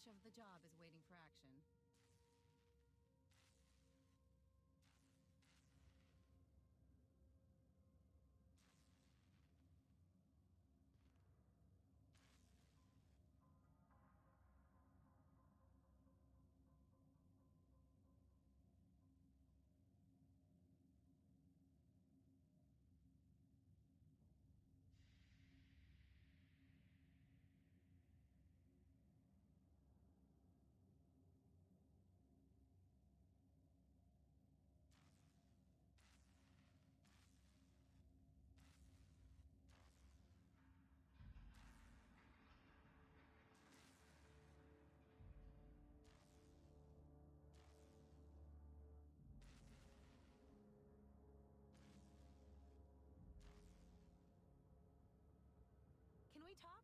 Much of the job is waiting for action. Can we talk?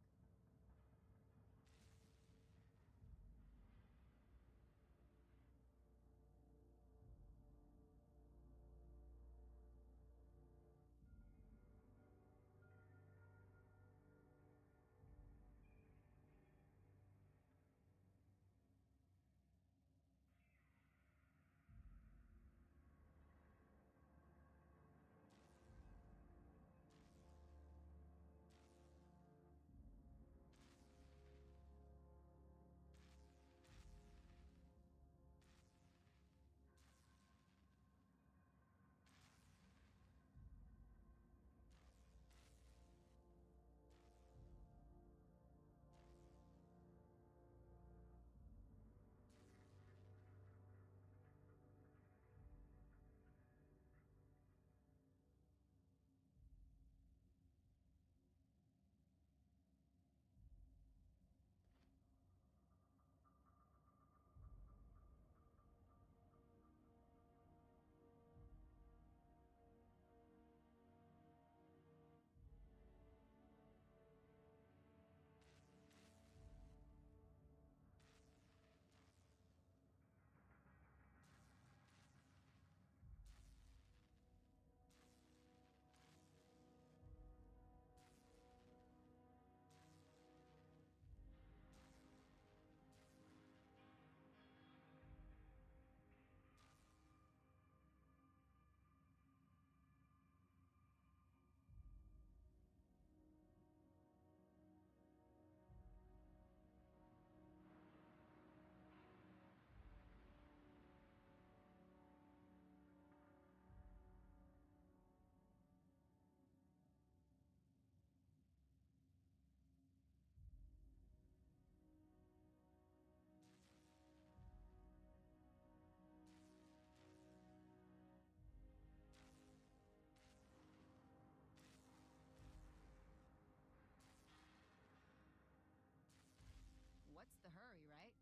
What's the hurry, right?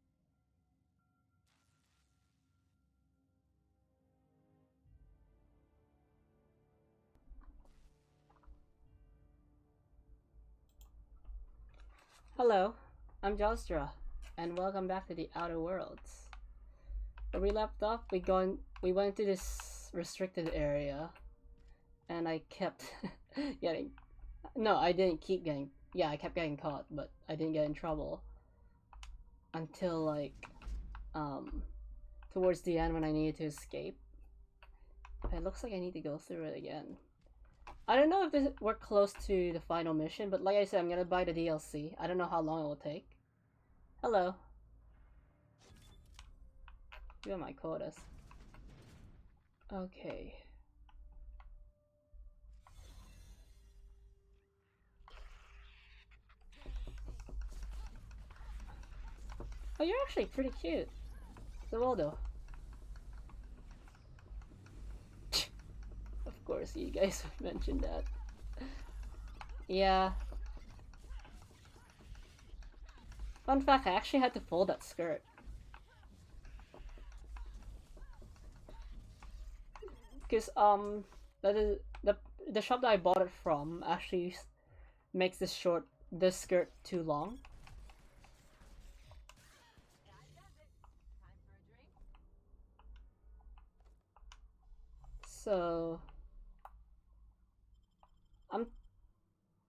Hello, I'm Jostra, and welcome back to the Outer Worlds. Where we left off, we went to this restricted area, and I kept getting. No, I didn't keep getting. Yeah, I kept getting caught, but I didn't get in trouble until like towards the end when I needed to escape. It looks like I need to go through it again. I don't know if we're close to the final mission, but like I said, I'm gonna buy the DLC. I don't know how long it will take. Hello. You have my quotas. Okay. Oh, you're actually pretty cute. So well though. Of course, you guys mentioned that. Yeah. Fun fact, I actually had to fold that skirt. Because, the shop that I bought it from actually makes this skirt too long. So,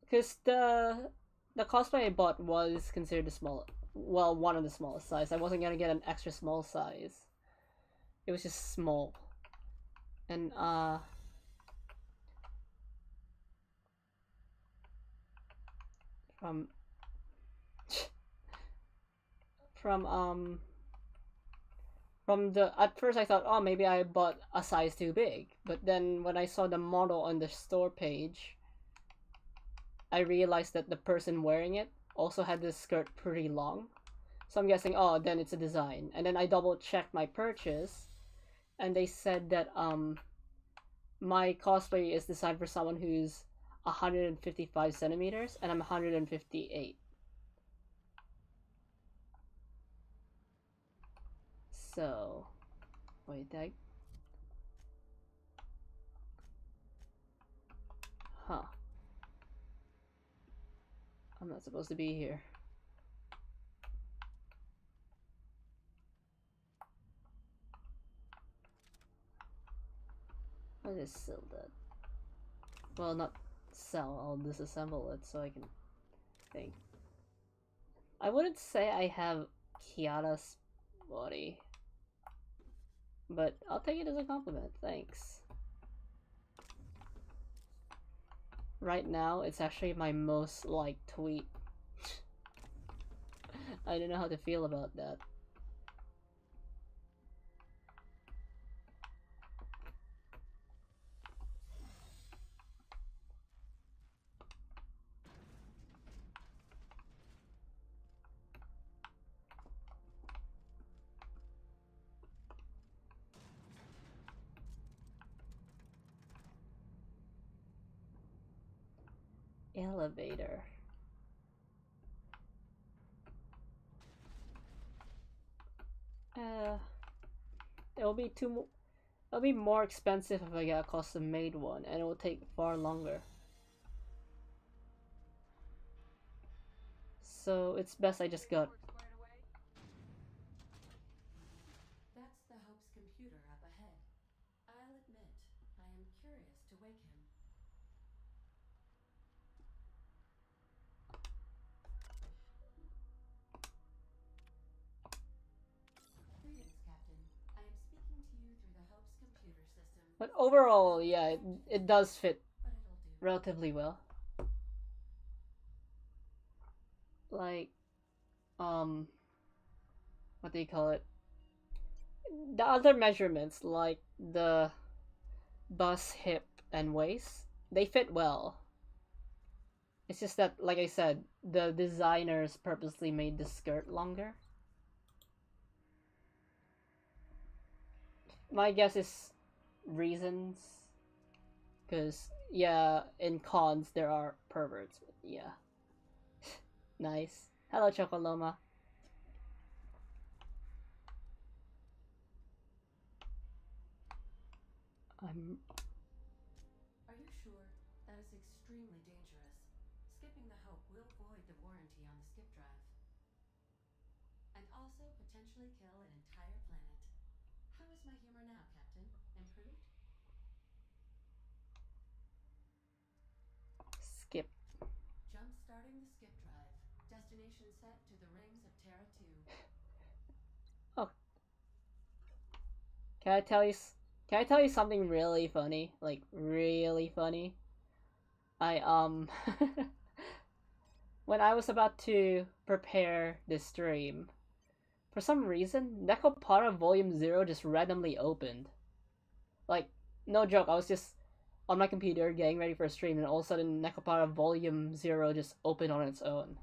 because the cosplay I bought was considered the small, well, one of the smallest size. I wasn't gonna get an extra small size. It was just small. And from from from the at first I thought, oh, maybe I bought a size too big, but then when I saw the model on the store page, I realized that the person wearing it also had this skirt pretty long. So I'm guessing, oh, then it's a design. And then I double checked my purchase, and they said that my cosplay is designed for someone who's 155 centimeters, and I'm 158. So, wait, huh? I'm not supposed to be here. I'll just sell that. Well, not sell, I'll disassemble it so I can think. I wouldn't say I have Kiara's body, but I'll take it as a compliment, thanks. Right now, it's actually my most liked tweet. I don't know how to feel about that. Elevator. It'll be it'll be more expensive if I get a custom-made one, and it will take far longer. So it's best I just got. That's the Hope's computer up ahead. I'll admit, I am curious to wake him. Greetings, Captain. I am speaking to you through the Hope's computer system. But overall, yeah, it does fit But it'll do. relatively well. Like, what do you call it? The other measurements, like the bust, hip, and waist, they fit well. It's just that, like I said, the designers purposely made the skirt longer. My guess is reasons. Because, yeah, in cons there are perverts. But yeah. Nice. Hello, Chocoloma. I'm... Are you sure? That is extremely dangerous. Skipping the Hope will void the warranty on the skip drive. And also potentially kill an entire planet. How is my humor now, Captain? Improved? Skip. Jump-starting the skip drive. Destination set to the rings of Terra 2. Oh. Can I tell you something really funny? Like, really funny? I, when I was about to prepare this stream, for some reason, Necopara Volume 0 just randomly opened. Like, no joke, I was just on my computer getting ready for a stream, and all of a sudden, Necopara Volume 0 just opened on its own.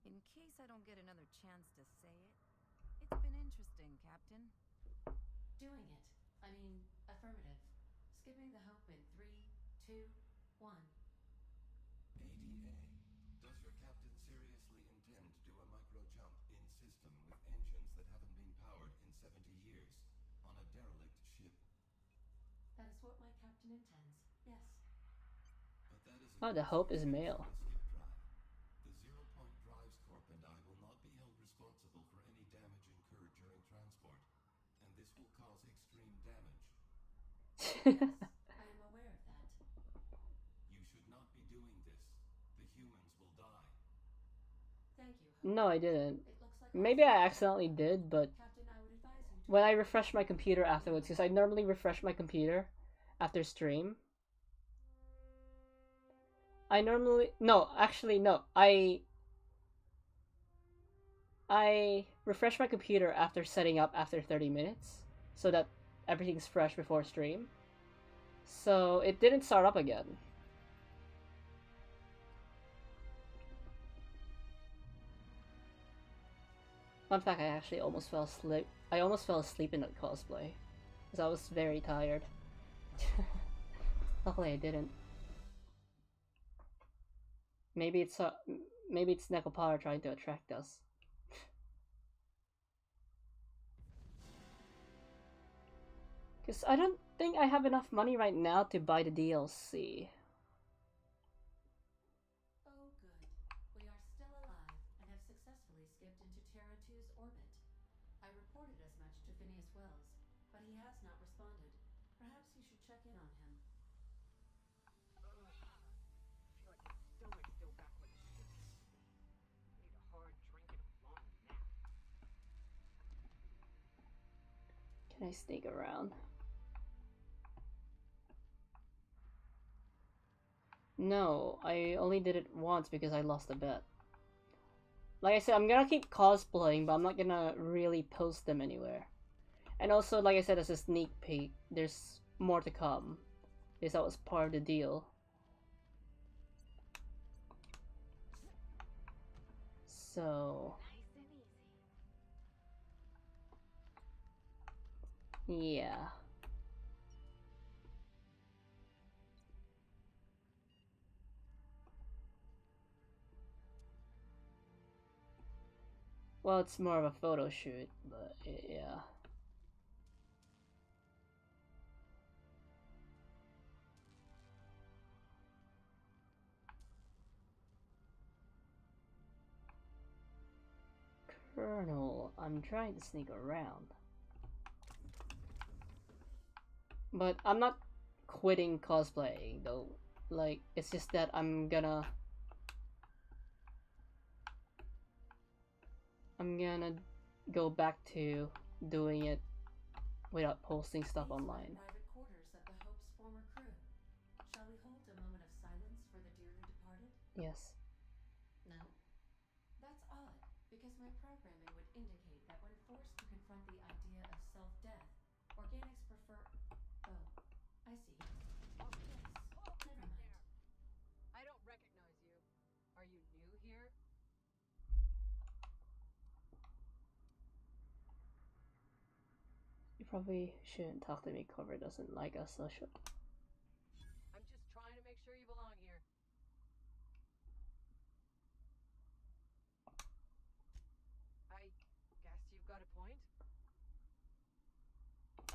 In case I don't get another chance to say it, it's been interesting, Captain. Doing it. I mean, affirmative. Skipping the Hope in 3, 2, 1. ADA. Does your captain seriously intend to do a micro jump in system with engines that haven't been powered in 70 years on a derelict ship? That is what my captain intends. Yes. But that is Oh, the Hope is male. skip drive. The Zero Point Drives Corp and I will not be held responsible for any damage incurred during transport, and this will cause extreme damage. Yes, I am aware of that. You should not be doing this. The humans will die. Thank you, No, I didn't. It looks like Maybe I accidentally did, but Captain, I would advise you to when I refresh my computer afterwards, because I normally refresh my computer after stream. I normally no, actually no. I refresh my computer after setting up after 30 minutes so that everything's fresh before stream. So it didn't start up again. Fun fact, I actually almost fell asleep. I almost fell asleep in that cosplay because I was very tired. Luckily, I didn't. Maybe it's Nekopara trying to attract us. Because I don't think I have enough money right now to buy the DLC. Oh, good. We are still alive and have successfully skipped into Terra 2's orbit. I reported as much to Phineas Wells, but he has not responded. Perhaps you should check in on him. I feel like my stomach's still back where it should be. I need a hard drink and a long nap. Can I sneak around? No, I only did it once because I lost a bet. Like I said, I'm gonna keep cosplaying, but I'm not gonna really post them anywhere. And also, like I said, as a sneak peek, there's more to come. Because that was part of the deal. So... yeah. Well, it's more of a photo shoot, but yeah. Colonel, I'm trying to sneak around. But I'm not quitting cosplaying though. Like, it's just that I'm gonna go back to doing it without posting stuff These are online. the private quarters of the Hope's former crew. Shall we hold a moment of silence for the dearly departed? Yes. No? That's odd, because my programming would indicate that when forced to confront the idea of self-death, organics prefer... Oh, I see. Oh, Yes, never right mind. there. I don't recognize you. Are you new here? You probably shouldn't talk to me. Cover doesn't like us, so should. I'm just trying to make sure you belong here. I guess you've got a point.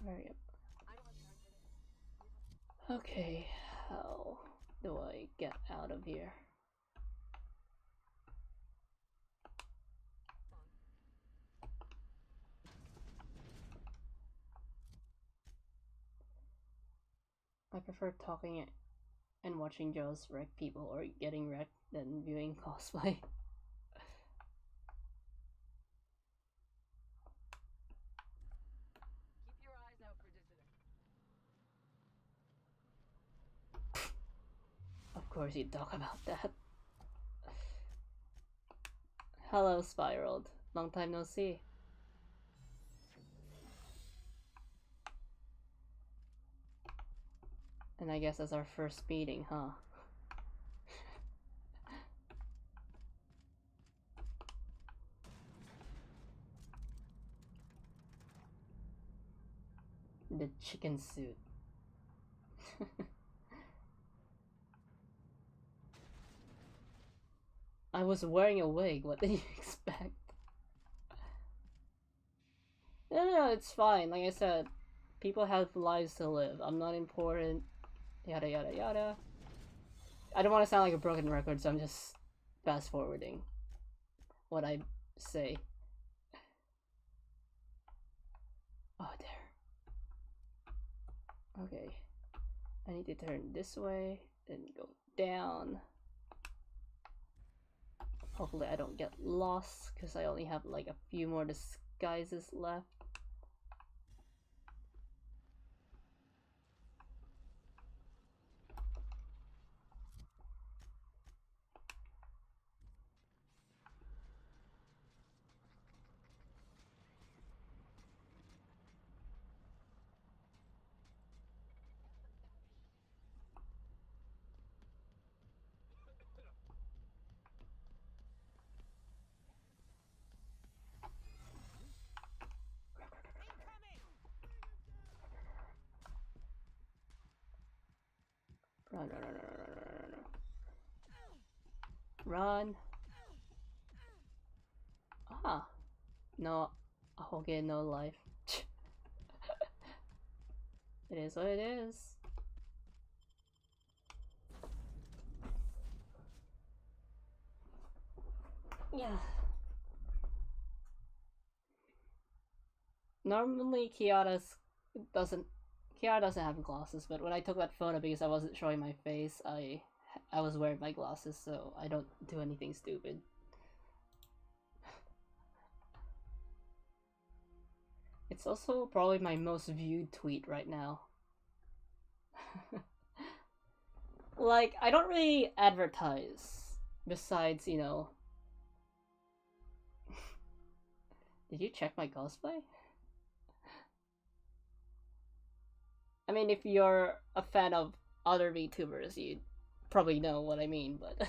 Hurry up. I don't have time for this. Okay, how do I get out of here? I prefer talking and watching Joe's wreck people or getting wrecked than viewing cosplay. Keep your eyes out for dissidents. Of course you'd talk about that. Hello, Spiraled. Long time no see. And I guess that's our first meeting, huh? The chicken suit. I was wearing a wig, what did you expect? No, it's fine. Like I said, people have lives to live. I'm not important. Yada yada yada. I don't want to sound like a broken record, so I'm just fast forwarding what I say. Oh, there. Okay. I need to turn this way, then go down. Hopefully I don't get lost, because I only have like a few more disguises left. Run, run, run, run, run, run, run, run. Ah, no, okay, no life. It is what it is. Yeah. Normally Kiara doesn't have glasses, but when I took that photo because I wasn't showing my face, I was wearing my glasses, so I don't do anything stupid. It's also probably my most viewed tweet right now. Like, I don't really advertise, besides, you know... Did you check my cosplay? I mean, if you're a fan of other VTubers, you'd probably know what I mean, but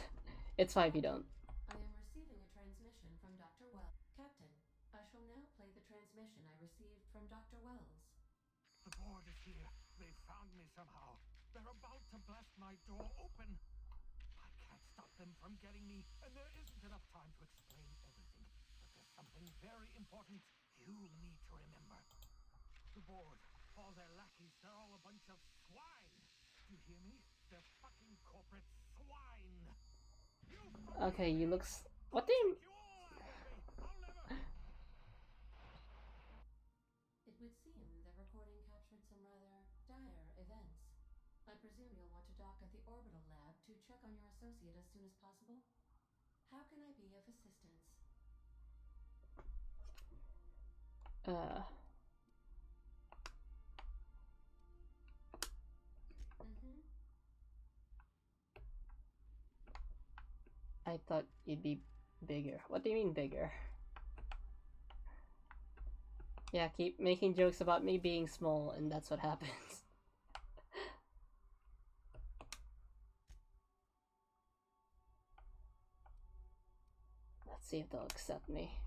it's fine if you don't. I am receiving a transmission from Dr. Wells. Captain, I shall now play the transmission I received from Dr. Wells. The board is here. They found me somehow. They're about to blast my door open. I can't stop them from getting me, and there isn't enough time to explain everything. But there's something very important you need to remember. The board, all their lackeys, they're all a bunch of swine. Do you hear me? They're fucking corporate swine. Okay, you look. What do you? It would seem the recording captured some rather dire events. I presume you'll want to dock at the orbital lab to check on your associate as soon as possible? How can I be of assistance? I thought you'd be bigger. What do you mean bigger? Yeah, keep making jokes about me being small, and that's what happens. Let's see if they'll accept me.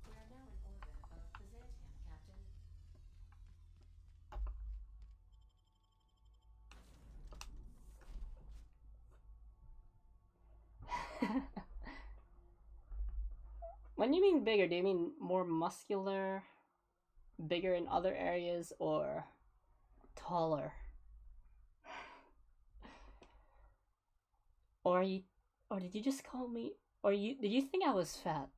We are now in orbit of Byzantium, Captain. When you mean bigger, do you mean more muscular, bigger in other areas, or taller? Or did you just call me, did you think I was fat?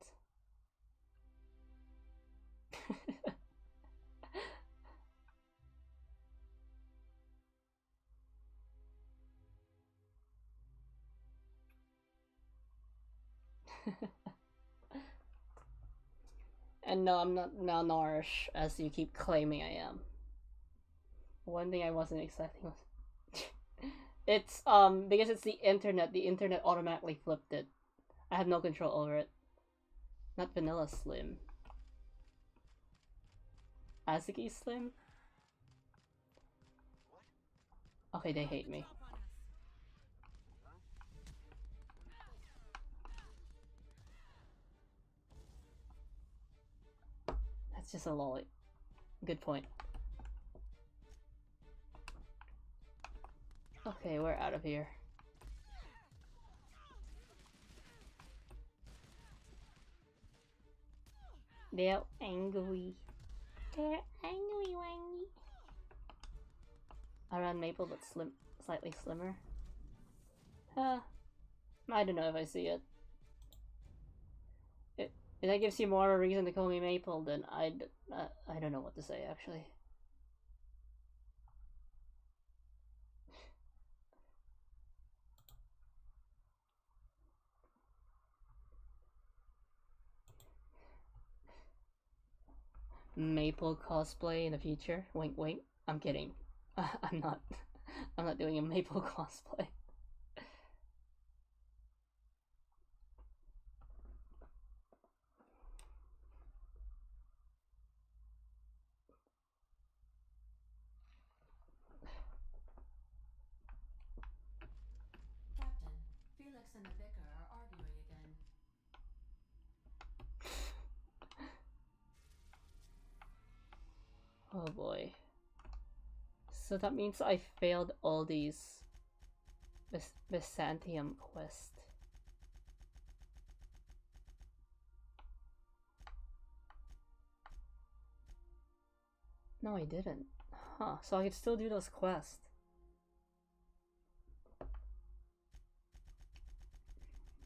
And no, I'm not malnourished, as you keep claiming I am. One thing I wasn't expecting was... It's, because it's the internet automatically flipped it. I have no control over it. Not Vanilla Slim. Azuki Slim? Okay, they hate me. That's just a lolly. Good point. Okay, we're out of here. They're angry. They're angry, wangy. Around Maple, but slightly slimmer. I don't know if I see it. If that gives you more of a reason to call me Maple, then I don't know what to say, actually. Maple cosplay in the future. Wink, wink. I'm kidding. I'm not. I'm not doing a Maple cosplay. Captain, Felix and the vicar are arguing again. Oh boy. So that means I failed all these Byzantium quests. No, I didn't. Huh, so I could still do those quests.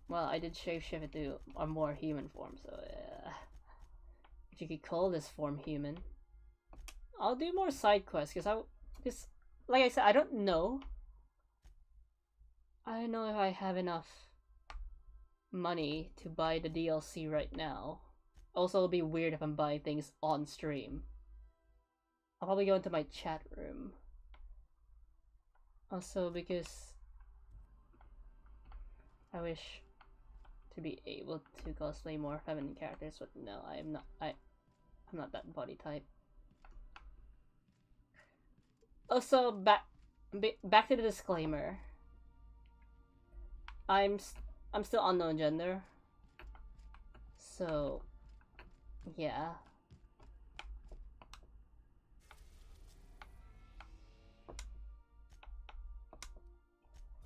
Well, I did shapeshift into a more human form, so if you could call this form human. I'll do more side quests, because like I said, I don't know. I don't know if I have enough money to buy the DLC right now. Also, it'll be weird if I'm buying things on stream. I'll probably go into my chat room. Also, because I wish to be able to cosplay more feminine characters, but no, I'm not that body type. Also, back to the disclaimer. I'm still unknown gender. So, yeah.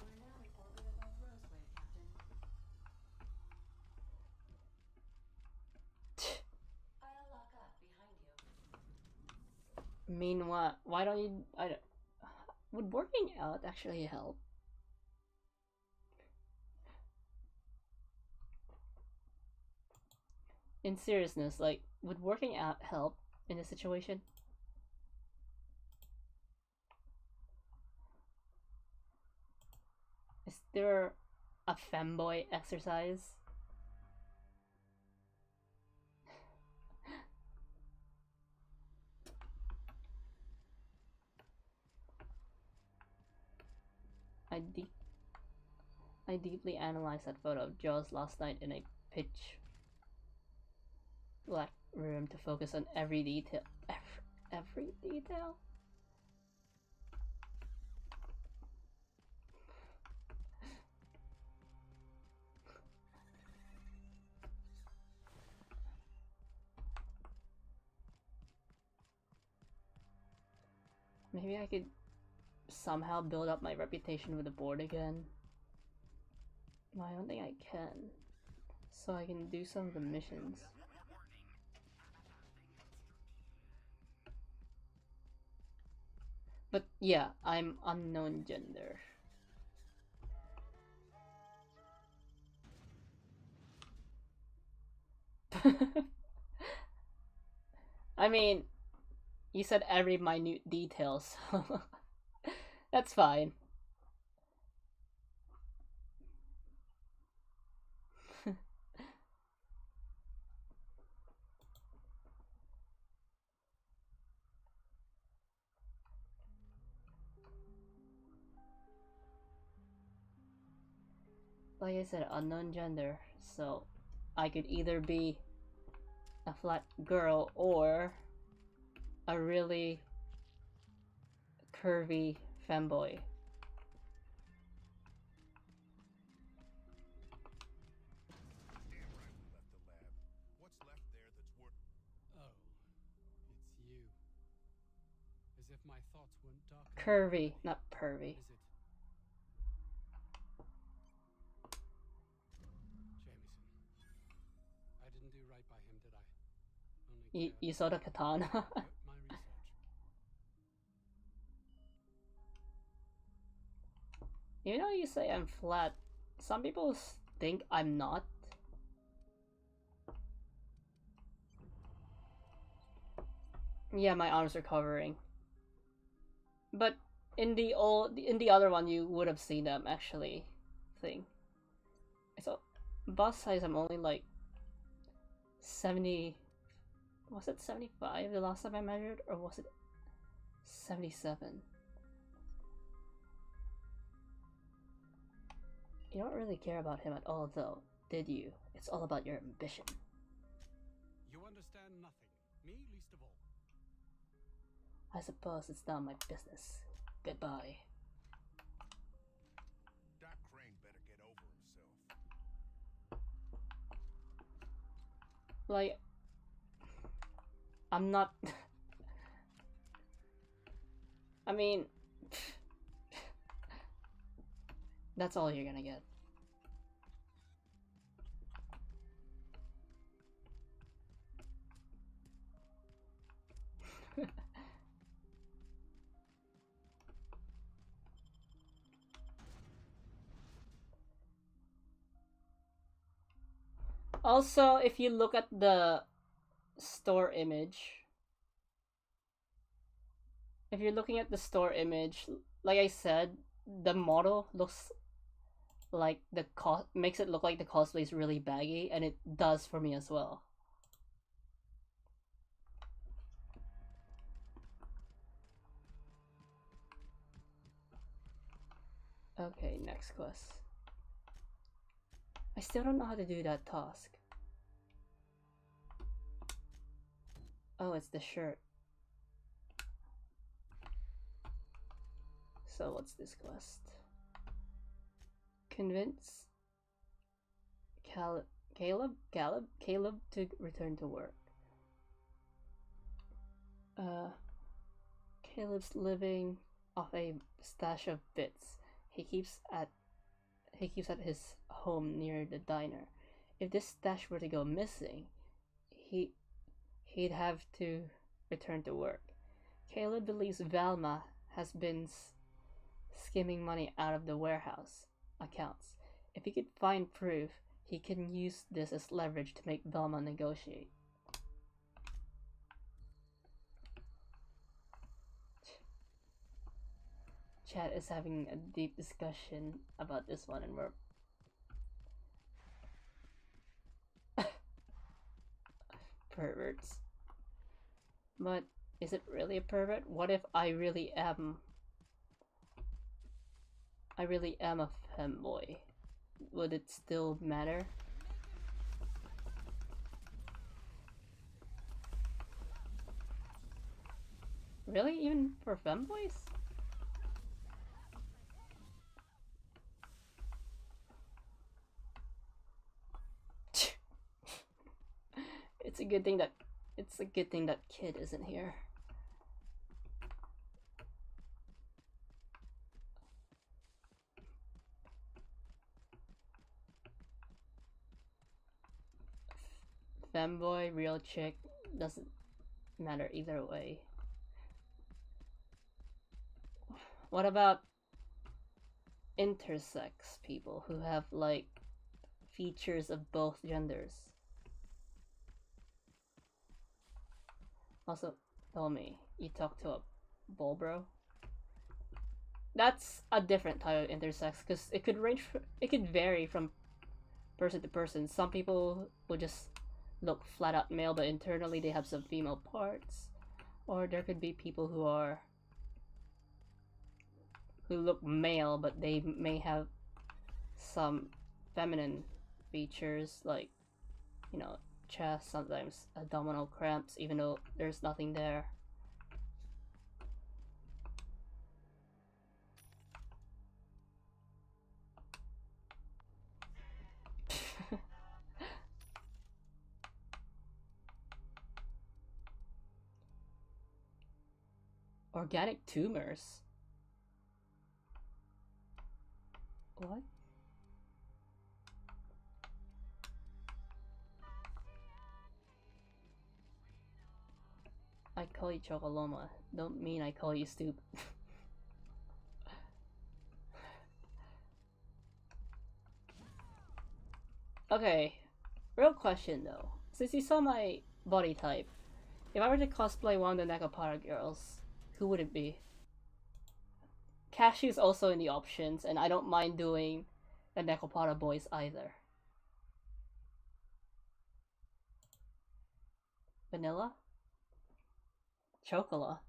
We're now in orbit above Roseway, Captain. I'll lock up behind you. Meanwhile, why don't you? Would working out actually help? In seriousness, like, would working out help in this situation? Is there a femboy exercise? I deeply analyzed that photo of Jaws last night in a pitch black room to focus on every detail. Every detail? Maybe I could somehow build up my reputation with the board again. No, I don't think I can. So I can do some of the missions. But yeah, I'm unknown gender. I mean, you said every minute detail, so that's fine. Like I said, unknown gender, so I could either be a flat girl or a really curvy femboy. Damn right we left the lab. What's left there that's worth... Oh, it's you. As if my thoughts weren't dark enough Curvy, already. not pervy. Is it? Jameson. I didn't do right by him, did I? Only You saw the katana? hurt my research. You know, you say I'm flat. Some people think I'm not. Yeah, my arms are covering. But in the other one, you would have seen them actually. Thing. So bust size, I'm only like 70 Was it 75 the last time I measured, or was it 77? You don't really care about him at all, though, did you? It's all about your ambition. You understand nothing. Me least of all. I suppose it's not my business. Goodbye. Doc Crane better get over himself. Like, I'm not... I mean... That's all you're gonna get. Also, if you look at the store image, if you're looking at the store image, like I said, the model looks like the makes it look like the cosplay is really baggy, and it does for me as well. Okay, next quest. I still don't know how to do that task. Oh, it's the shirt. So what's this quest? Convince Caleb to return to work. Caleb's living off a stash of bits he keeps at his home near the diner. If this stash were to go missing, he'd have to return to work. Caleb believes Velma has been skimming money out of the warehouse accounts. If he could find proof, he can use this as leverage to make Velma negotiate. Chat is having a deep discussion about this one, and we're perverts. But is it really a pervert? What if I really am a femboy? Would it still matter? Really? Even for femboys? It's a good thing that Kid isn't here. Femboy, real chick, doesn't matter either way. What about intersex people who have like features of both genders? Also, tell me, you talk to a bull bro? That's a different type of intersex, because it could vary from person to person. Some people will just look flat out male, but internally they have some female parts. Or there could be people who look male, but they may have some feminine features, like, you know, chest, sometimes abdominal cramps, even though there's nothing there. Organic tumors? What? I call you Chocoloma. Don't mean I call you stupid. Okay, real question though. Since you saw my body type, if I were to cosplay one of the Nekopara girls, who would it be? Cashew's also in the options, and I don't mind doing the Nekopara boys either. Vanilla? Chocola?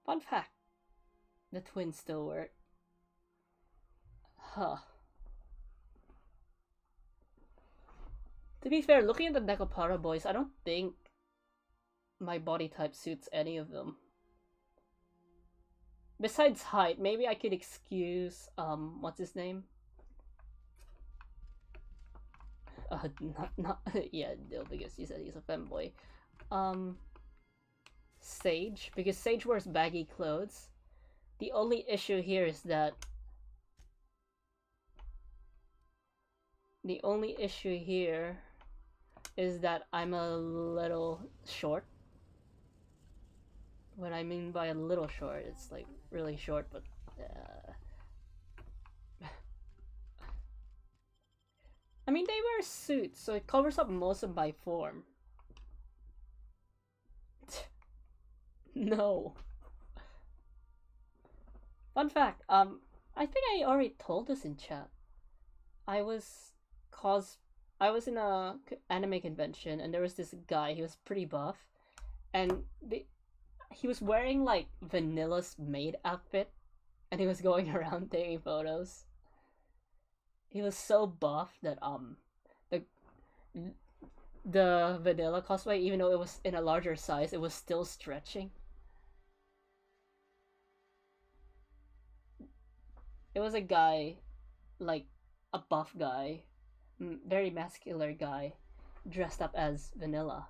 Fun fact. The twins still work. Huh. To be fair, looking at the Nekopara boys, I don't think my body type suits any of them. Besides height, maybe I could excuse, what's his name? Not yeah, no, because you said he's a femboy. Sage, because Sage wears baggy clothes. The only issue here is that I'm a little short. What I mean by a little short, it's like really short, but I mean, they wear suits, so it covers up most of my form. No. Fun fact, I think I already told this in chat. I was in a anime convention, and there was this guy, he was pretty buff, and he was wearing like Vanilla's maid outfit, and he was going around taking photos. He was so buff that the Vanilla cosplay, even though it was in a larger size, it was still stretching. It was a guy, like a buff guy, very muscular guy, dressed up as Vanilla.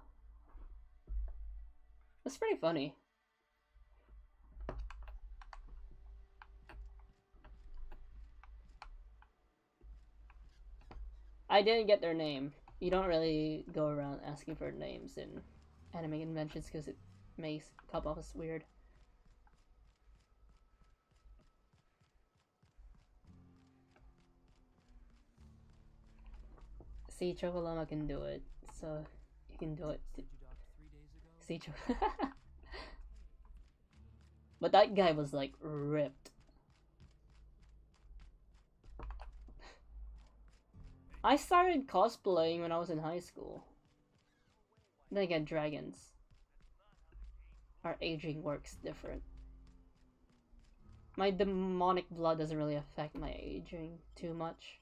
It's pretty funny. I didn't get their name. You don't really go around asking for names in anime conventions because it may come off as weird. See, Chocolama can do it, so you can do it. See, but that guy was like ripped. I started cosplaying when I was in high school. Then again, dragons. Our aging works different. My demonic blood doesn't really affect my aging too much.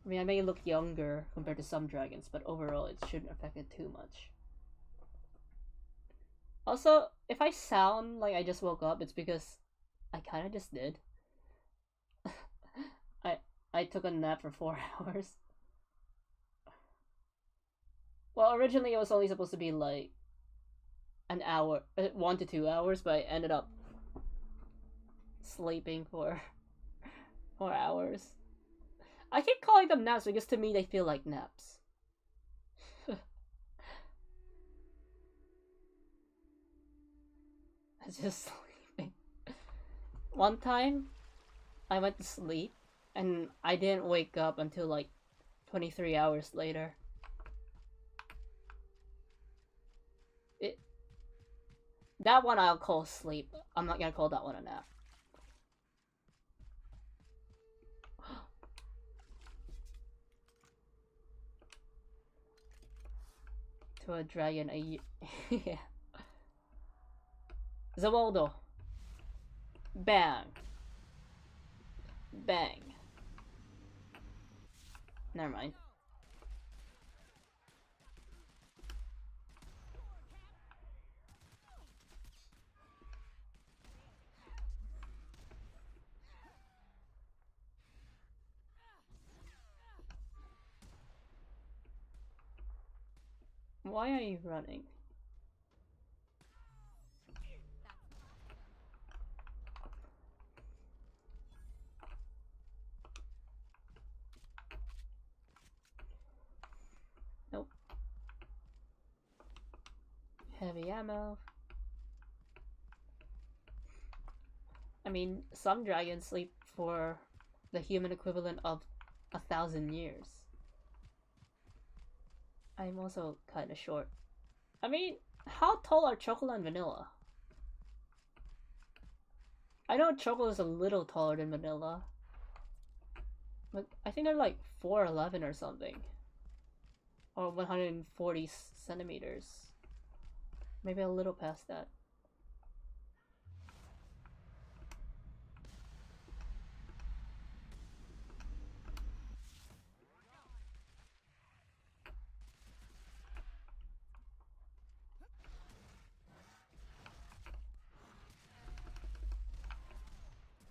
I mean, I may look younger compared to some dragons, but overall it shouldn't affect it too much. Also, if I sound like I just woke up, it's because I kinda just did. I took a nap for 4 hours. Well, originally it was only supposed to be like an hour, 1 to 2 hours, but I ended up sleeping for 4 hours. I keep calling them naps because to me they feel like naps. I was just sleeping. One time, I went to sleep, and I didn't wake up until like 23 hours later. That one I'll call sleep. I'm not gonna call that one a nap. To a dragon, yeah. Zawaldo. Bang. Bang. Never mind. Why are you running? Nope. Heavy ammo. I mean, some dragons sleep for the human equivalent of 1,000 years. I'm also kinda short. I mean, how tall are Chocolate and Vanilla? I know chocolate is a little taller than vanilla, but I think they're like 4'11" or something, or 140 centimeters, maybe a little past that.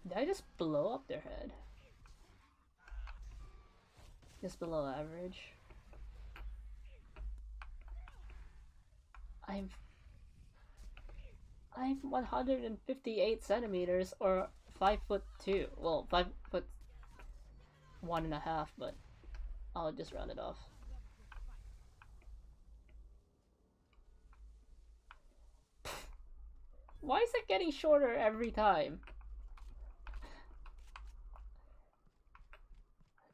Did I just blow up their head? Just below average. I'm 158 centimeters, or 5'2". Well, 5'1.5", but I'll just round it off. Why is it getting shorter every time?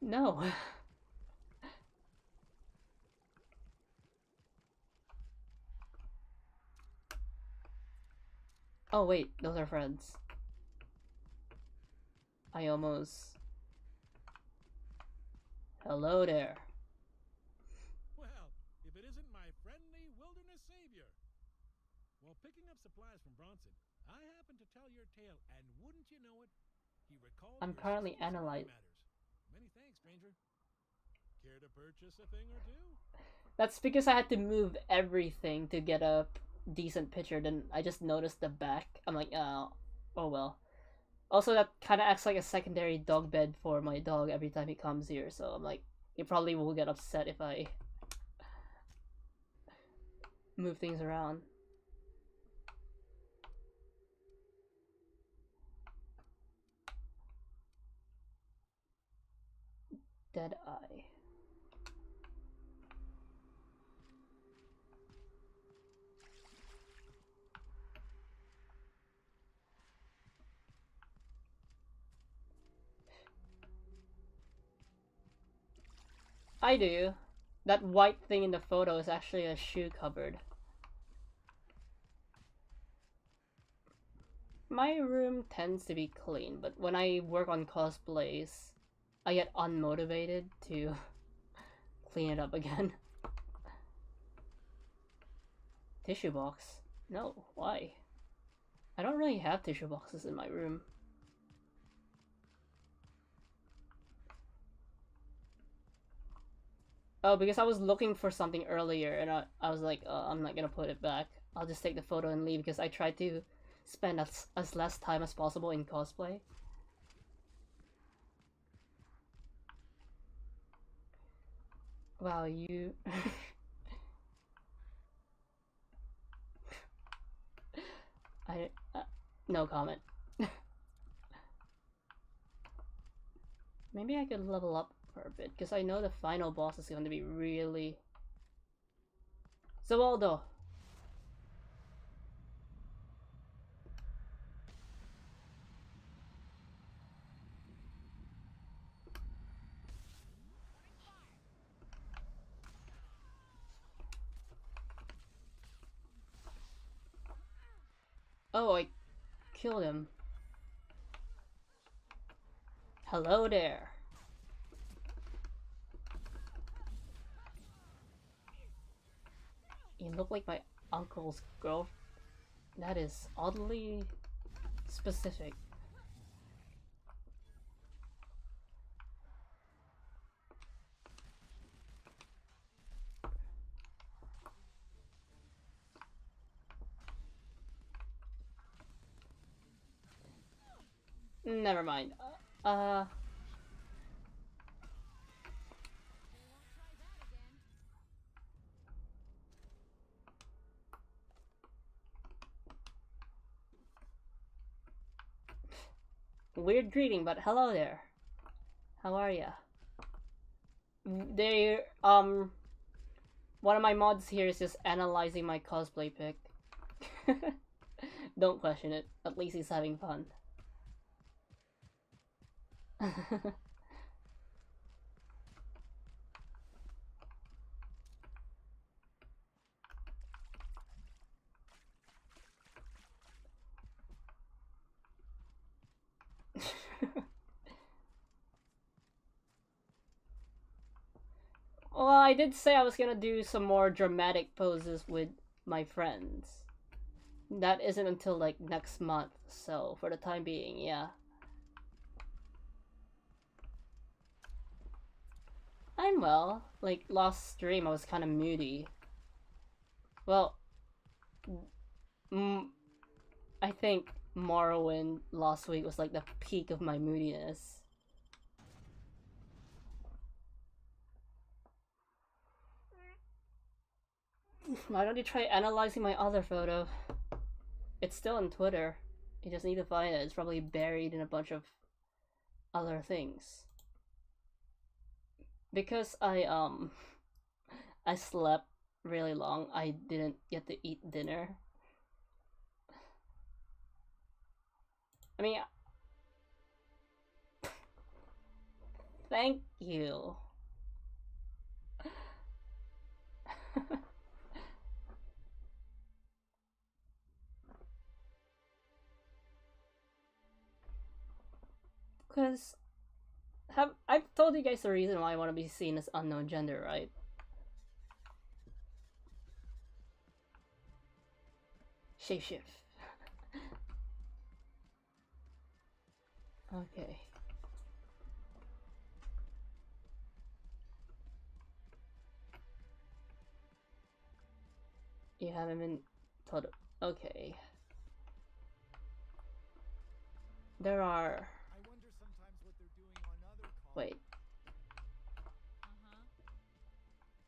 No. Oh wait, those are friends. I almost... Hello there. Well, if it isn't my friendly wilderness savior. While picking up supplies from Bronson, I happened to tell your tale, and wouldn't you know it, he recalled I'm your currently skills in many analyzing. matters. Many thanks, stranger. Care to purchase a thing or two? That's because I had to move everything to get a decent picture. Then I just noticed the back. I'm like, oh well. Also, that kind of acts like a secondary dog bed for my dog every time he comes here. So I'm like, he probably will get upset if I move things around. Dead eye. I do. That white thing in the photo is actually a shoe cupboard. My room tends to be clean, but when I work on cosplays, I get unmotivated to clean it up again. Tissue box? No, why? I don't really have tissue boxes in my room. Oh, because I was looking for something earlier and I was like, I'm not gonna put it back. I'll just take the photo and leave because I tried to spend as less time as possible in cosplay. Wow, you... no comment. Maybe I could level up for a bit, because I know the final boss is going to be really... Zawaldo! Oh, I killed him. Hello there. You look like my uncle's girl. That is oddly specific. Never mind. Weird greeting, but hello there. How are ya? They one of my mods here is just analyzing my cosplay pic. Don't question it. At least he's having fun. Well, I did say I was gonna do some more dramatic poses with my friends. That isn't until like next month, so for the time being, yeah. I'm well. Like, last stream I was kind of moody. Well, I think Morrowind last week was like the peak of my moodiness. Why don't you try analyzing my other photo? It's still on Twitter. You just need to find it. It's probably buried in a bunch of other things. Because I slept really long, I didn't get to eat dinner. I mean, thank you. Because I've told you guys the reason why I want to be seen as unknown gender, right? Shapeshift. Okay. You haven't been told. Okay. There are. I wonder sometimes what they're doing on other calls. Wait.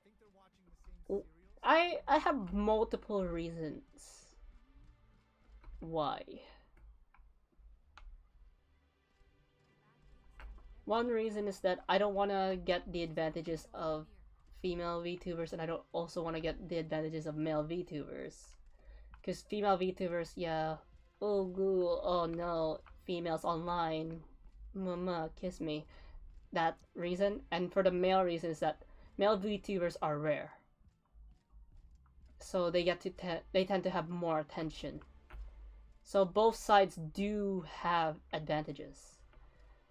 Think they're watching the same serials? I have multiple reasons why. One reason is that I don't want to get the advantages of female VTubers, and I don't also want to get the advantages of male VTubers. Because female VTubers, yeah, oh no, females online, mama, kiss me. That reason, and for the male reason is that male VTubers are rare. So they tend to have more attention. So both sides do have advantages.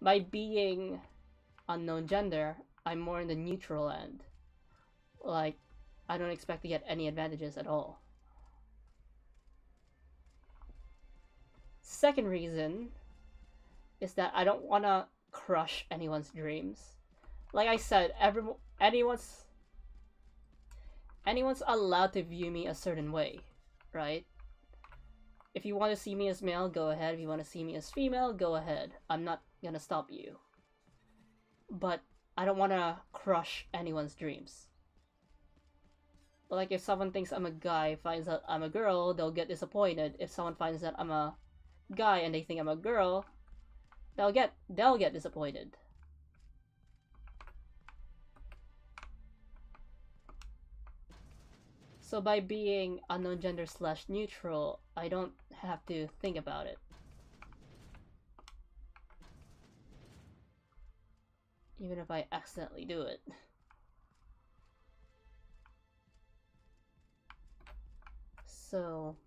By being unknown gender, I'm more in the neutral end. Like, I don't expect to get any advantages at all. Second reason is that I don't want to crush anyone's dreams. Like I said, anyone's allowed to view me a certain way, right? If you want to see me as male, go ahead. If you want to see me as female, go ahead. I'm not gonna stop you. But I don't want to crush anyone's dreams. Like, if someone thinks I'm a guy, finds out I'm a girl, they'll get disappointed. If someone finds that I'm a guy and they think I'm a girl, they'll get disappointed. So by being unknown gender / neutral, I don't have to think about it. Even if I accidentally do it. So,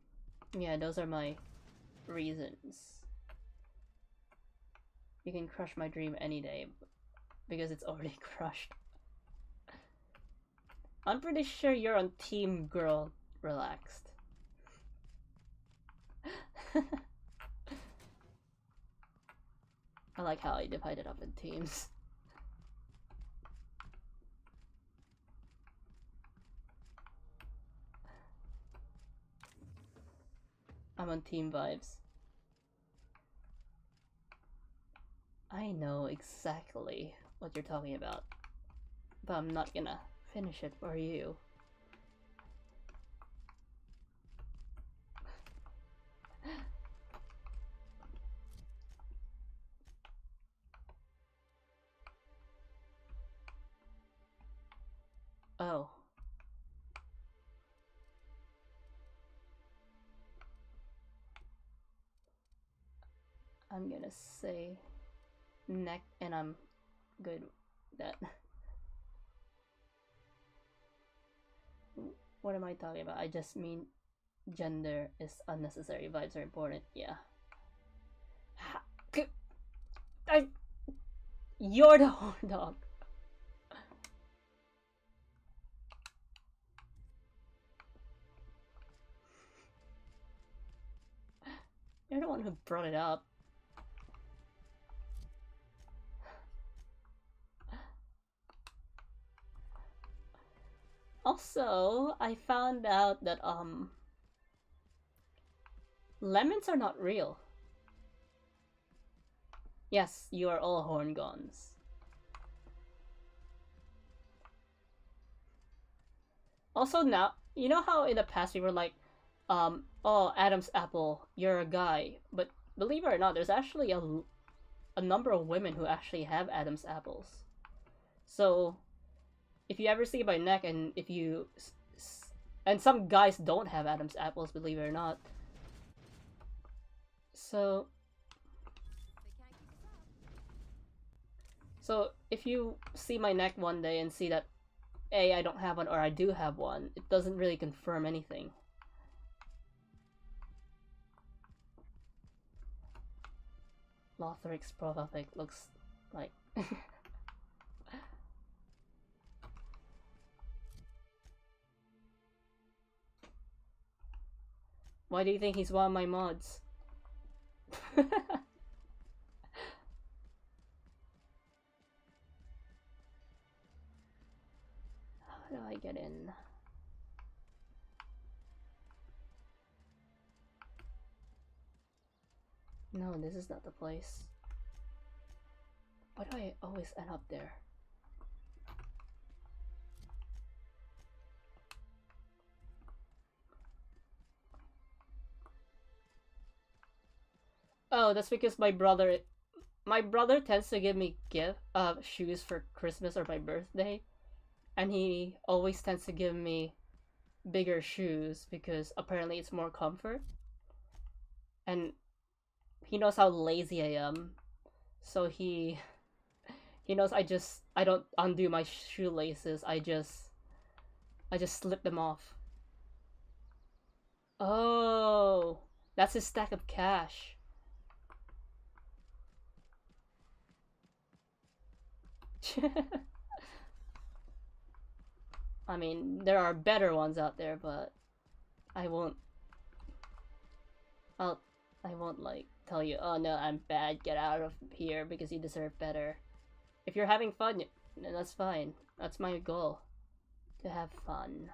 yeah, those are my reasons. You can crush my dream any day, because it's already crushed. I'm pretty sure you're on Team Girl Relaxed. I like how I divided up in teams. I'm on Team Vibes. I know exactly what you're talking about, but I'm not gonna finish it for you. Oh. I'm gonna say neck, and I'm good with that. What am I talking about? I just mean gender is unnecessary. Vibes are important. Yeah. You're the horn dog. You're the one who brought it up. Also, I found out that lemons are not real. Yes, you are all horngons. Also now, you know how in the past we were like, oh, Adam's apple, you're a guy. But believe it or not, there's actually a number of women who actually have Adam's apples. So, if you ever see my neck and if you... And some guys don't have Adam's apples, believe it or not. So... So, if you see my neck one day and see that A, I don't have one, or I do have one, it doesn't really confirm anything. Lothric's profile pic looks like... Why do you think he's one of my mods? How do I get in? No, this is not the place. Why do I always end up there? Oh, that's because my brother tends to give me shoes for Christmas or my birthday, and he always tends to give me bigger shoes because apparently it's more comfort. And he knows how lazy I am, so he knows I don't undo my shoelaces. I just slip them off. Oh, that's his stack of cash. I mean, there are better ones out there, but I won't like tell you, oh no, I'm bad, get out of here because you deserve better. If you're having fun, then that's fine. That's my goal, to have fun.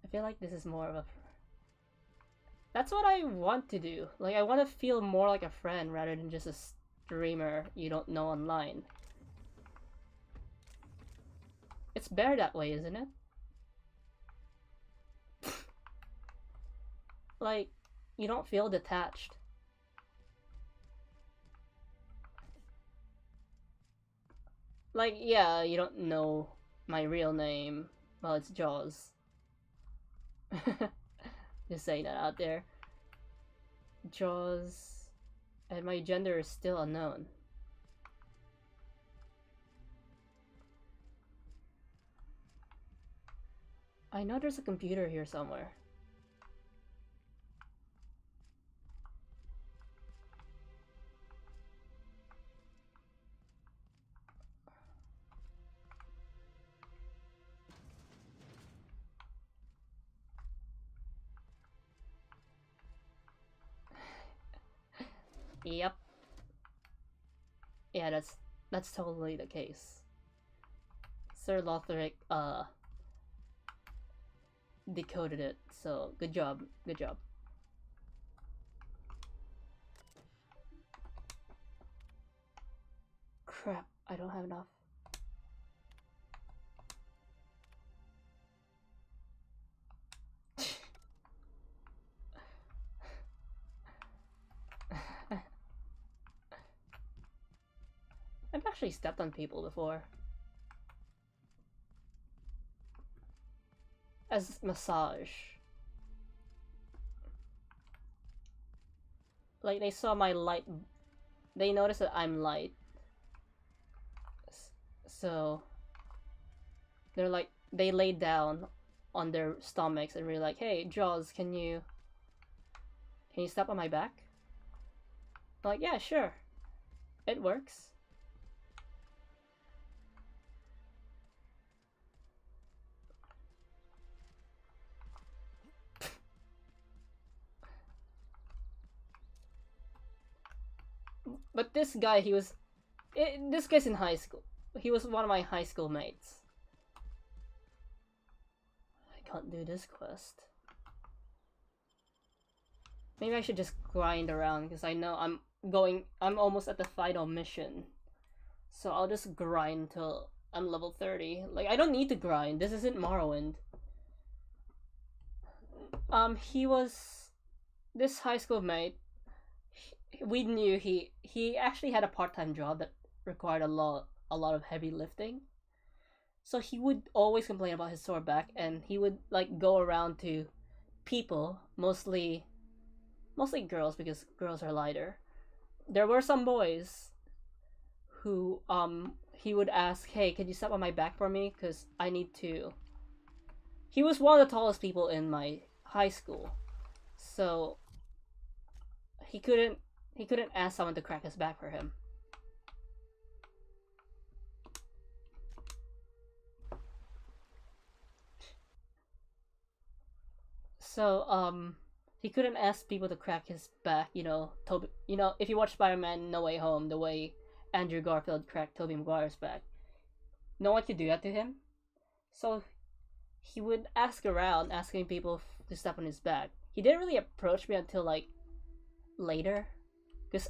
I feel like this is more of a... That's what I want to do. Like, I want to feel more like a friend rather than just a streamer you don't know online. It's better that way, isn't it? Like, you don't feel detached. Like, yeah, you don't know my real name. Well, it's Jaws. Just saying that out there. Jaws. And my gender is still unknown. I know there's a computer here somewhere. Yep. Yeah, that's totally the case. Sir Lothric decoded it, so good job, good job. Crap, I don't have enough. I've actually stepped on people before. As massage. Like, they saw my light. They noticed that I'm light. So, they're like, they laid down on their stomachs and were like, hey, Jaws, can you step on my back? Like, yeah, sure. It works. But this guy, this guy's in high school. He was one of my high school mates. I can't do this quest. Maybe I should just grind around because I know I'm almost at the final mission. So I'll just grind till I'm level 30. Like, I don't need to grind. This isn't Morrowind. He was this high school mate. We knew he actually had a part-time job that required a lot of heavy lifting. So he would always complain about his sore back, and he would like go around to people, mostly girls because girls are lighter. There were some boys who he would ask, "Hey, can you step on my back for me? Cause I need to." He was one of the tallest people in my high school, so he couldn't ask someone to crack his back for him. So he couldn't ask people to crack his back. You know, if you watch Spider-Man: No Way Home, the way Andrew Garfield cracked Tobey Maguire's back, no one could do that to him. So he would ask around, asking people to step on his back. He didn't really approach me until like later, because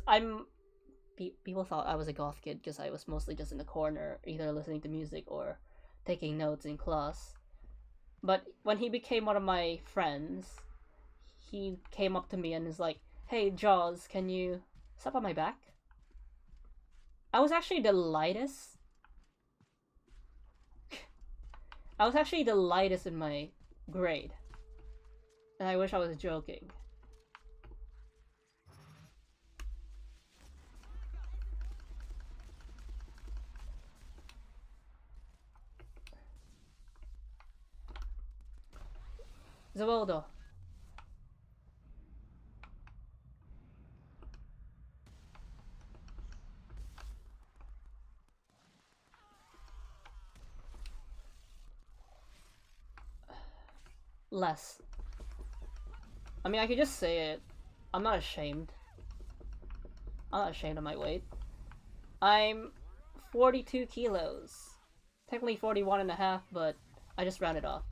people thought I was a goth kid because I was mostly just in the corner, either listening to music or taking notes in class. But when he became one of my friends, he came up to me and was like, "Hey, Jaws, can you step on my back?" I was actually the lightest. I was actually the lightest in my grade. And I wish I was joking. Zawaldo. Less. I mean, I could just say it. I'm not ashamed. I'm not ashamed of my weight. I'm 42 kilos. Technically 41 and a half, but I just rounded off.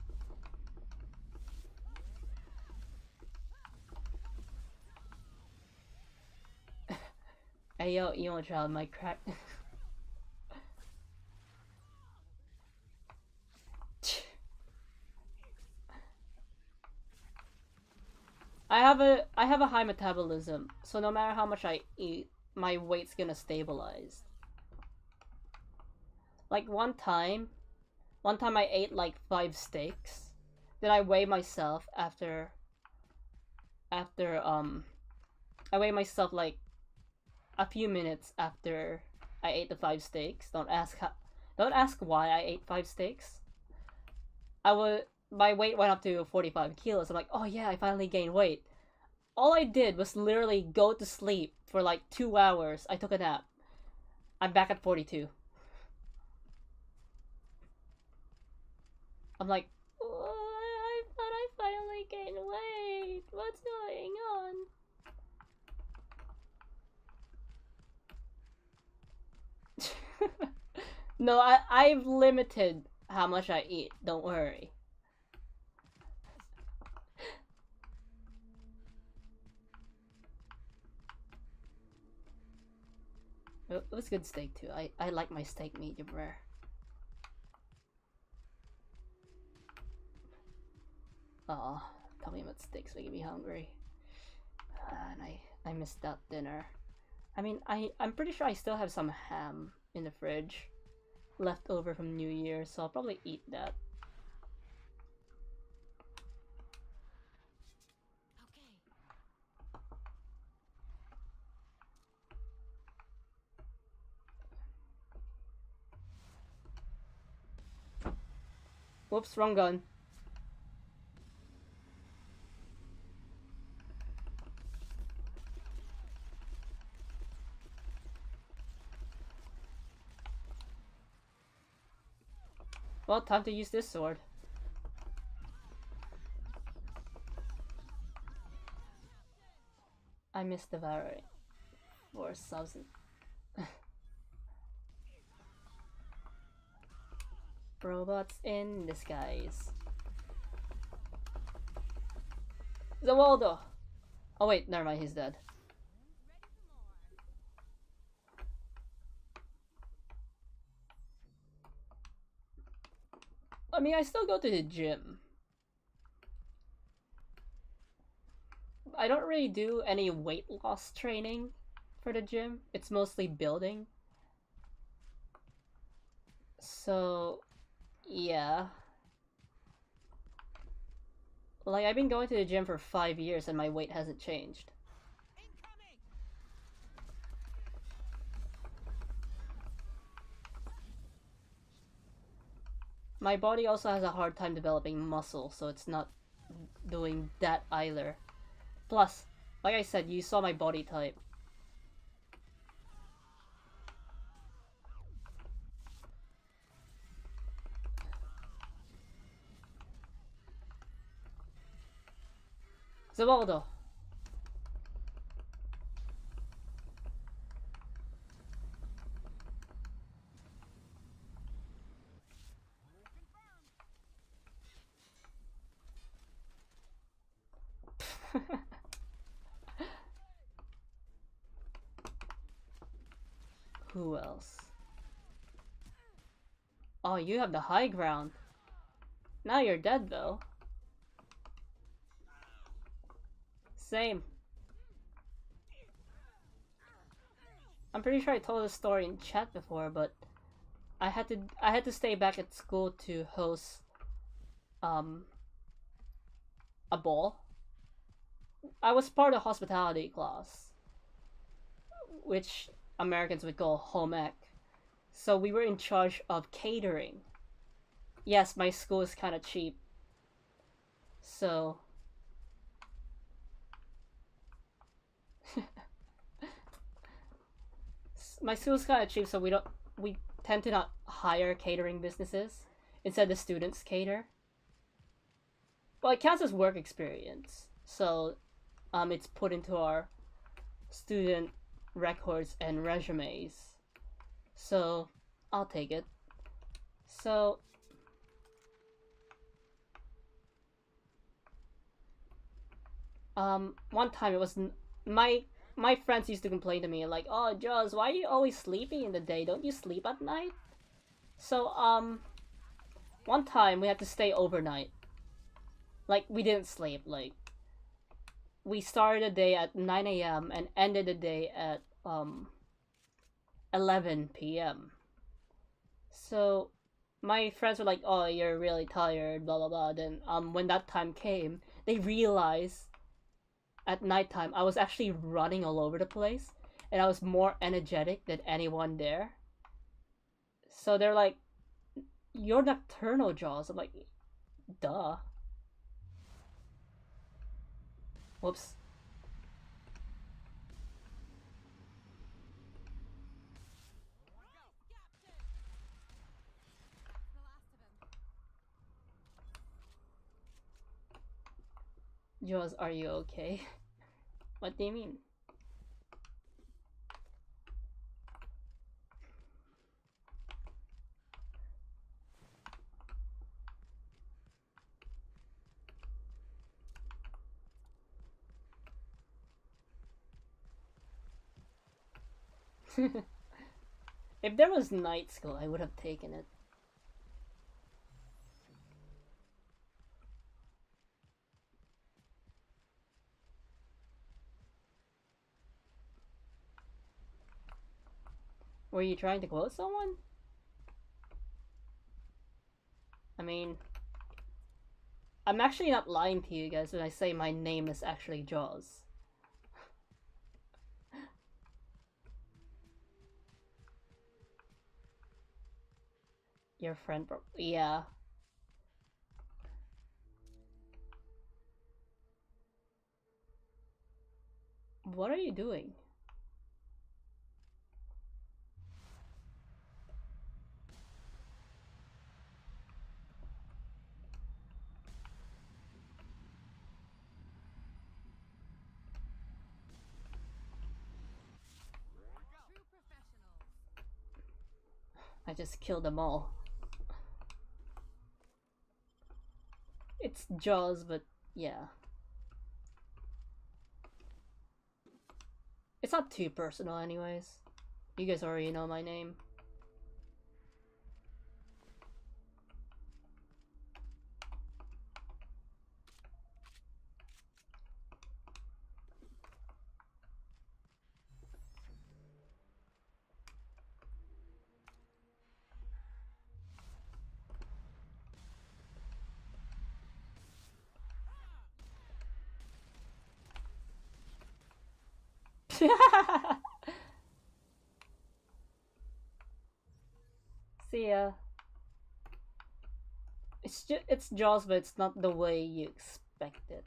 Hey yo, emo child might crack. I have a high metabolism, so no matter how much I eat, my weight's gonna stabilize. Like one time I ate like 5 steaks. Then I weigh myself after I weigh myself like a few minutes after I ate the 5 steaks. Don't ask why I ate 5 steaks. My weight went up to 45 kilos. I'm like, oh yeah, I finally gained weight. All I did was literally go to sleep for like 2 hours. I took a nap. I'm back at 42. I'm like, oh, I thought I finally gained weight. What's going on? No, I've limited how much I eat. Don't worry. It was good steak too. I like my steak medium rare. Oh, talking about steaks making me hungry. And I missed that dinner. I mean, I'm pretty sure I still have some ham in the fridge left over from New Year, so I'll probably eat that. Whoops, wrong gun. Well, time to use this sword. I missed devouring. For substance. Robots in disguise. Zawaldo! Oh wait, never mind, he's dead. I mean, I still go to the gym. I don't really do any weight loss training for the gym. It's mostly building. So, yeah. Like, I've been going to the gym for 5 years and my weight hasn't changed. My body also has a hard time developing muscle, so it's not doing that either. Plus, like I said, you saw my body type. Zabaldo! Who else? Oh, you have the high ground. Now you're dead, though. Same. I'm pretty sure I told this story in chat before, but I had to stay back at school to host a ball. I was part of hospitality class, which Americans would call home ec. So we were in charge of catering. Yes, my school is kind of cheap. So my school's kind of cheap, so we tend to not hire catering businesses. Instead, the students cater. Well, it counts as work experience, so it's put into our student records and resumes. So I'll take it. So one time it was my friends used to complain to me like, "Oh, Jaws, why are you always sleeping in the day? Don't you sleep at night?" So one time we had to stay overnight. Like, we didn't sleep. Like, we started the day at 9 a.m. and ended the day at 11 p.m. So my friends were like, "Oh, you're really tired, blah blah blah." Then when that time came, they realized at nighttime I was actually running all over the place and I was more energetic than anyone there. So they're like, "You're nocturnal, Jaws." I'm like, duh. Whoops. Jaws, are you okay? What do you mean? If there was night school, I would have taken it. Were you trying to quote someone? I mean, I'm actually not lying to you guys when I say my name is actually Jaws. Your friend, yeah. What are you doing? I just killed them all. It's Jaws, but yeah. It's not too personal anyways. You guys already know my name. See ya. It's Jaws, but it's not the way you expect it.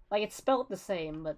Like, it's spelled the same, but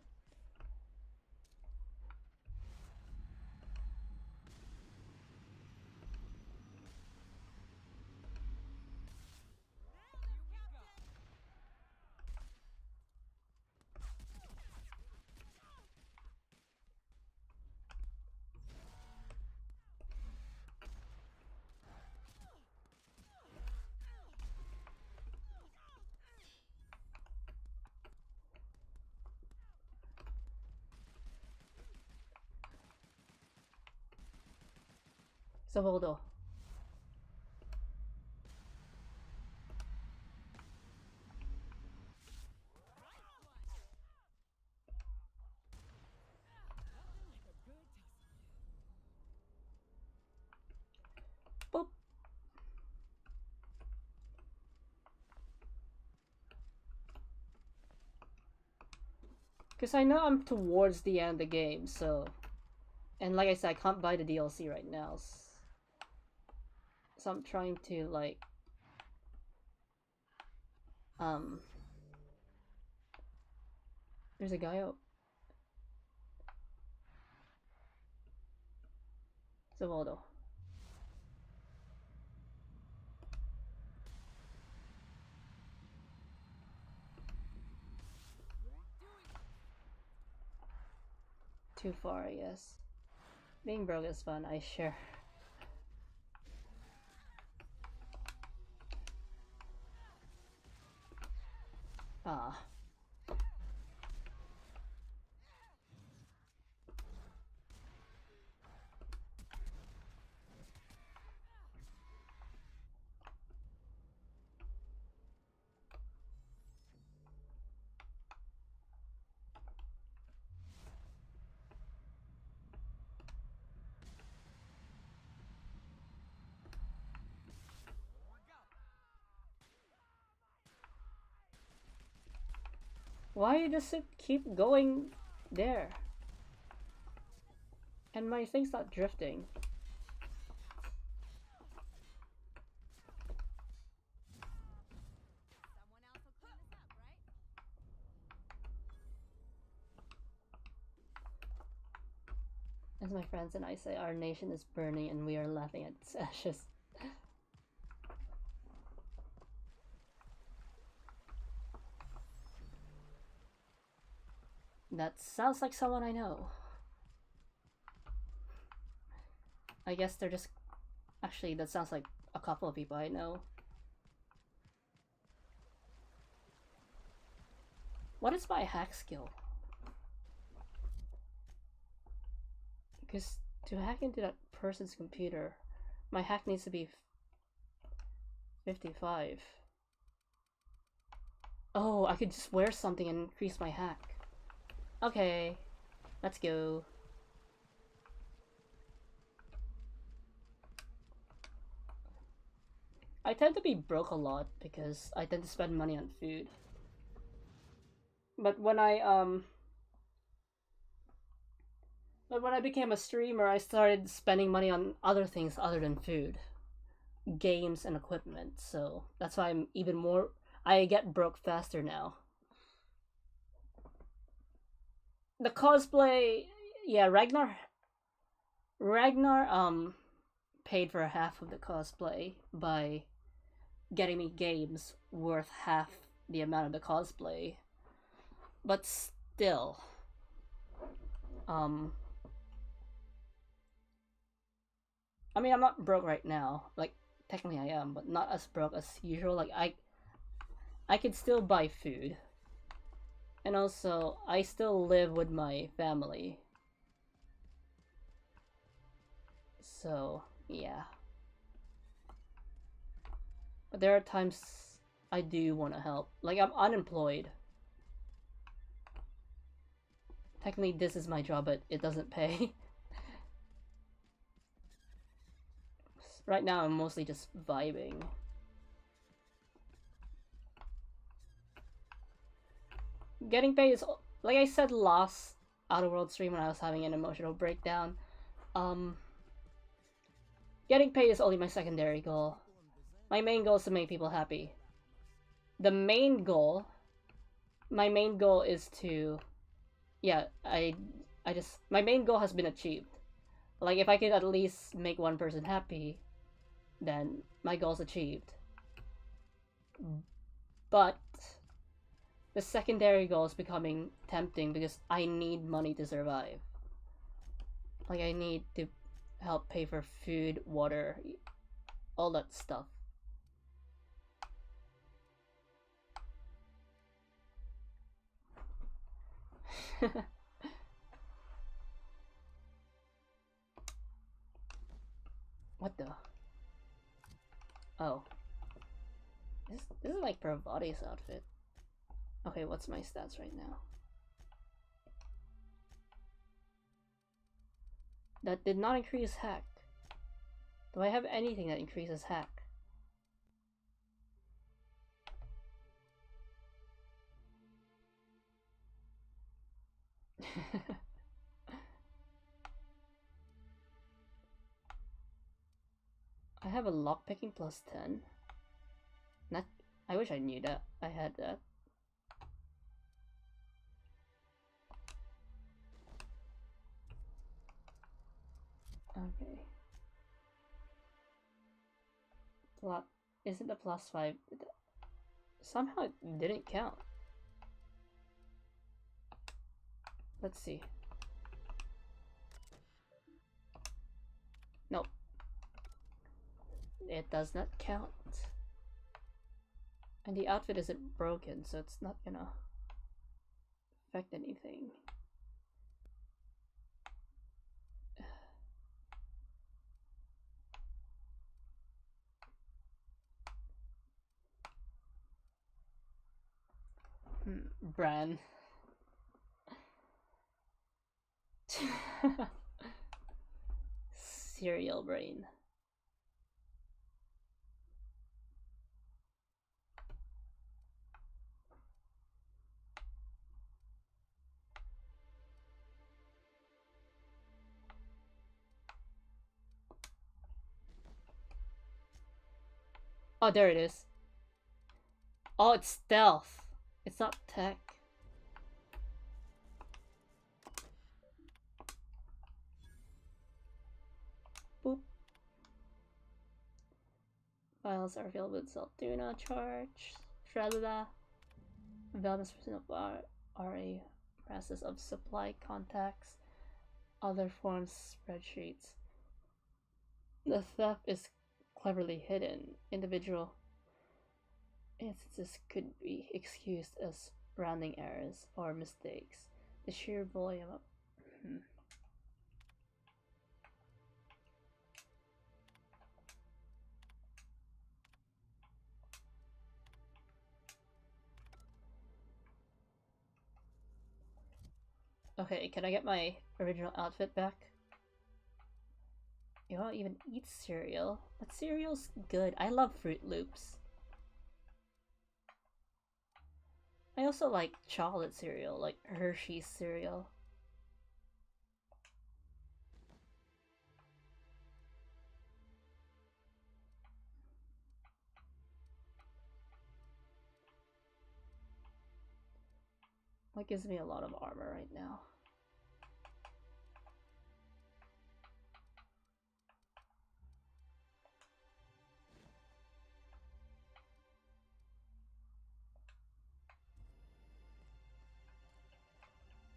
Savoldo. Boop. Because I know I'm towards the end of the game, so... And like I said, I can't buy the DLC right now. So I'm trying to, like... There's a guy out. Savoldo. Too far, I guess. Being broke is fun, I share. Ah. Why does it keep going there? And my thing's not drifting. As my friends and I say, our nation is burning and we are laughing at its ashes. That sounds like someone I know. I guess they're just... Actually, that sounds like a couple of people I know. What is my hack skill? Because to hack into that person's computer, my hack needs to be 55. Oh, I could just wear something and increase my hack. Okay, let's go. I tend to be broke a lot because I tend to spend money on food. But when I became a streamer, I started spending money on other things other than food. Games and equipment, so that's why I'm even more... I get broke faster now. The cosplay... Yeah, Ragnar paid for half of the cosplay by getting me games worth half the amount of the cosplay. But still... I mean, I'm not broke right now. Like, technically I am, but not as broke as usual. Like, I could still buy food. And also, I still live with my family. So, yeah. But there are times I do want to help. Like, I'm unemployed. Technically, this is my job, but it doesn't pay. Right now, I'm mostly just vibing. Getting paid is, like I said last Outer World stream when I was having an emotional breakdown, getting paid is only my secondary goal. My main goal is to make people happy. The main goal, my main goal is to, yeah, my main goal has been achieved. Like, if I could at least make one person happy, then my goal's achieved. But the secondary goal is becoming tempting because I need money to survive. Like, I need to help pay for food, water, all that stuff. What the? Oh. This is like Parvati's outfit. Okay, what's my stats right now? That did not increase hack. Do I have anything that increases hack? I have a lockpicking plus 10. Not, I wish I knew that. I had that. Okay. Is it a plus 5? Somehow it didn't count. Let's see. Nope. It does not count. And the outfit isn't broken, so it's not gonna affect anything. Bran. Cereal brain. Oh, there it is. Oh, it's stealth. It's not tech. Boop. Files are filled with self-tuna charge. Tralala. Development of RA process of supply contacts. Other forms spreadsheets. The theft is cleverly hidden. Individual instances could be excused as rounding errors or mistakes. The sheer volume of Okay, can I get my original outfit back? You don't even eat cereal, but cereal's good. I love Fruit Loops. I also like chocolate cereal, like Hershey's cereal. That gives me a lot of armor right now.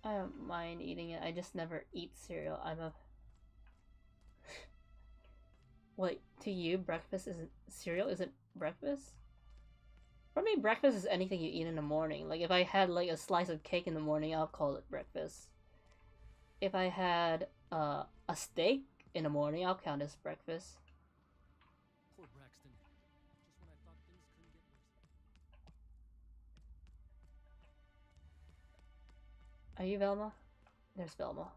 I don't mind eating it, I just never eat cereal. Wait, to you, breakfast isn't cereal isn't breakfast? For me, breakfast is anything you eat in the morning. Like if I had like a slice of cake in the morning, I'll call it breakfast. If I had a steak in the morning, I'll count as breakfast. Poor Braxton. Just when I thought things couldn't get worse. Are you Velma? There's Velma.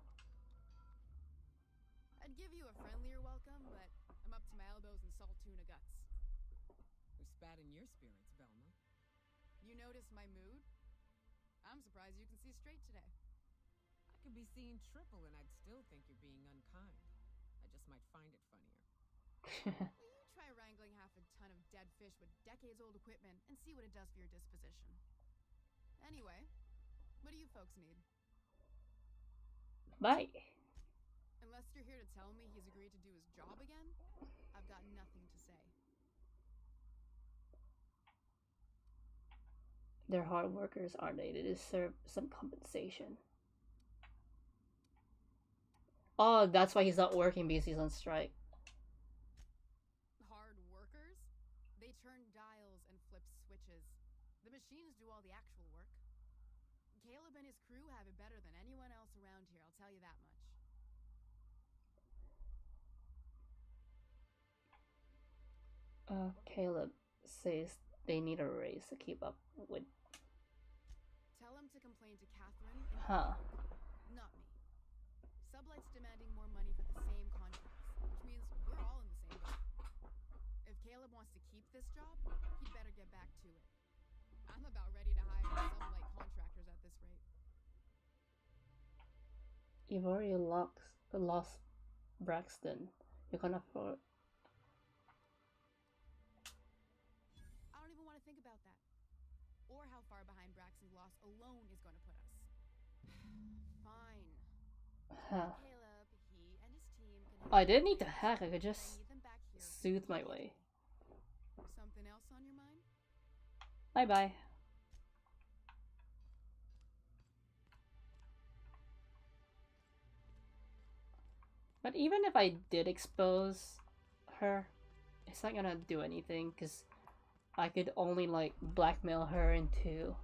I'd give you a friendlier welcome, but I'm up to my elbows in salt tuna guts. We're spat in your spirits, Velma. You notice my mood? I'm surprised you can see straight today. I could be seeing triple and I'd still think you're being unkind. I just might find it funnier. Will you try wrangling half a ton of dead fish with decades-old equipment and see what it does for your disposition? Anyway, what do you folks need? Bye. Unless you're here to tell me he's agreed to do his job again, I've got nothing to say. They're hard workers, aren't they? They deserve some compensation. Oh, that's why he's not working because he's on strike. Hard workers? They turn dials and flip switches. The machines do all the actual work. Caleb and his crew have it better than anyone else around here, I'll tell you that much. Caleb says they need a raise to keep up with. Tell him to complain to Catherine and Huh. not me. Sublight's demanding more money for the same contracts, which means we're all in the same boat. If Caleb wants to keep this job, he'd better get back to it. I'm about ready to hire Sublight contractors at this rate. You've already lost Braxton. You can afford. I don't even want to think about that. Or how far behind Braxton's loss alone is going to put us. Fine. Huh. Caleb, he and his team can I didn't need to hack. I could just soothe my way. Something else on your mind? Bye bye. But even if I did expose her, it's not gonna do anything because I could only like blackmail her into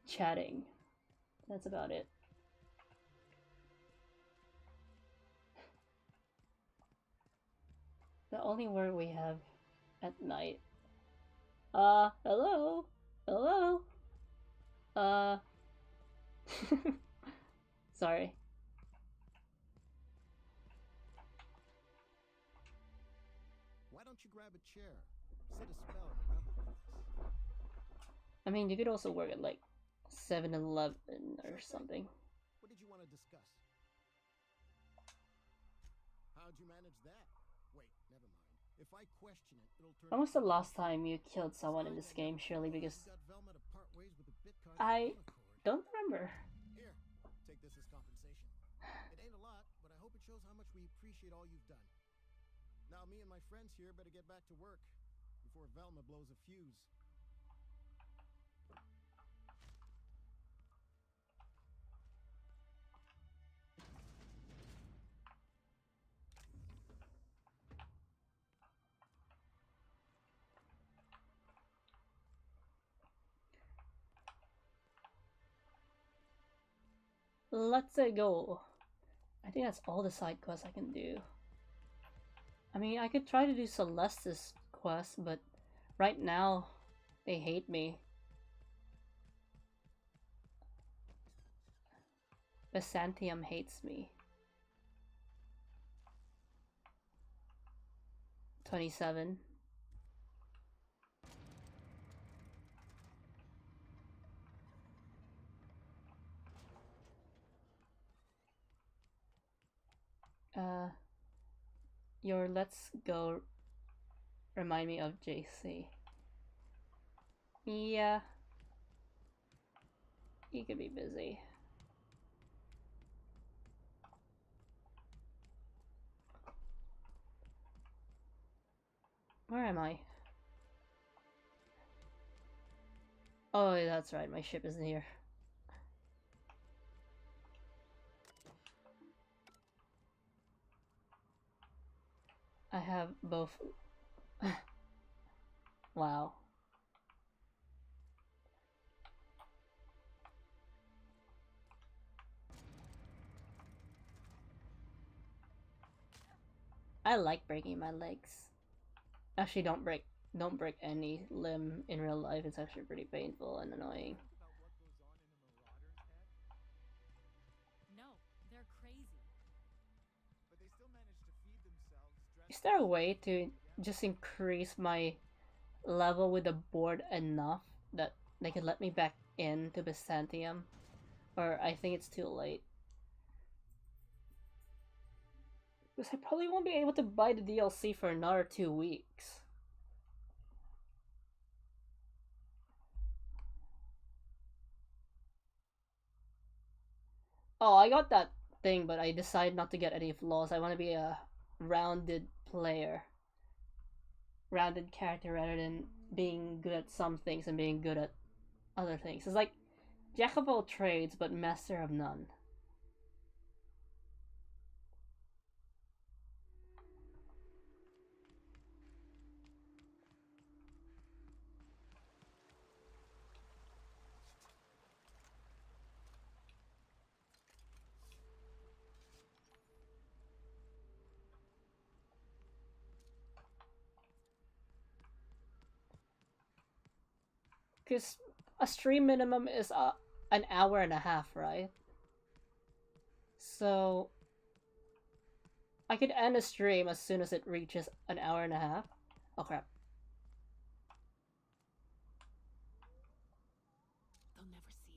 chatting. That's about it. The only word we have at night. Hello? Hello? Sorry. Why don't you grab a chair? Sit a spell and revel with us. I mean, you could also work at like 7-Eleven or something. What did you want to discuss? How'd you manage that? Wait, never mind. If I question it, it'll turn. When was the last time you killed someone in this game, Shirley? Because I don't remember. Here, take this as compensation. It ain't a lot, but I hope it shows how much we appreciate all you've done. Now me and my friends here better get back to work before Velma blows a fuse. Let's go. I think that's all the side quests I can do. I mean, I could try to do Celeste's quest, but right now they hate me. Byzantium hates me. 27. Your let's go remind me of JC. Yeah. He could be busy. Where am I? Oh, that's right, my ship isn't here. have both. Wow. I like breaking my legs. Actually, don't break any limb in real life. It's actually pretty painful and annoying. No, they're crazy. But they still manage to feed themselves. Is there a way to just increase my level with the board enough that they could let me back into Byzantium? Or I think it's too late. Because I probably won't be able to buy the DLC for another 2 weeks. Oh, I got that thing, but I decided not to get any flaws. I want to be a rounded player. Rounded character rather than being good at some things and being good at other things. It's like jack of all trades, but master of none. Because a stream minimum is an hour and a half, right? So I could end a stream as soon as it reaches an hour and a half. Oh crap. They'll never see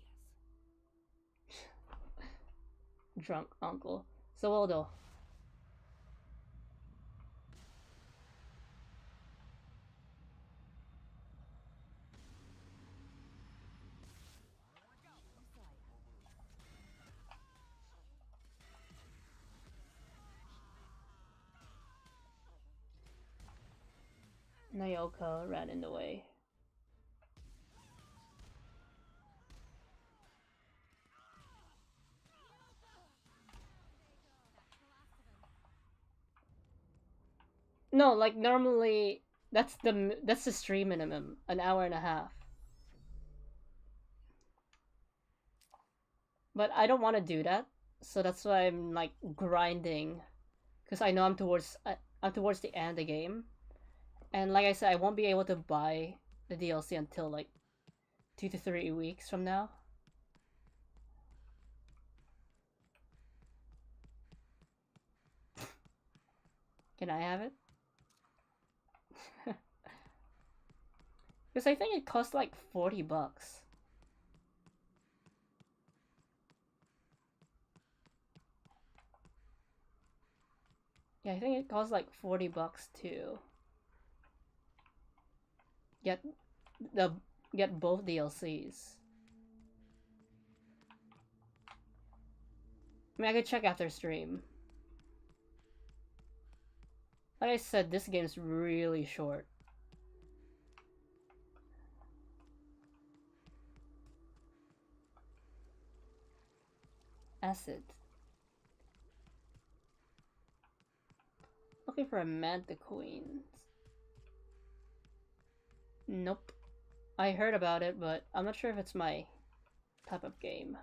us. Drunk uncle. So Waldo. Nayoka ran in the way. No, like normally that's the stream minimum, an hour and a half. But I don't want to do that, so that's why I'm like grinding, because I know I'm towards the end of the game, and like I said, I won't be able to buy the DLC until like 2 to 3 weeks from now. Can I have it? Because I think it costs like $40. Yeah, I think it costs like $40 to get both DLCs. I mean, I could check after stream. Like I said, this game's really short. Acid. Looking for a Manta Queen. Nope. I heard about it, but I'm not sure if it's my type of game.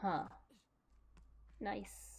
Huh. Nice.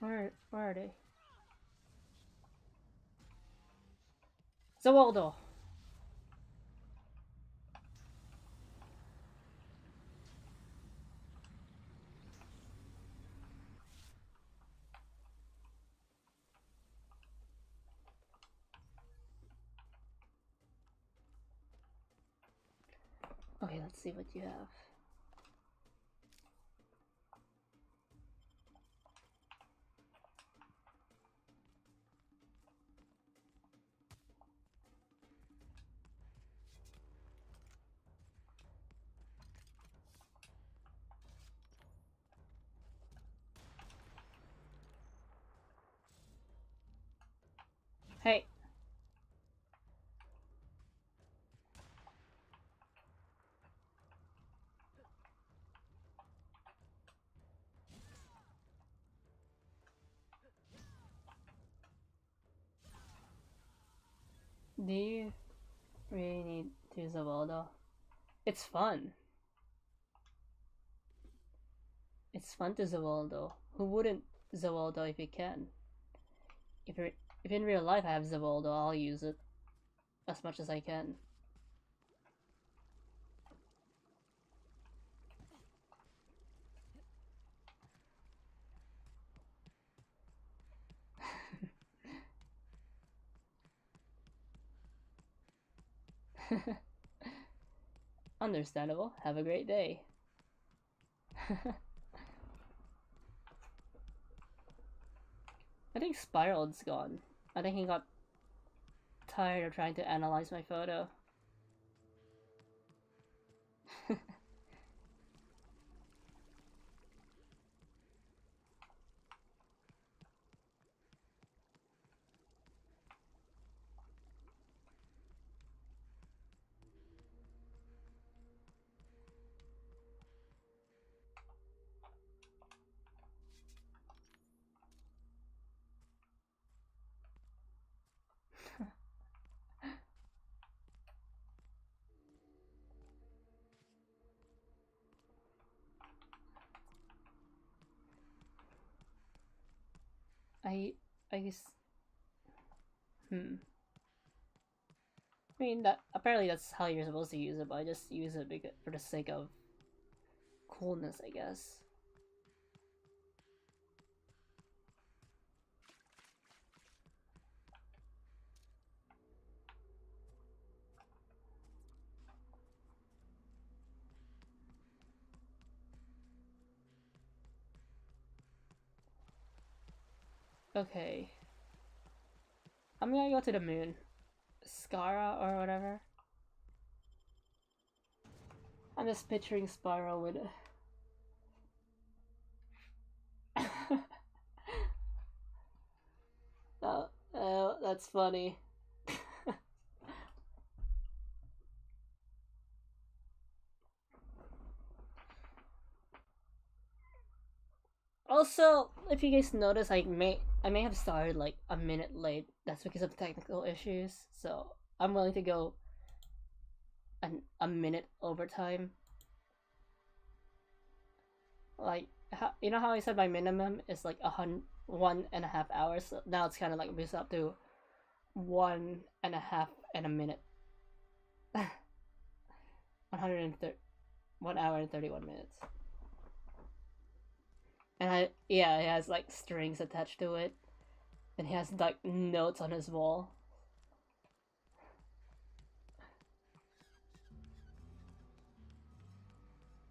Where are they? Zawaldo! Okay, let's see what you have. Hey. Do you really need to Zawaldo? It's fun. It's fun to Zawaldo. Who wouldn't Zawaldo if you can? If in real life I have Zawaldo, I'll use it as much as I can. Understandable. Have a great day. I think Spiral's gone. I think he got tired of trying to analyze my photo. I guess. I mean that apparently that's how you're supposed to use it, but I just use it because for the sake of coolness, I guess. Okay. I'm gonna go to the moon. Skara or whatever. I'm just picturing Spiral with that's funny. Also, if you guys notice, I may have started like a minute late. That's because of technical issues. So I'm willing to go a minute overtime. Like, you know how I said my minimum is like 1.5 hours. So now it's kind of like moves up to 1.5 and a minute. 1 hour and 31 minutes. And it has like strings attached to it. And he has like notes on his wall.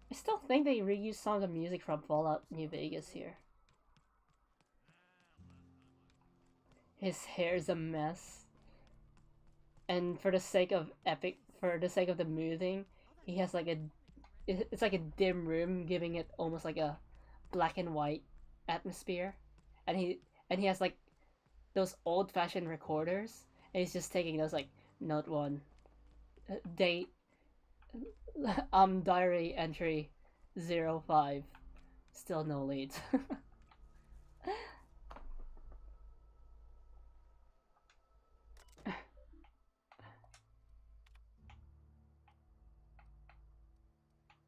I still think they reused some of the music from Fallout New Vegas here. His hair's a mess. And for the sake of the moving, he has like it's like a dim room, giving it almost like a black and white atmosphere. And he has like those old-fashioned recorders, and he's just taking those like note 1, date, diary entry 05, still no leads.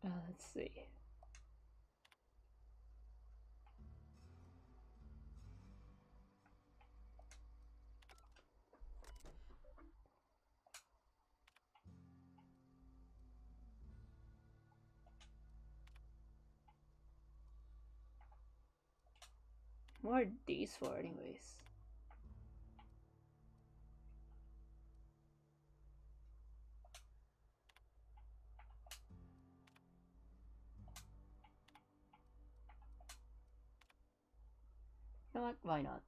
Let's see. What are these for, anyways? You know what? Why not?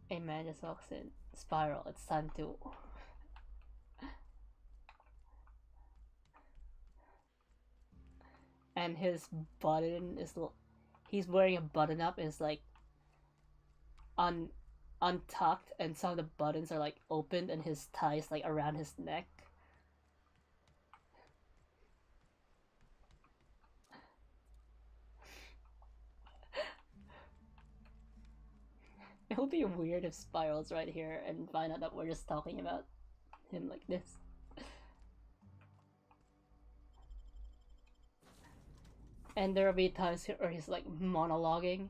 A man just walks in. Spiral, it's time to. And his button is. He's wearing a button up and it's like. Untucked, and some of the buttons are like opened and his ties like around his neck. It would be weird if Spiral's right here and find out that we're just talking about him like this. And there will be times where he's like monologuing.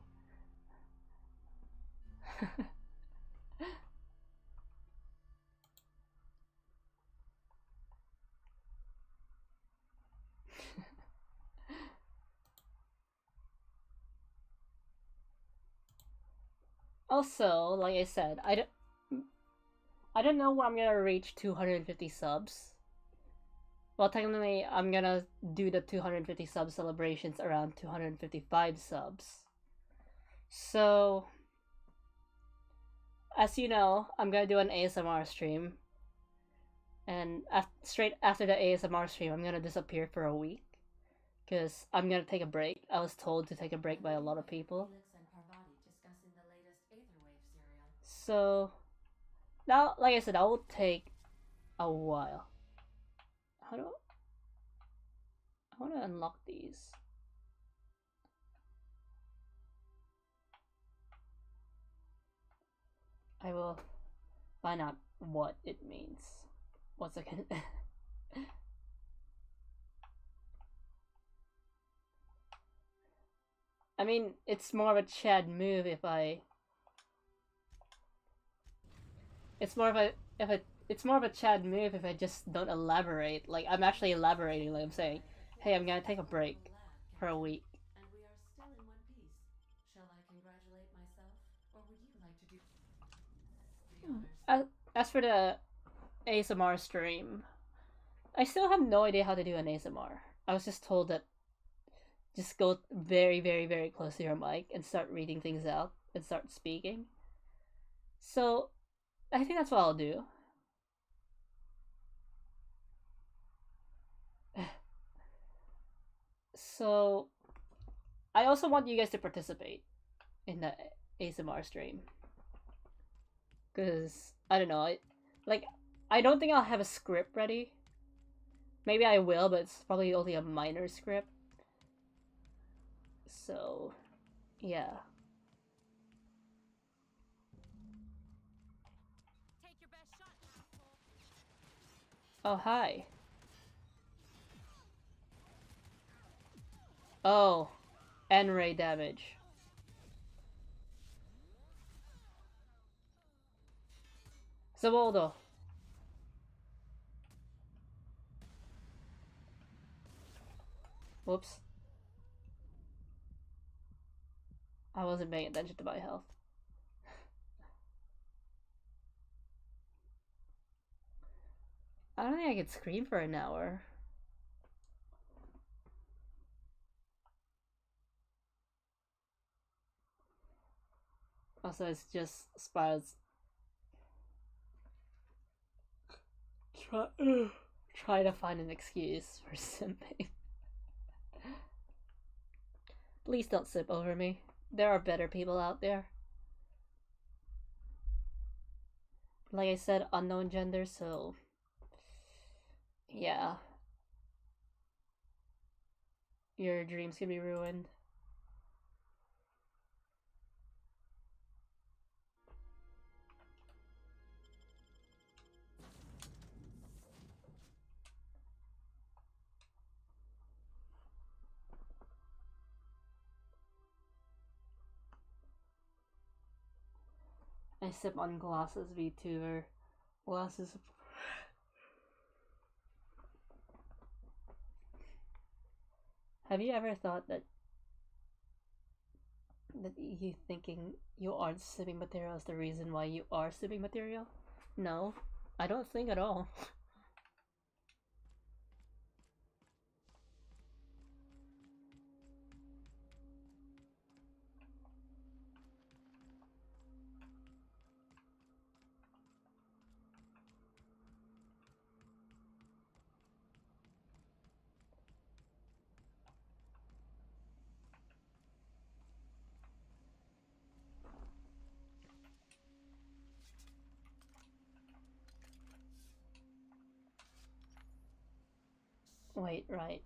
Also, like I said, I don't know when I'm gonna reach 250 subs. Well, technically, I'm gonna do the 250 sub celebrations around 255 subs. So, as you know, I'm gonna do an ASMR stream. And straight after the ASMR stream, I'm gonna disappear for a week. Because I'm gonna take a break. I was told to take a break by a lot of people. So, now, like I said, that will take a while. How do I want to unlock these? I will find out what it means. 1 second. I mean, it's more of a Chad move if I. It's more of a it's more of a Chad move if I just don't elaborate. Like I'm actually elaborating. Like I'm saying, hey, I'm gonna take a break for a week. And we are still in one piece. Shall I congratulate myself, or would you like to do the honors? As for the ASMR stream, I still have no idea how to do an ASMR. I was just told that just go very, very, very close to your mic and start reading things out and start speaking. So, I think that's what I'll do. So, I also want you guys to participate in the ASMR stream. Because, I don't know, I don't think I'll have a script ready. Maybe I will, but it's probably only a minor script. So, yeah. Take your best shot, asshole. Oh, hi. Oh, N-ray damage. Zaboldo. Whoops. I wasn't paying attention to my health. I don't think I could scream for an hour. Also, it's just Spy's try to find an excuse for simping. Please don't sip over me. There are better people out there. Like I said, unknown gender, so yeah. Your dreams can be ruined. I sip on glasses, VTuber. Glasses. Have you ever thought that you thinking you aren't sipping material is the reason why you are sipping material? No, I don't think at all. Wait, right.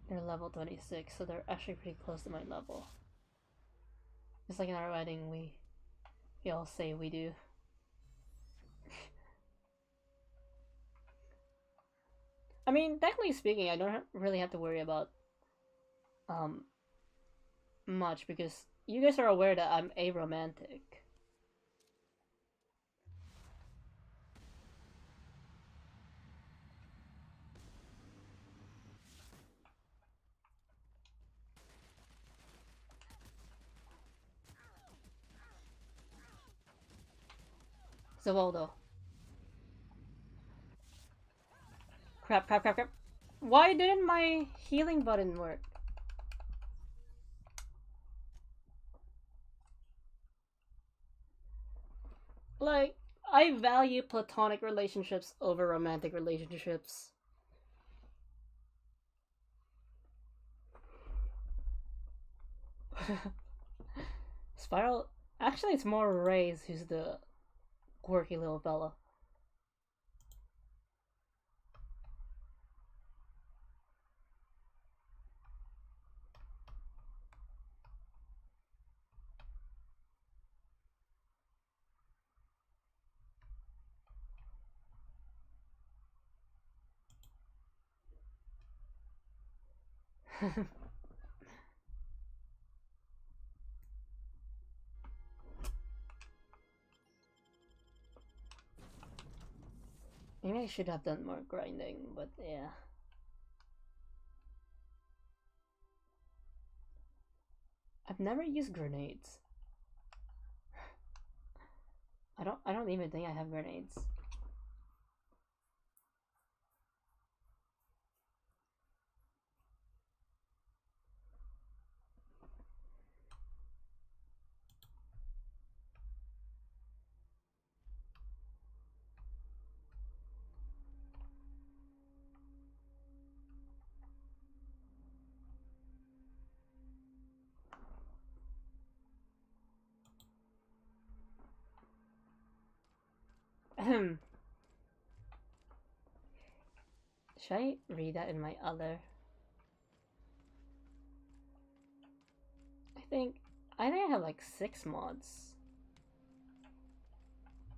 They're level 26, so they're actually pretty close to my level. Just like in our wedding, we all say we do. I mean, technically speaking, I don't really have to worry about much because you guys are aware that I'm aromantic. Zavaldo. Crap, crap, crap, crap. Why didn't my healing button work? Like, I value platonic relationships over romantic relationships. Spiral... Actually, it's more Reyes who's the quirky little fella. Maybe I should have done more grinding, but yeah. I've never used grenades. I don't even think I have grenades. Should I read that in my other? I think I have like 6 mods.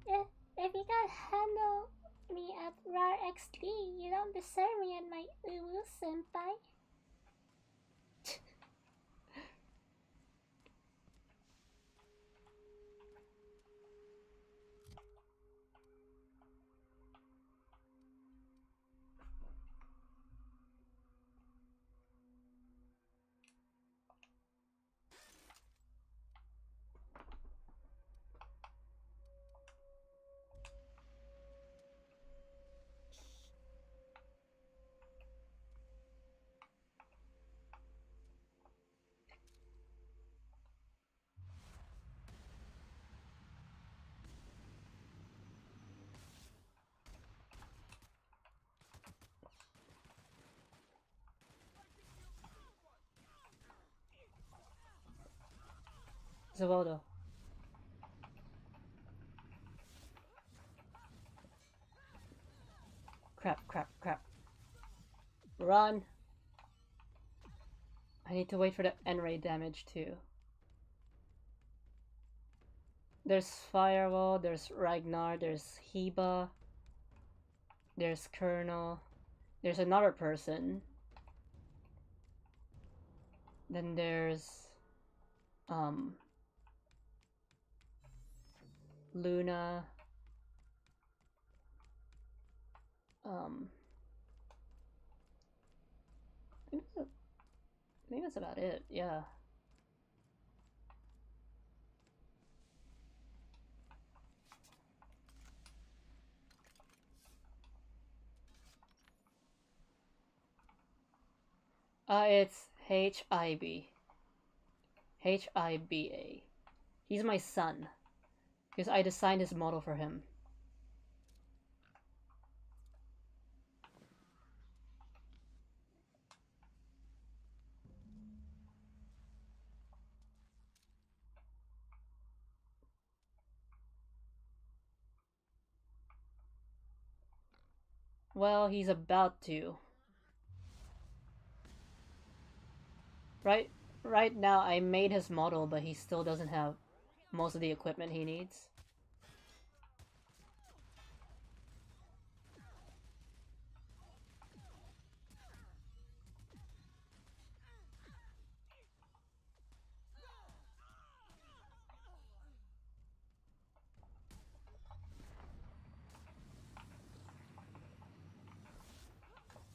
If you can't handle me at RAR XD, you don't deserve me at my Uwu senpai. Zavaldo. Crap, crap, crap. Run! I need to wait for the N-ray damage too. There's Firewall, there's Ragnar, there's Heba, there's Colonel, there's another person. Then there's Luna. I think that's about it, yeah. It's H-I-B. H-I-B-A. He's my son. Because I designed his model for him. Well, he's about to. Right now, I made his model, but he still doesn't have most of the equipment he needs.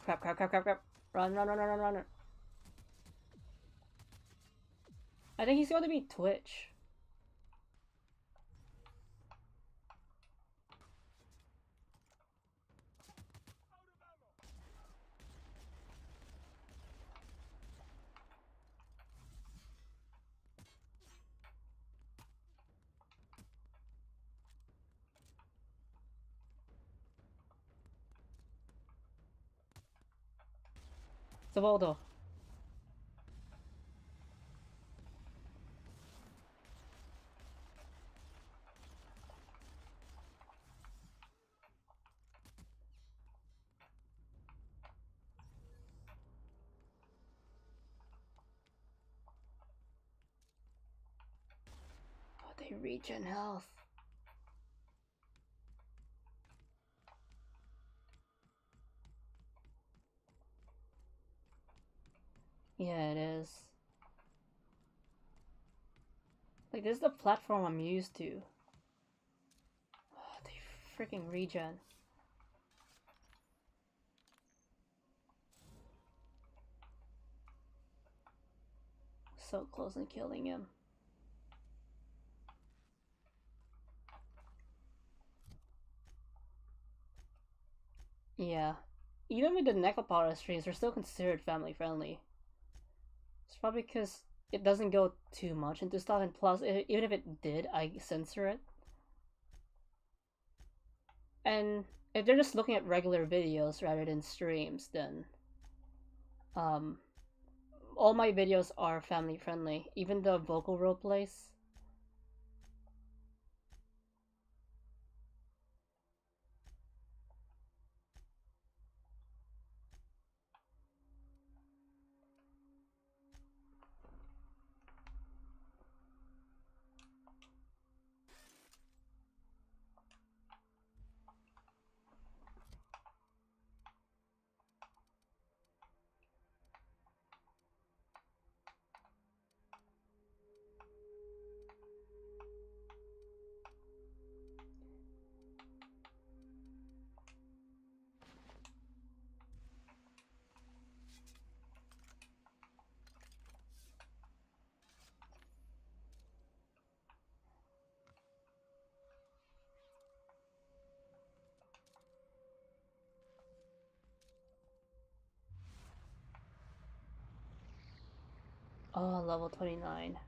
Crap, crap, crap, crap, crap. Run, run, run, run, run, run. I think he's going to be Twitch. Zavaldo. Oh, they regen health. Yeah, it is. Like, this is the platform I'm used to. Oh, they freaking regen. So close to killing him. Yeah. Even with the Necropower streams, they're still considered family friendly. It's probably because it doesn't go too much into stuff, and plus, even if it did, I censor it. And if they're just looking at regular videos rather than streams, then all my videos are family friendly, even the vocal roleplays. Oh, level 29.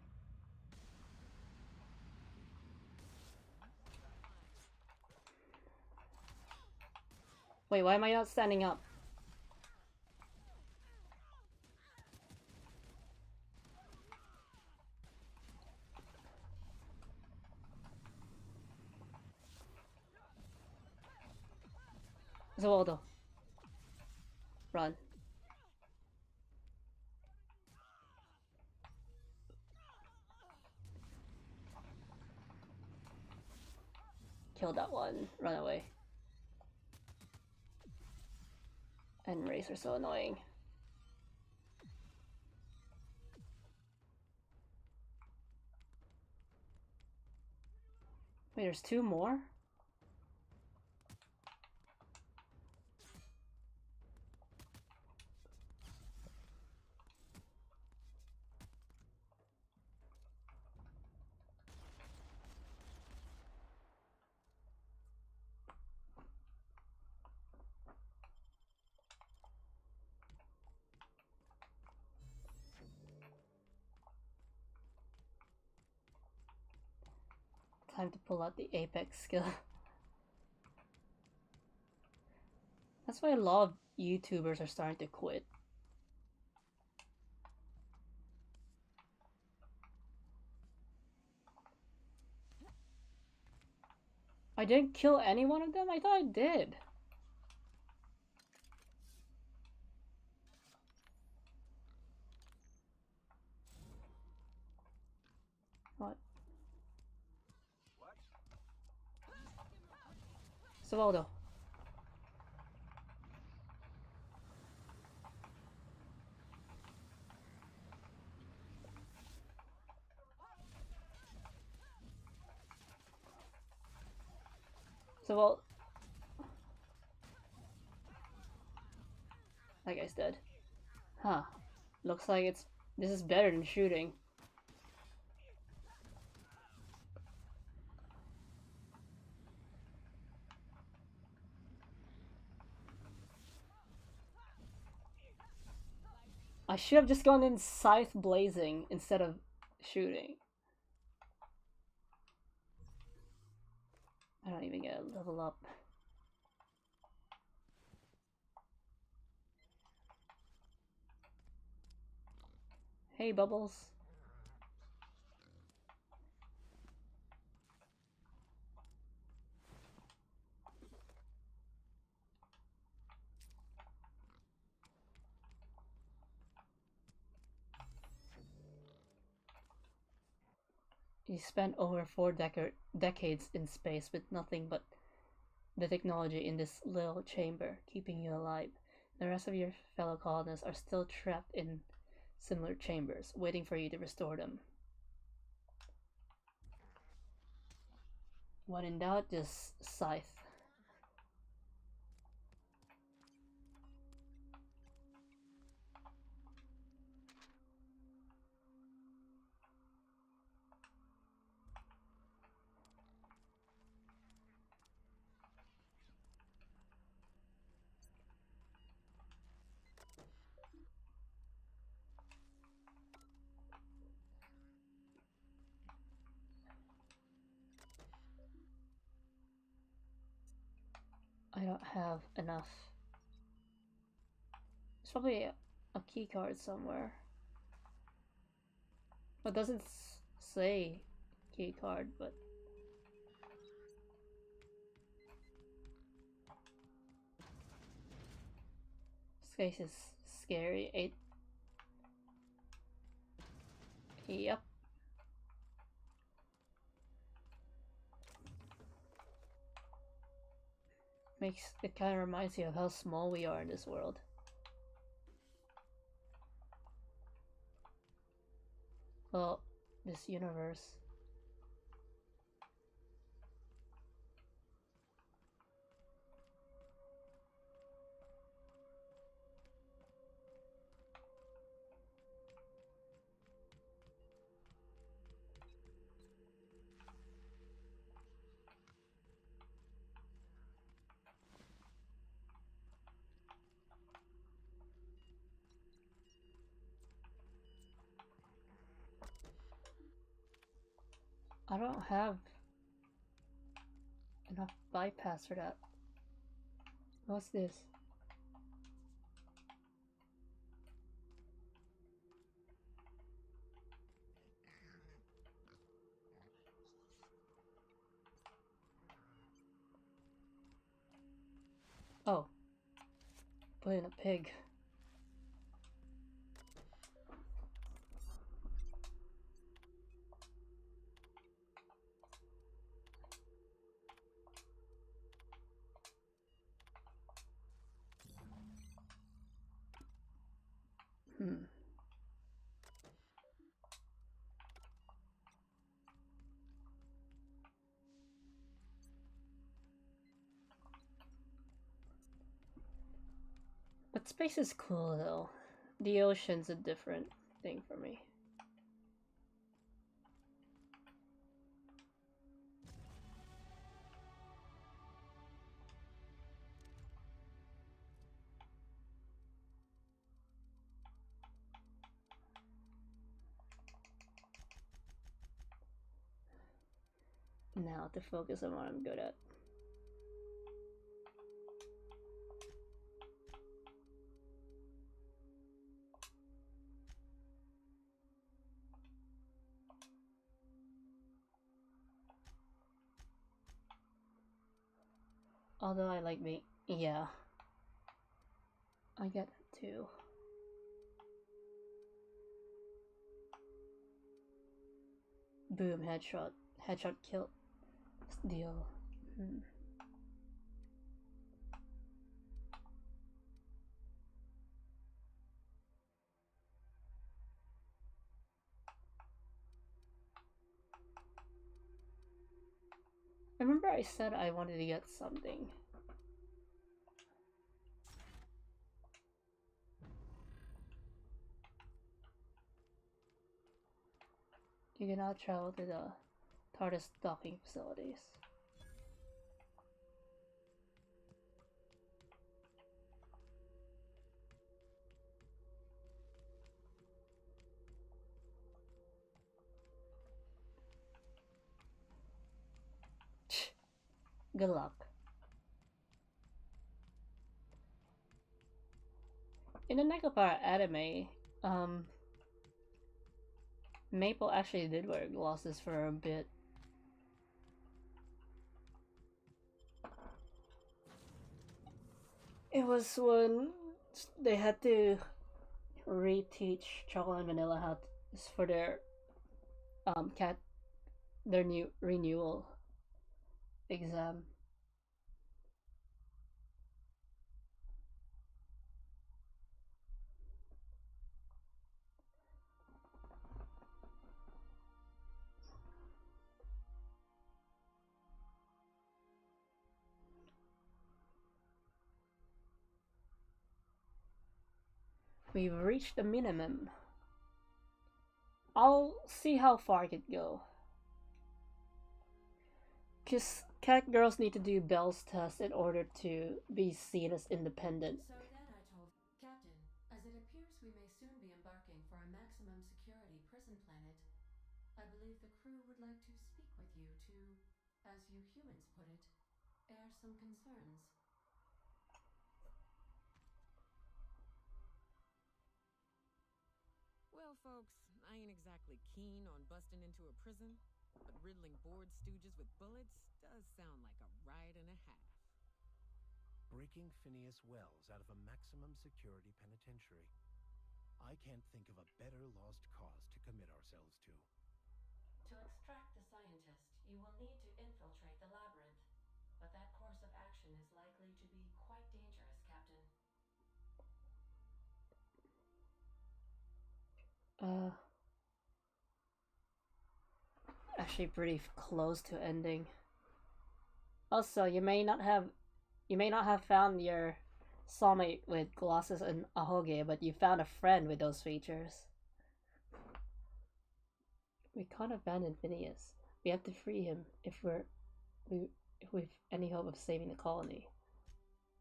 Wait, why am I not standing up? Zawaldo. Run. Kill that one. Run away. And Rays are so annoying. Wait, there's 2 more? Time to pull out the Apex skill. That's why a lot of YouTubers are starting to quit. I didn't kill any one of them? I thought I did. What? Savaldo. So well, that guy's dead. Huh. Looks like this is better than shooting. I should have just gone in scythe blazing instead of shooting. I don't even get a level up. Hey, Bubbles. You spent over 4 decades in space with nothing but the technology in this little chamber, keeping you alive. The rest of your fellow colonists are still trapped in similar chambers, waiting for you to restore them. When in doubt, just scythe. I don't have enough. There's probably a key card somewhere. It doesn't say key card, but this place is scary. Yep. It kind of reminds you of how small we are in this world. Well, this universe. I don't have enough bypass for that. What's this? Oh. Put in a pig. But space is cool though. The ocean's a different thing for me. Now to focus on what I'm good at. Although I like being, yeah, I get that too. Boom, headshot, headshot kill, deal. Remember I said I wanted to get something. You can now travel to the TARDIS docking facilities. Good luck. In the Nekopara anime, Maple actually did wear glasses for a bit. It was when they had to reteach Chocolate and Vanilla how to, for their their new renewal exam. We've reached the minimum. I'll see how far I could go. Cause cat girls need to do Bell's test in order to be seen as independent. So then I told Captain, as it appears we may soon be embarking for a maximum security prison planet, I believe the crew would like to speak with you to, as you humans put it, air some concerns. Well, folks, I ain't exactly keen on busting into a prison, but riddling bored stooges with bullets does sound like a ride and a half. Breaking Phineas Wells out of a maximum security penitentiary. I can't think of a better lost cause to commit ourselves to. To extract the scientist, you will need to infiltrate the labyrinth. But that course of action is likely to be quite dangerous, Captain. Actually pretty close to ending. Also, you may not have found your soulmate with glasses and ahoge, but you found a friend with those features. We can't abandon Phineas. We have to free him if we've any hope of saving the colony.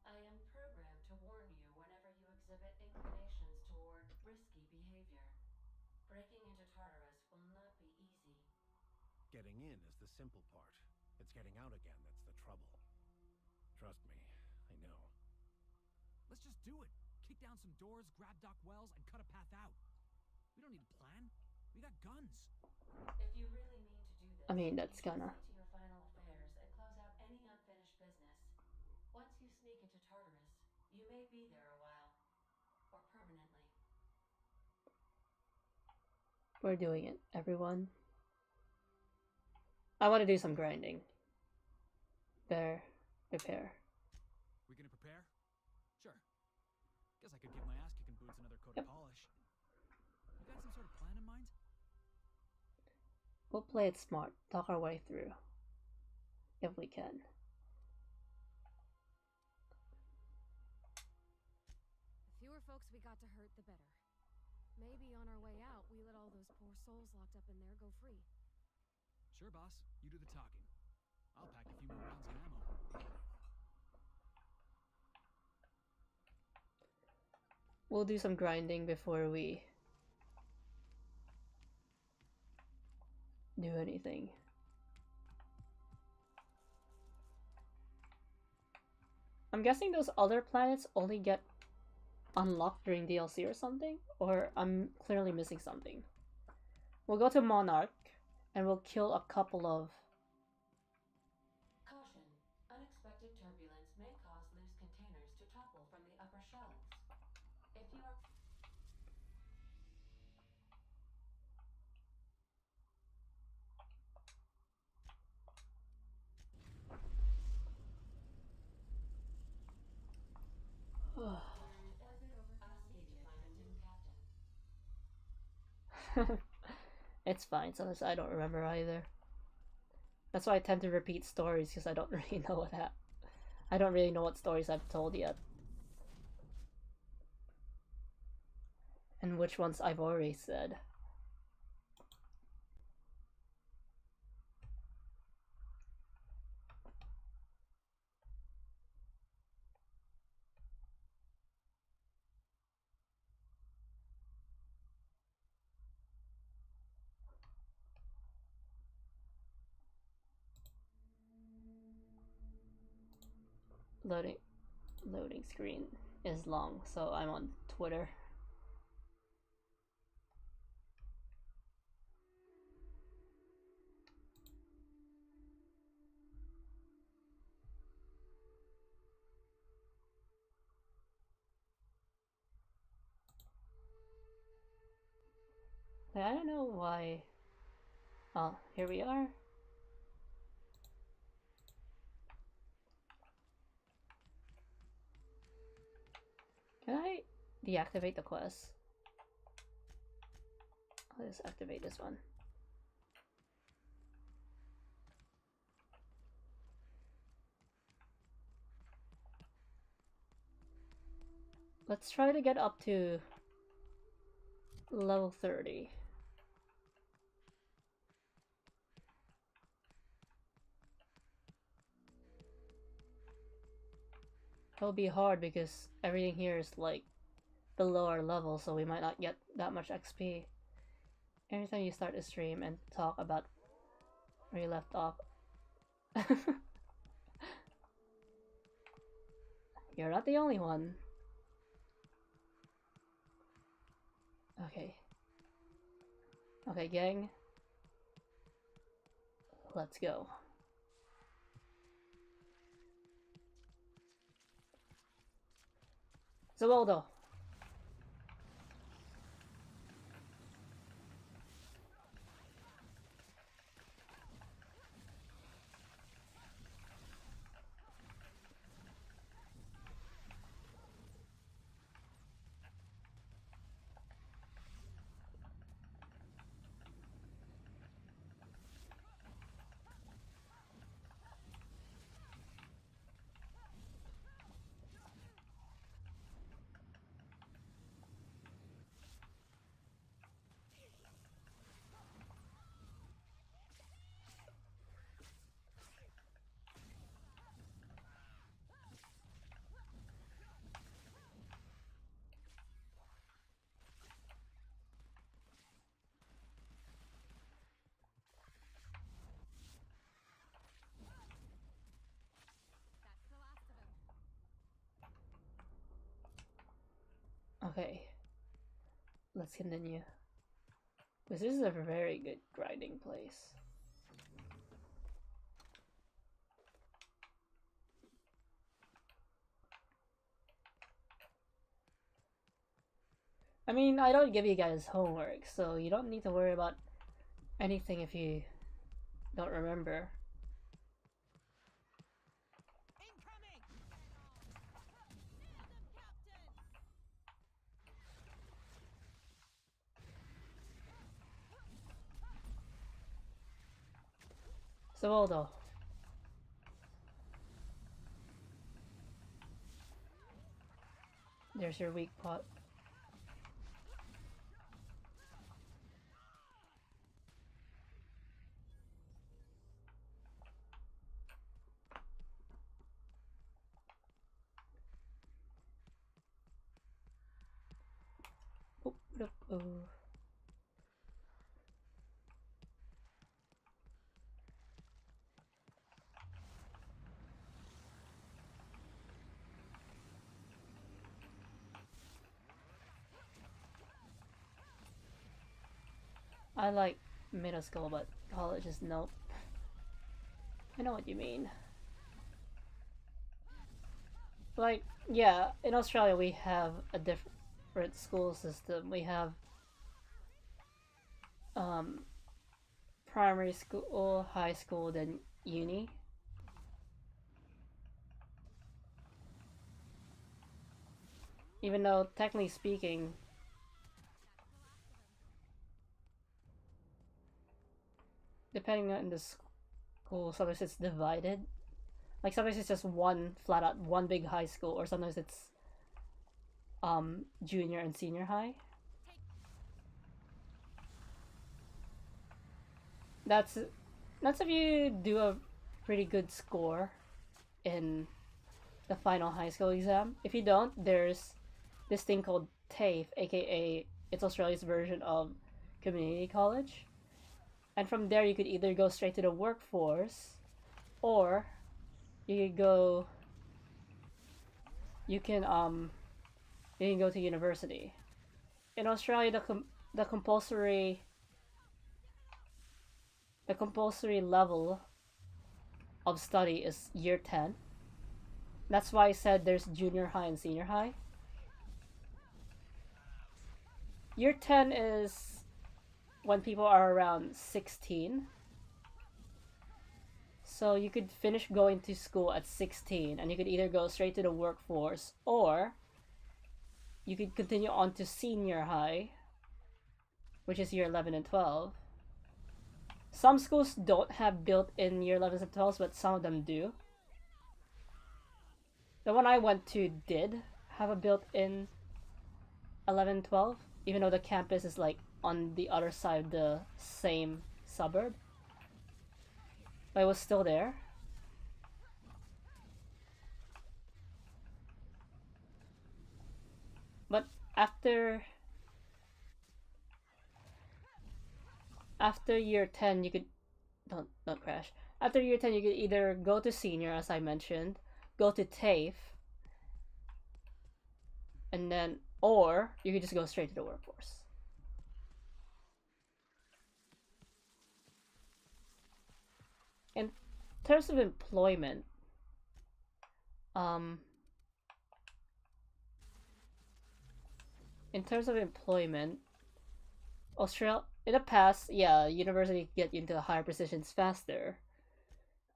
I am programmed to warn you whenever you exhibit inclinations toward risky behavior. Breaking into Tartarus will not be easy. Getting in is the simple part. It's getting out again that's the trouble. Trust me, I know. Let's just do it. Kick down some doors, grab Doc Wells, and cut a path out. We don't need a plan. We got guns. If you really mean to do this, I mean, that's you should gonna. see to your final affairs and close out any unfinished business. Once you sneak into Tartarus, you may be there a while. We're doing it, everyone. I want to do some grinding. Prepare. We gonna prepare? Sure. Guess I could give my ass-kicking boots another coat of polish. You got some sort of plan in mind? We'll play it smart. Talk our way through. If we can. The fewer folks we got to hurt, the better. Maybe on our way out, we let all those poor souls locked up in there go free. Sure, boss. You do the talking. I'll pack a few more rounds of ammo. We'll do some grinding before we do anything. I'm guessing those other planets only get unlocked during DLC or something, or I'm clearly missing something. We'll go to Monarch and we'll kill a couple of... Caution. Unexpected turbulence may cause loose containers to topple from the upper shelves. If you are... It's fine, sometimes I don't remember either. That's why I tend to repeat stories, because I don't really know what I don't really know what stories I've told yet. And which ones I've already said. Loading screen is long, so I'm on Twitter. I don't know why. Oh, here we are. Can I deactivate the quest? I'll just activate this one. Let's try to get up to level 30. It'll be hard because everything here is like below our level, so we might not get that much XP. Every time you start a stream and talk about where you left off. You're not the only one. Okay. Okay, gang. Let's go. Zawaldo. Okay. Let's continue. Because this is a very good grinding place. I mean, I don't give you guys homework, so you don't need to worry about anything if you don't remember. So, Aldo. There's your weak pot. Oh, oh. I like middle school, but college is nope. I know what you mean. Like, yeah, in Australia we have a different school system. We have primary school, high school, then uni. Even though, technically speaking, depending on the school, sometimes it's divided. Like, sometimes it's just one, flat out, one big high school, or sometimes it's junior and senior high. That's if you do a pretty good score in the final high school exam. If you don't, there's this thing called TAFE, aka it's Australia's version of community college. And from there you could either go straight to the workforce, or you could go you can go to university. In Australia, the compulsory level of study is year 10. That's why I said there's junior high and senior high. Year 10 is when people are around 16. So you could finish going to school at 16 and you could either go straight to the workforce, or you could continue on to senior high, which is year 11 and 12. Some schools don't have built-in year 11s and 12s, but some of them do. The one I went to did have a built-in 11, 12, even though the campus is like on the other side of the same suburb. But it was still there. But after year 10, you could don't crash. After year 10, you could either go to senior, as I mentioned, go to TAFE, and then, or you could just go straight to the workforce. In terms of employment, Australia, in the past, yeah, university get you into higher positions faster.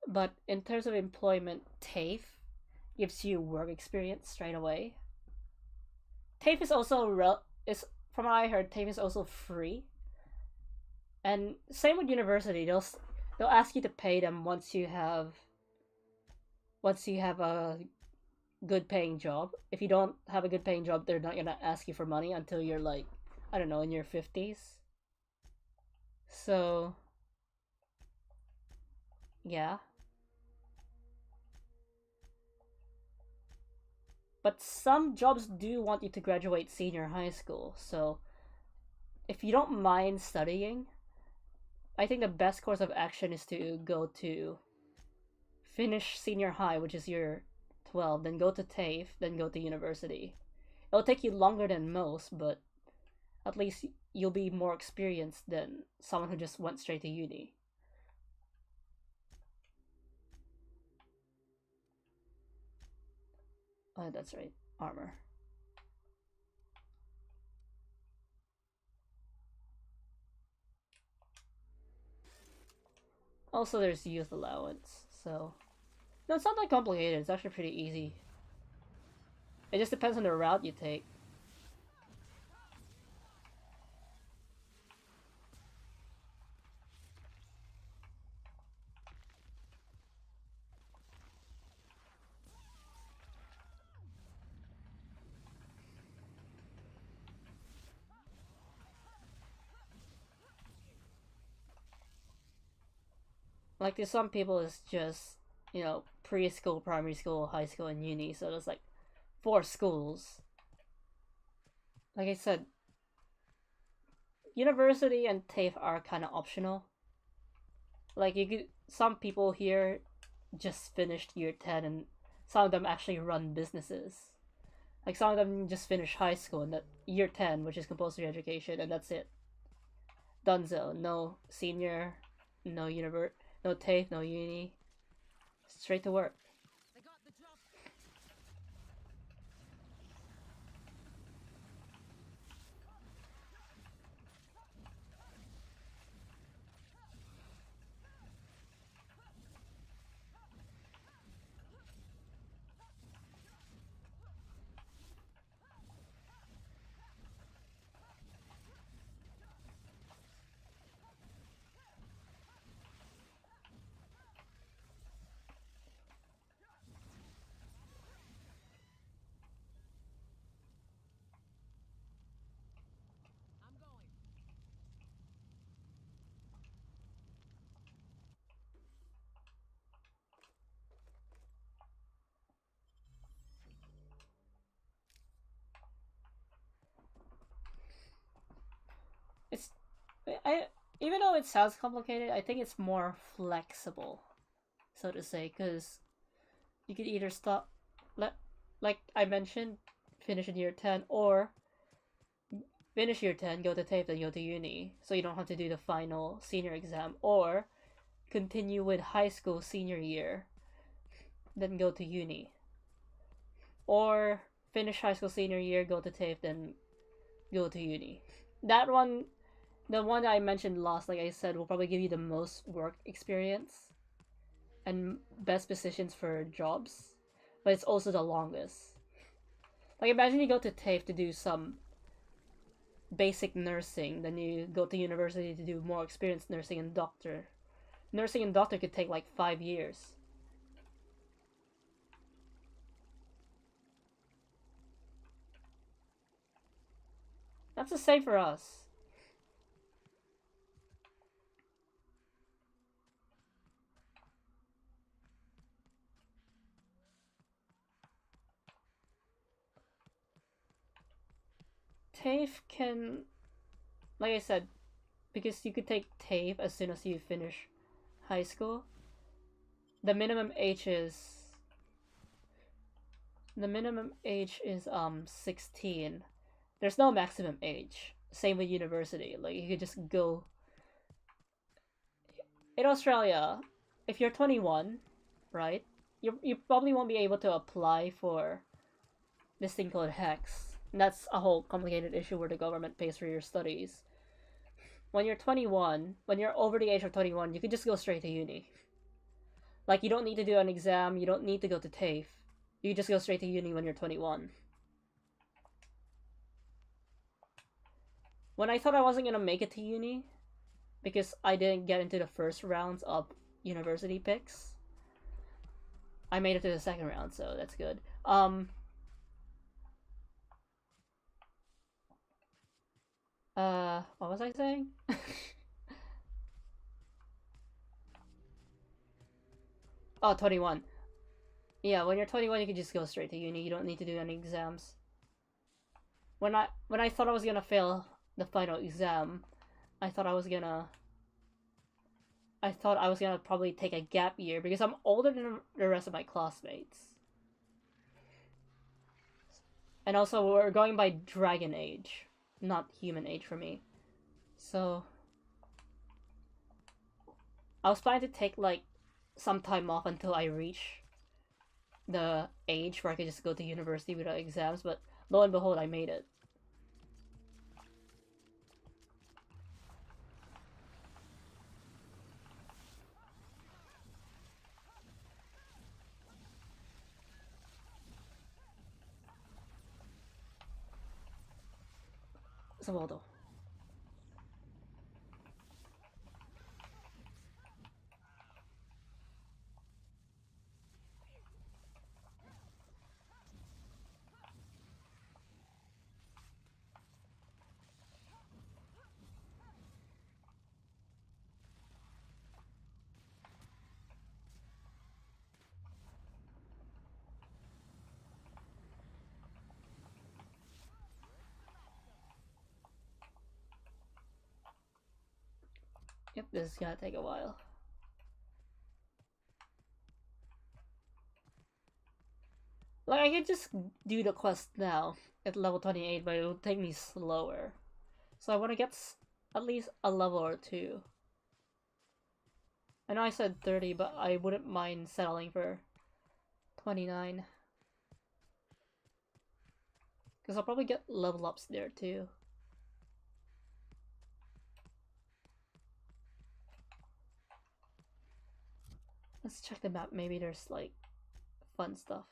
But in terms of employment, TAFE gives you work experience straight away. TAFE is also from what I heard, TAFE is also free. And same with university, they'll ask you to pay them once you have a good paying job. If you don't have a good paying job, they're not gonna ask you for money until you're like, I don't know, in your 50s. So yeah. But some jobs do want you to graduate senior high school, so if you don't mind studying, I think the best course of action is to go to finish senior high, which is year 12, then go to TAFE, then go to university. It'll take you longer than most, but at least you'll be more experienced than someone who just went straight to uni. Oh, that's right. Armor. Also, there's youth allowance, so... No, it's not that complicated. It's actually pretty easy. It just depends on the route you take. Like, there's some people it's just, you know, preschool, primary school, high school, and uni, so there's like 4 schools. Like I said, university and TAFE are kind of optional. Like, you could, some people here just finished year 10 and some of them actually run businesses. Like, some of them just finished high school and that year 10, which is compulsory education, and that's it. Dunzo. No senior, no no TAFE, no uni. Straight to work. It's even though it sounds complicated, I think it's more flexible, so to say, because you could either stop, like I mentioned, finish in year 10, or finish year 10, go to TAFE, then go to uni, so you don't have to do the final senior exam, or continue with high school senior year, then go to uni, or finish high school senior year, go to TAFE, then go to uni. That one, the one that I mentioned last, like I said, will probably give you the most work experience and best positions for jobs, but it's also the longest. Like, imagine you go to TAFE to do some basic nursing, then you go to university to do more experienced nursing and doctor. Nursing and doctor could take like 5 years. That's the same for us. TAFE can, like I said, because you could take TAFE as soon as you finish high school. The minimum age is 16. There's no maximum age. Same with university. Like, you could just go. In Australia, if you're 21, right, you probably won't be able to apply for this thing called HEX. And that's a whole complicated issue where the government pays for your studies. When you're 21, when you're over the age of 21, you can just go straight to uni. Like, you don't need to do an exam, you don't need to go to TAFE. You just go straight to uni when you're 21. When I thought I wasn't gonna make it to uni, because I didn't get into the first rounds of university picks, I made it to the second round, so that's good. What was I saying? Oh, 21. Yeah, when you're 21, you can just go straight to uni. You don't need to do any exams. When I thought I was gonna fail the final exam, I thought I was gonna probably take a gap year because I'm older than the rest of my classmates. And also, we're going by dragon age, not human age for me. So, I was planning to take, like, some time off until I reach the age where I could just go to university without exams, but lo and behold, I made it. Zavaldo. Yep, this is gonna take a while. Like, I could just do the quest now at level 28, but it will take me slower. So I want to get at least a level or two. I know I said 30, but I wouldn't mind settling for 29. Because I'll probably get level ups there too. Let's check the map, maybe there's like fun stuff.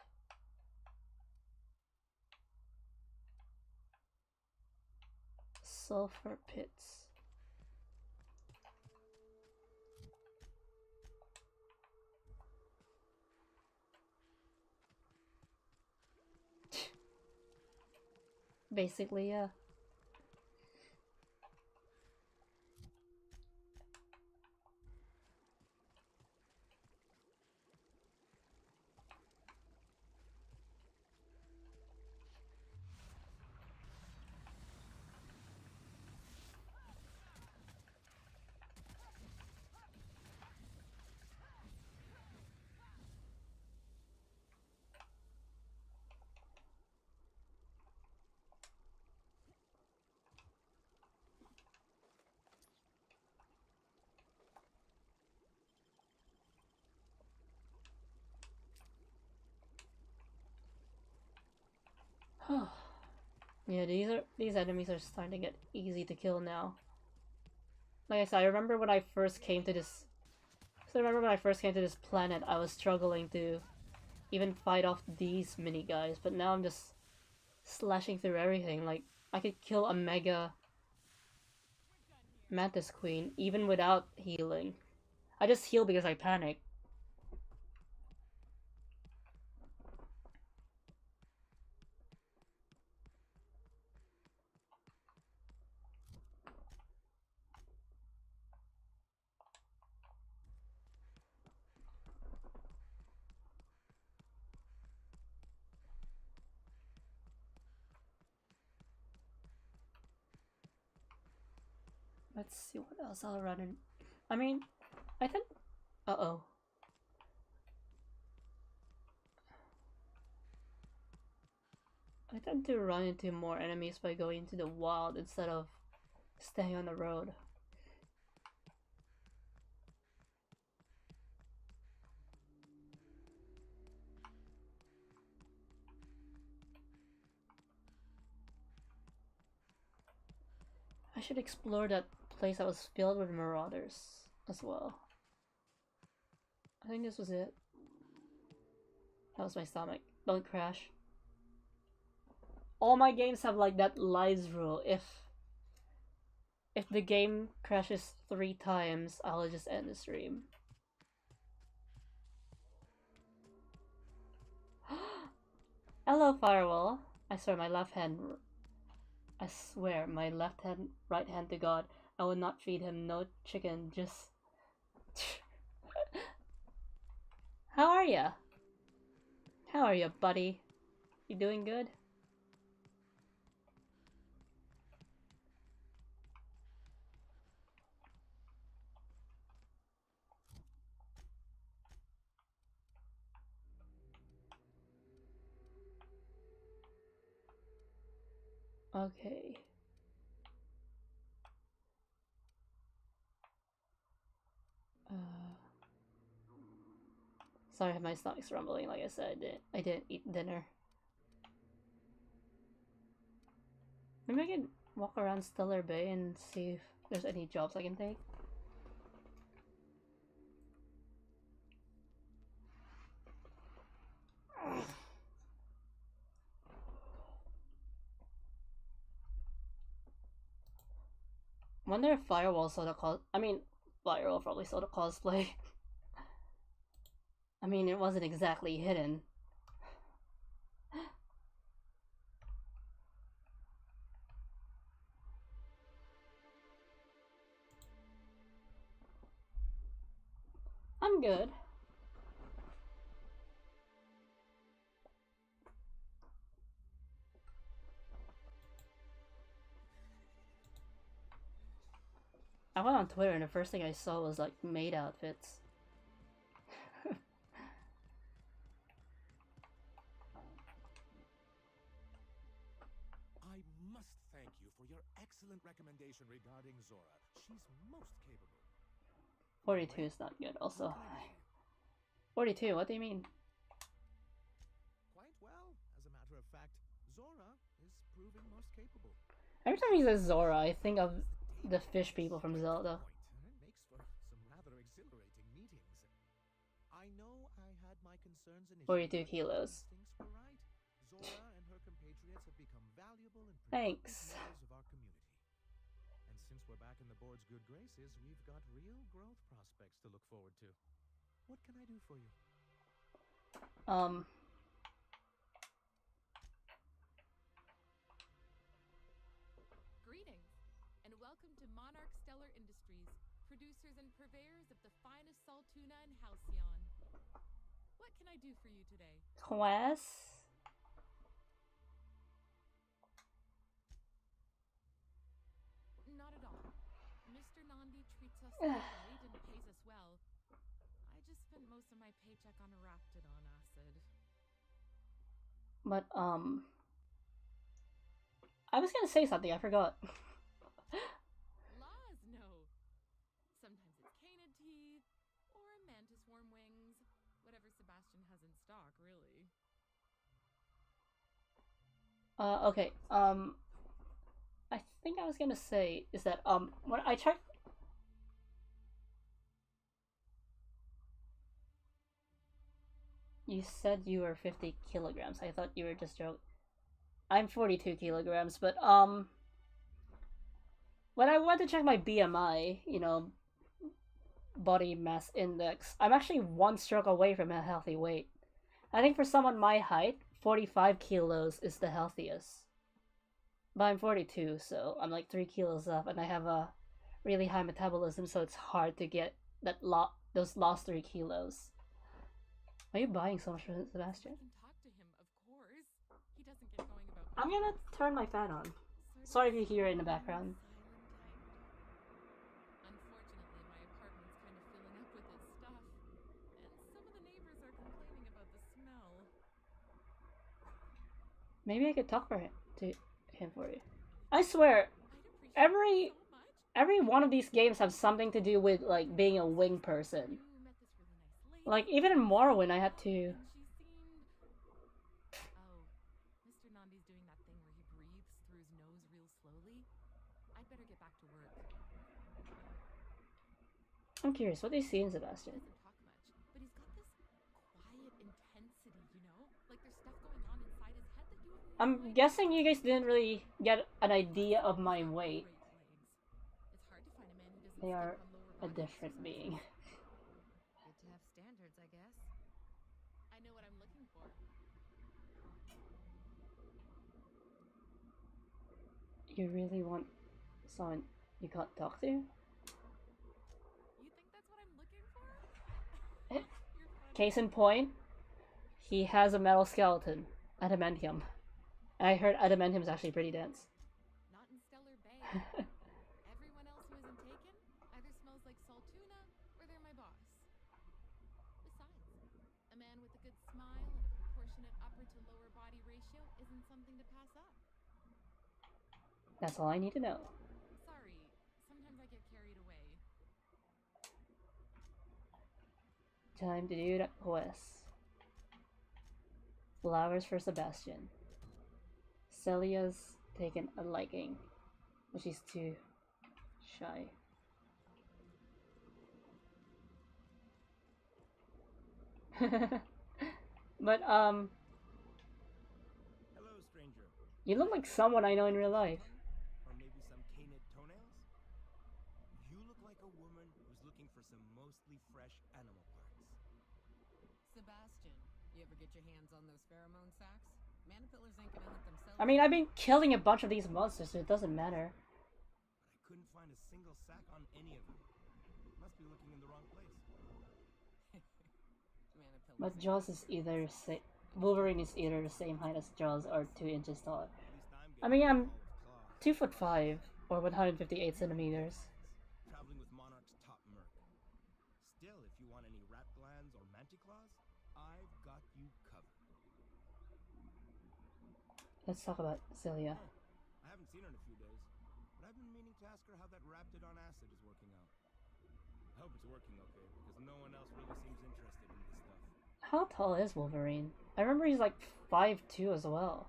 Sulfur pits. Basically, yeah. Yeah, these enemies are starting to get easy to kill now. Like I said, I remember when I first came to this. So I remember when I first came to this planet, I was struggling to even fight off these mini guys, but now I'm just slashing through everything. Like, I could kill a mega mantis queen even without healing. I just heal because I panic. Let's see what else I'll run in. I mean, I think. Uh-oh. I tend to run into more enemies by going into the wild instead of staying on the road. I should explore that place that was filled with marauders as well. I think this was it. That was my stomach. Don't crash. All my games have like that lies rule. If the game crashes 3 times, I'll just end the stream. Hello, Firewall. I swear my left hand right hand to God, I will not feed him no chicken, just... How are ya? How are ya, buddy? You doing good? Okay. Sorry if my stomach's rumbling. Like I said, I didn't eat dinner. Maybe I can walk around Stellar Bay and see if there's any jobs I can take. Wonder if Firewall saw the Firewall probably saw the cosplay. I mean, it wasn't exactly hidden. I'm good. I went on Twitter and the first thing I saw was like maid outfits. I must thank you for your excellent recommendation regarding Zora. She's most capable. 42 is not good, also. 42, what do you mean? Quite well. As a matter of fact, Zora is proving most capable. Every time he says Zora, I think of the fish people from Zelda. It makes for some rather exhilarating meetings. I know I had my concerns initially. 42 kilos. Things were right. Zora and her compatriots have become valuable and Thanks. productive members of our community. And since we're back in the board's good graces, we've got real growth prospects to look forward to. What can I do for you? Greetings, and welcome to Monarch Stellar Industries, producers and purveyors of the finest salt tuna in Halcyon. What can I do for you today? Class? Not at all. Mr. Nandi treats us right and pays us well. I just spent most of my paycheck on Raptidon acid. But, I was gonna say something, I forgot. Laws, no. Sometimes it's canid teeth, or mantis worm wings. Whatever Sebastian has in stock, really. Okay, I think I was gonna say is that, when I checked... You said you were 50 kilograms. I thought you were just joking. I'm 42 kilograms, but, when I went to check my BMI, you know, body mass index, I'm actually one stroke away from a healthy weight. I think for someone my height, 45 kilos is the healthiest. But I'm 42, so I'm like 3 kilos up, and I have a really high metabolism, so it's hard to get those last 3 kilos. Why are you buying so much for Sebastian? I can talk to him, of course. He doesn't get going about. I'm gonna turn my fan on. Sorry if you hear it in the background. Unfortunately, my apartment's kind of filling up with his stuff, and some of the neighbors are complaining about the smell. Maybe I could talk for him for you. I swear, every one of these games have something to do with like being a wing person. Like even in Morrowind, I had to. Oh, Mr. Nandi's doing that thing where he breathes through his nose real slowly. I'd better get back to work. I'm curious, what do you see in Sebastian? He doesn't talk much, but he's got this quiet intensity, you know? Like there's stuff going on inside his head that you wouldn't. I'm guessing you guys didn't really get an idea of my weight. It's hard to find a man who doesn't They are skip on lower a body different exercise. being. Good to have standards, I guess. I know what I'm looking for. You really want someone you can't talk to? You think that's what I'm looking for? You're funny. Case in point, he has a metal skeleton, adamantium. I heard adamantium is actually pretty dense. Not in Stellar Bay. Everyone else who isn't taken either smells like salt tuna or they're my boss. Besides, a man with a good smile and a proportionate upper to lower body ratio isn't something to pass up. That's all I need to know. Sorry, sometimes I get carried away. Time to do the quest. Flowers for Sebastian. Celia's taken a liking, but she's too shy. But Hello, stranger. you look like someone I know in real life. Or maybe some canid toenails? a woman who's looking for some mostly fresh animal parts. Sebastian, you ever get your hands on those pheromone sacs? Manipillars ain't gonna hunt themselves. I mean, I've been killing a bunch of these monsters, so it doesn't matter. But I couldn't find a single sack on any of them. Must be looking in the wrong place. But Jaws is either Wolverine is either the same height as Jaws or 2 inches taller. I mean, I'm 2'5" or 158 centimeters. Traveling with Monarch's top merc. Still, if you want any rat glands or manticlaws, I've got you covered. Let's talk about Celia. Oh, I haven't seen her in a few days, but I've been meaning to ask her how that Raptidon acid is working out. I hope it's working okay, because no one else really seems interested in this stuff. How tall is Wolverine? I remember he's like 5'2" as well.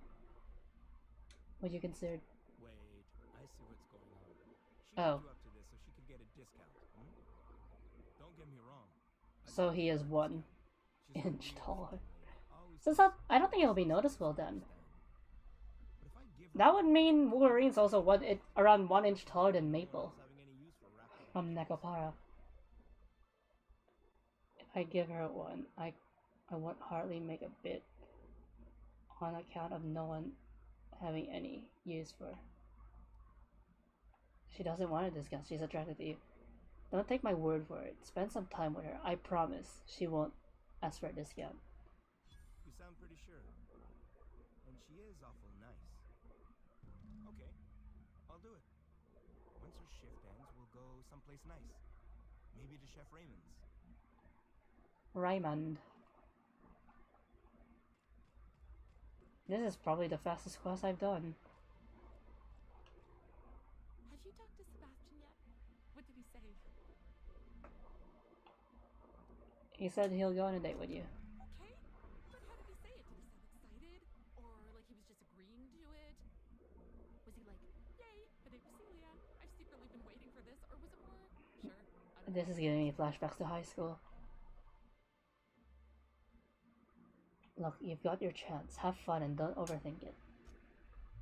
Would you consider? Wait, I see what's going on. She Oh. put you up to this so she could get a discount. Don't get me wrong. So he is 1 inch taller. So it's not, I don't think it'll be noticeable then. That would mean Wolverine's also around 1 inch taller than Maple from Necopara. If I give her 1, I won't hardly make a bid on account of no one having any use for her. She doesn't want a discount, she's attracted to you. Don't take my word for it. Spend some time with her. I promise she won't ask for a discount. You sound pretty sure. And she is awful nice. Okay, I'll do it. Once her shift ends, we'll go someplace nice. Maybe to Chef Raymond's. Raymond. This is probably the fastest quest I've done. Have you talked to Sebastian yet? What did he say? He said he'll go on a date with you. Okay, but how did he say it? Did he sound excited? Or like he was just agreeing to it? Was he like, yay, a date with Celia, I've secretly been waiting for this? Or was it more, sure, I don't This is giving me flashbacks to high school. Look, you've got your chance. Have fun and don't overthink it.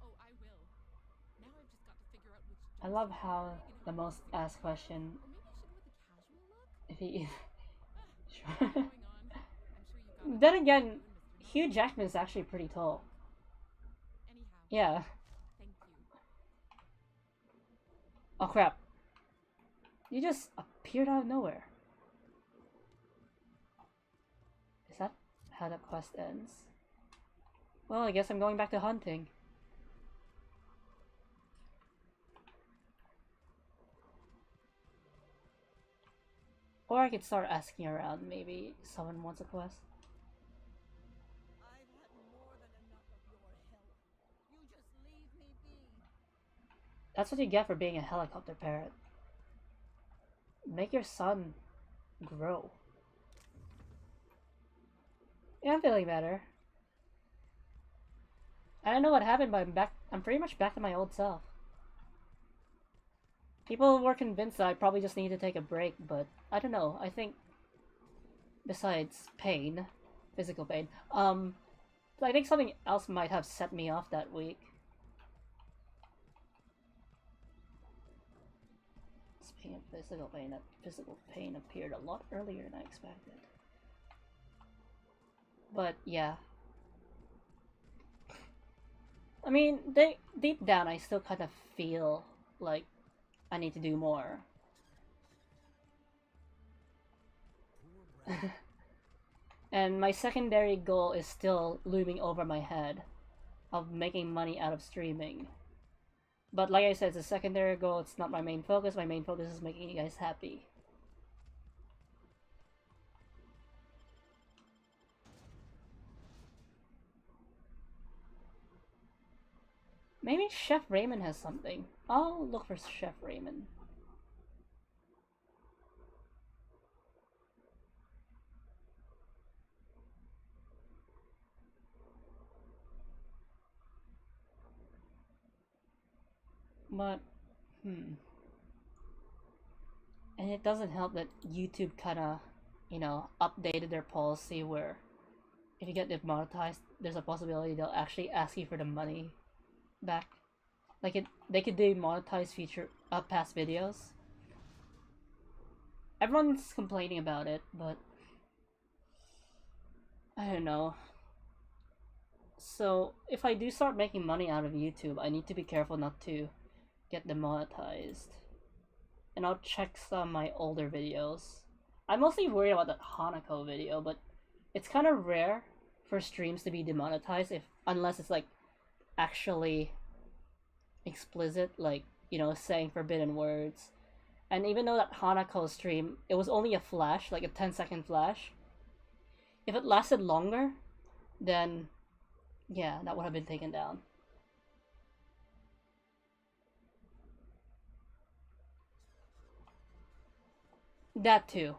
Oh, I will. Now I've just got to figure out which I love how the most asked question, if he sure. Then again, Hugh Jackman is actually pretty tall. Yeah. Oh crap. You just appeared out of nowhere. Is that how the quest ends? Well, I guess I'm going back to hunting. Or I could start asking around, maybe someone wants a quest. I've had more than enough of your help. You just leave me be. That's what you get for being a helicopter parrot. Make your son grow. Yeah, I'm feeling better. I don't know what happened, but I'm back. I'm pretty much back to my old self. People were convinced that I probably just need to take a break, but I don't know. I think besides pain, physical pain, I think something else might have set me off that week. Speaking of physical pain, that physical pain appeared a lot earlier than I expected. But yeah. I mean, deep down I still kind of feel like I need to do more. And my secondary goal is still looming over my head of making money out of streaming. But like I said, it's a secondary goal, it's not my main focus. My main focus is making you guys happy. Maybe Chef Raymond has something. I'll look for Chef Raymond. But, and it doesn't help that YouTube kinda, you know, updated their policy where if you get demonetized, there's a possibility they'll actually ask you for the money back. Like they could demonetize past videos. Everyone's complaining about it, but I don't know. So if I do start making money out of YouTube, I need to be careful not to get demonetized. And I'll check some of my older videos. I'm mostly worried about that Hanako video, but it's kind of rare for streams to be demonetized unless it's like actually explicit, like, you know, saying forbidden words. And even though that Hanako stream, it was only a flash, like a 10-second flash. If it lasted longer, then yeah, that would have been taken down. That too.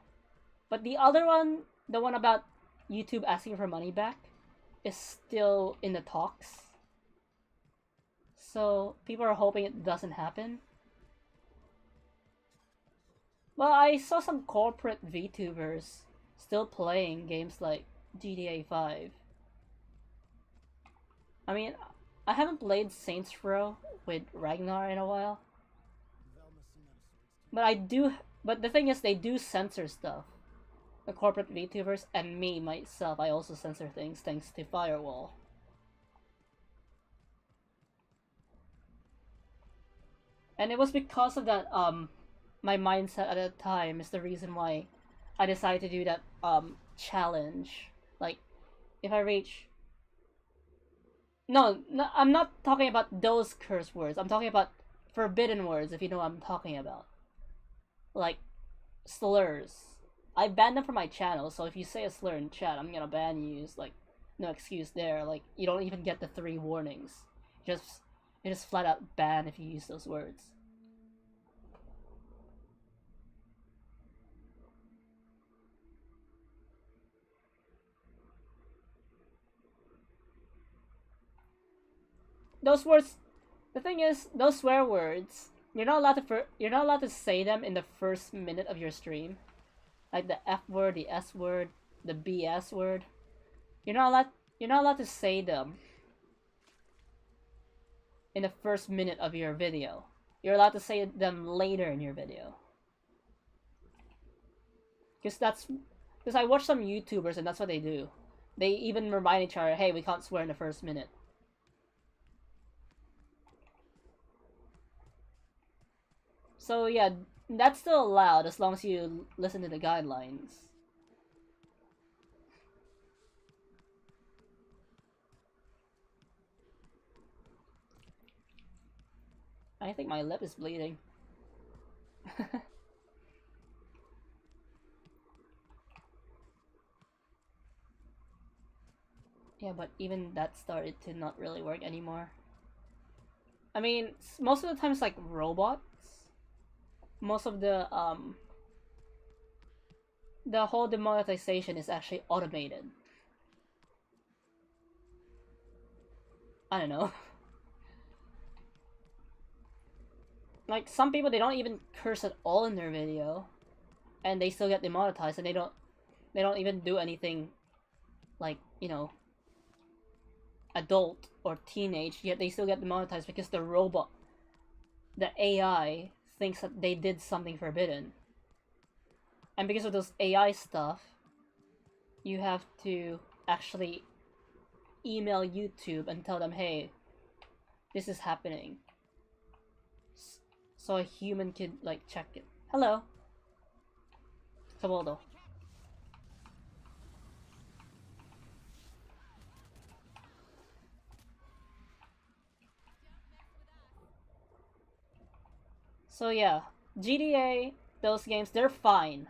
But the other one, the one about YouTube asking for money back, is still in the talks. So people are hoping it doesn't happen. Well, I saw some corporate VTubers still playing games like GTA 5. I mean, I haven't played Saints Row with Ragnar in a while. But the thing is, they do censor stuff. The corporate VTubers and me, myself, I also censor things thanks to Firewall. And it was because of that, my mindset at the time is the reason why I decided to do that, challenge. Like, if I reach... No, I'm not talking about those curse words. I'm talking about forbidden words, if you know what I'm talking about. Like, slurs. I banned them from my channel, so if you say a slur in chat, I'm gonna ban you. It's like, no excuse there. Like, you don't even get the 3 warnings. You just flat out ban if you use those words. Those words, the thing is, those swear words, you're not allowed to say them in the first minute of your stream. Like the F word, the S word, the BS word. You're not allowed to say them in the first minute of your video. You're allowed to say them later in your video. Because I watch some YouTubers and that's what they do. They even remind each other, hey, we can't swear in the first minute. So yeah, that's still allowed as long as you listen to the guidelines. I think my lip is bleeding. Yeah, but even that started to not really work anymore. I mean, most of the time it's like robots. Most of the whole demonetization is actually automated. I don't know. Like, some people, they don't even curse at all in their video, and they still get demonetized, and they don't even do anything like, you know, adult or teenage, yet they still get demonetized because the robot, the AI, thinks that they did something forbidden. And because of those AI stuff, you have to actually email YouTube and tell them, hey, this is happening. So a human could, like, check it. Hello. Komodo. So yeah, GTA, those games, they're fine.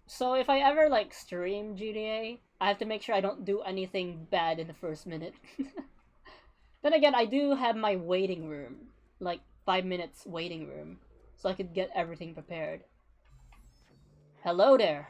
So if I ever, like, stream GTA, I have to make sure I don't do anything bad in the first minute. Then again, I do have my waiting room. Like, 5 minutes waiting room. So I could get everything prepared. Hello there.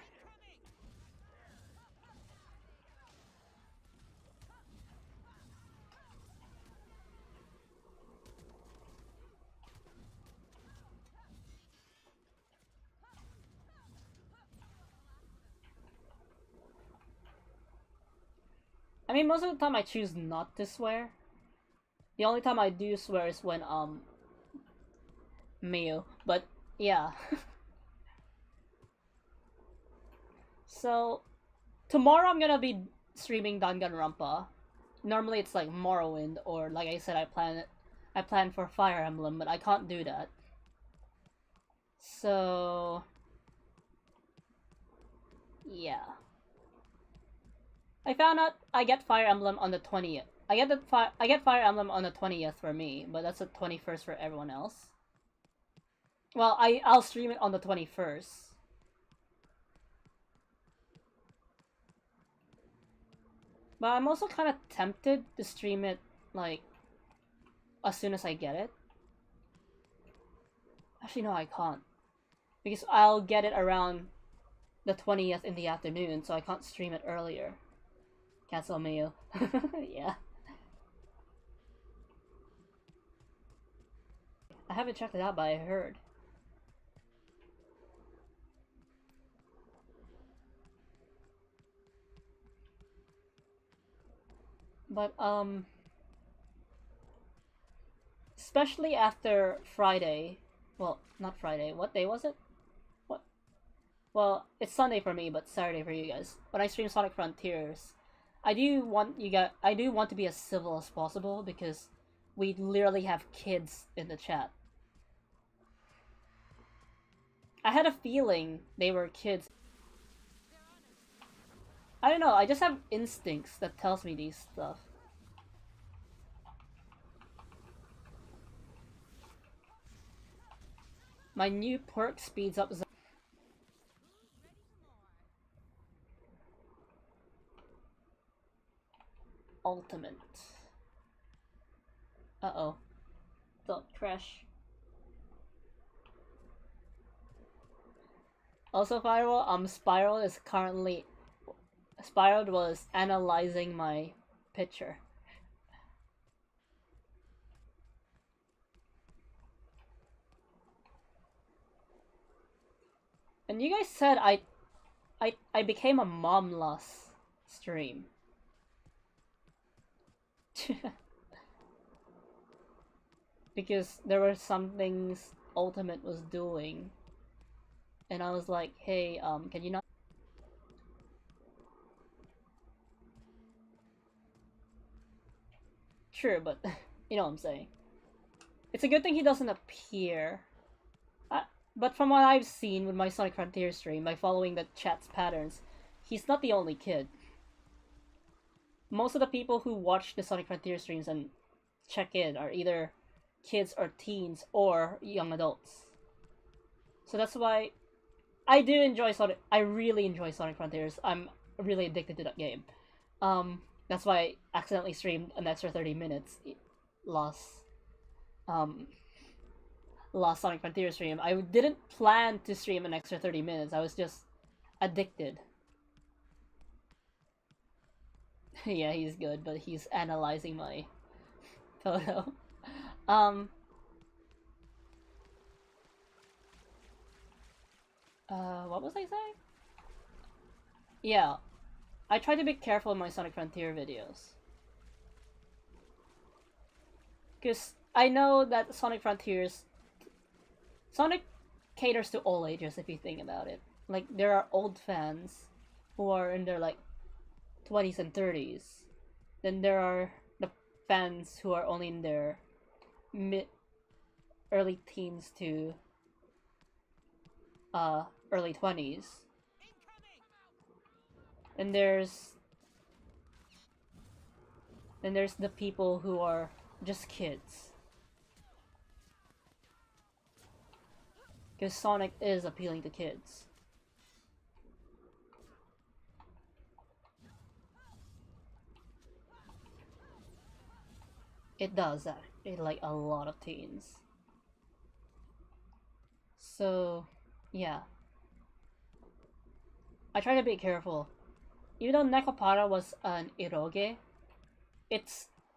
I mean, most of the time I choose not to swear. The only time I do swear is when, Mayo. But, yeah. So, tomorrow I'm gonna be streaming Danganronpa. Normally it's like Morrowind, or like I said, I plan for Fire Emblem, but I can't do that. So, yeah. I found out I get Fire Emblem on the 20th. I get Fire Emblem on the 20th for me, but that's the 21st for everyone else. Well, I'll stream it on the 21st. But I'm also kind of tempted to stream it, like, as soon as I get it. Actually, no, I can't. Because I'll get it around the 20th in the afternoon, so I can't stream it earlier. Cancel Mayo. Yeah. I haven't checked it out, but I heard. But, especially after Friday. Well, not Friday. What day was it? What? Well, it's Sunday for me, but Saturday for you guys. When I stream Sonic Frontiers, I do want to be as civil as possible because we literally have kids in the chat. I had a feeling they were kids. I don't know, I just have instincts that tells me these stuff. My new perk speeds up Ultimate. Uh-oh. Don't crash. Also, Firewall, Spiral was analyzing my picture. And you guys said I became a mom-less stream. Because there were some things Ultimate was doing. And I was like, hey, can you not? Sure, but you know what I'm saying. It's a good thing he doesn't appear. But from what I've seen with my Sonic Frontier stream, by following the chat's patterns, he's not the only kid. Most of the people who watch the Sonic Frontier streams and check in are either kids or teens or young adults. So that's why I do enjoy Sonic. I really enjoy Sonic Frontiers. I'm really addicted to that game. That's why I accidentally streamed an extra 30 minutes last Sonic Frontier stream. I didn't plan to stream an extra 30 minutes. I was just addicted. Yeah, he's good, but he's analyzing my photo. What was I saying? Yeah, I try to be careful in my Sonic Frontier videos. Because I know that Sonic caters to all ages if you think about it. Like, there are old fans who are in their, like, 20s and 30s. Then there are the fans who are only in their early teens to early 20s. And there's the people who are just kids. Because Sonic is appealing to kids. It does that. It like a lot of teens. So, yeah. I try to be careful. Even though Nekopara was an eroge,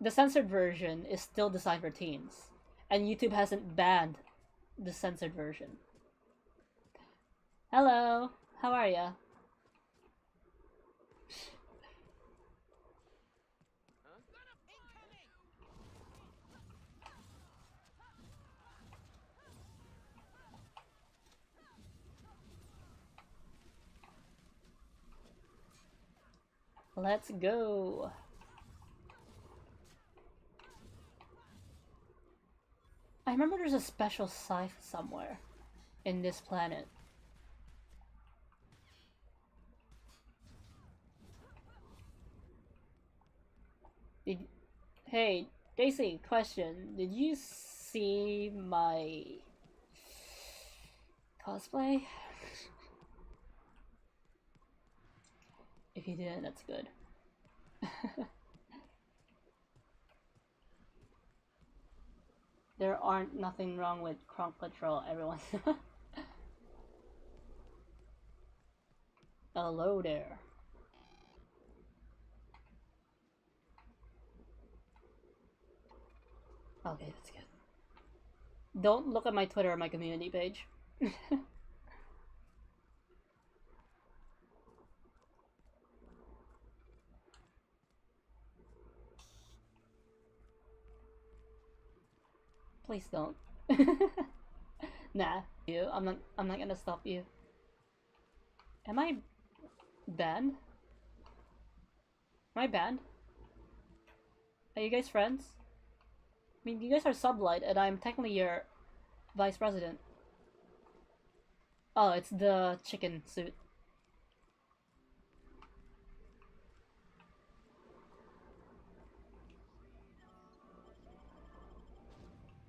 the censored version is still designed for teens. And YouTube hasn't banned the censored version. Hello, how are ya? Let's go. I remember there's a special scythe somewhere in this planet. Hey, Daisy, question. Did you see my cosplay? If you didn't, that's good. There aren't nothing wrong with Kronk Patrol, everyone. Hello there. Okay, that's good. Don't look at my Twitter or my community page. Please don't. Nah, I'm not gonna stop you. Am I banned? Am I banned? Are you guys friends? I mean, you guys are sublight, and I'm technically your vice president. Oh, it's the chicken suit.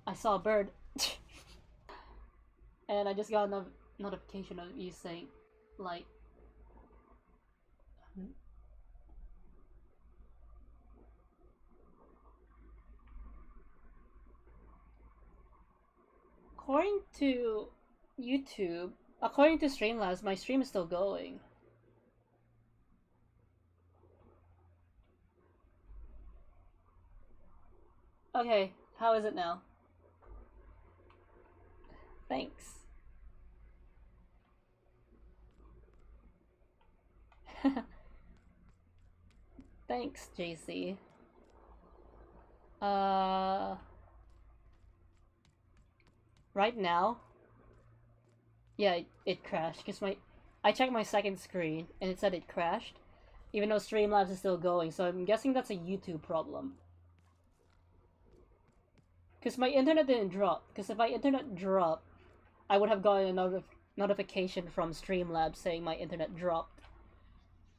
I saw a bird. And I just got a notification of you saying, like... According to YouTube, according to Streamlabs, my stream is still going. Okay, how is it now? Thanks. Thanks, JC. Right now? Yeah, it crashed, because I checked my second screen, and it said it crashed, even though Streamlabs is still going, so I'm guessing that's a YouTube problem. Because my internet didn't drop, because if my internet dropped, I would have gotten a notification from Streamlabs saying my internet dropped.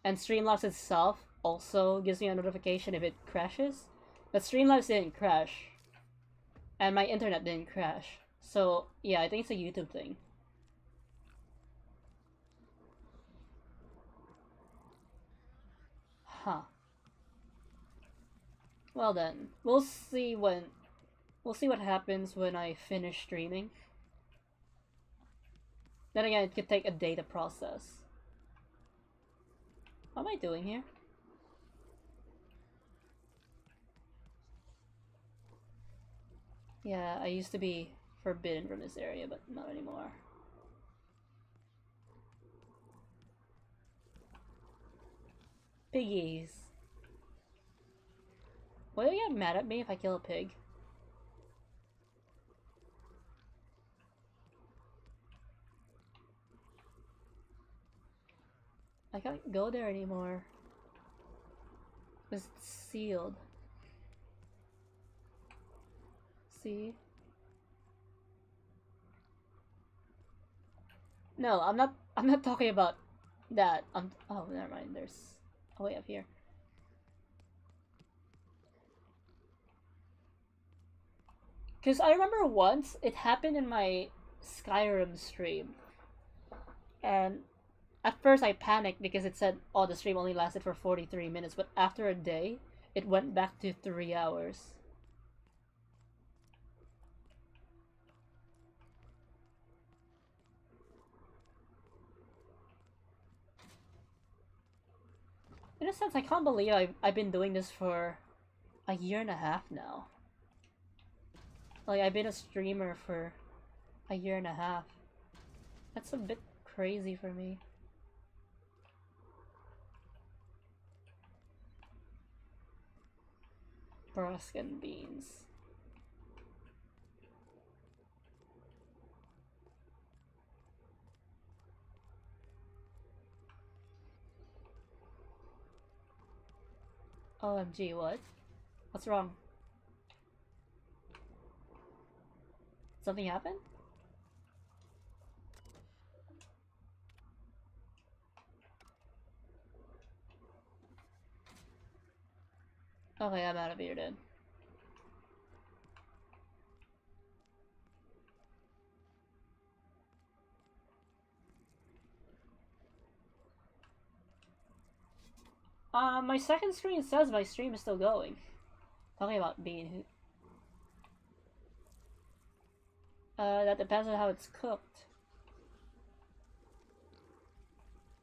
And Streamlabs itself also gives me a notification if it crashes, but Streamlabs didn't crash, and my internet didn't crash. So yeah, I think it's a YouTube thing. Huh. Well then, we'll see what happens when I finish streaming. Then again, it could take a day to process. What am I doing here? Yeah, I used to be forbidden from this area, but not anymore. Piggies. Will you get mad at me if I kill a pig? I can't go there anymore. It's sealed. See? No, I'm not talking about that. Oh, never mind. There's a way up here. Because I remember once it happened in my Skyrim stream. And at first I panicked because it said, oh, the stream only lasted for 43 minutes. But after a day, it went back to 3 hours. In a sense, I can't believe I've been doing this for a year and a half now. Like, I've been a streamer for a year and a half. That's a bit crazy for me. Brusk and beans. OMG, what? What's wrong? Something happened? Okay, I'm out of here then. My second screen says my stream is still going. Talking about being... that depends on how it's cooked.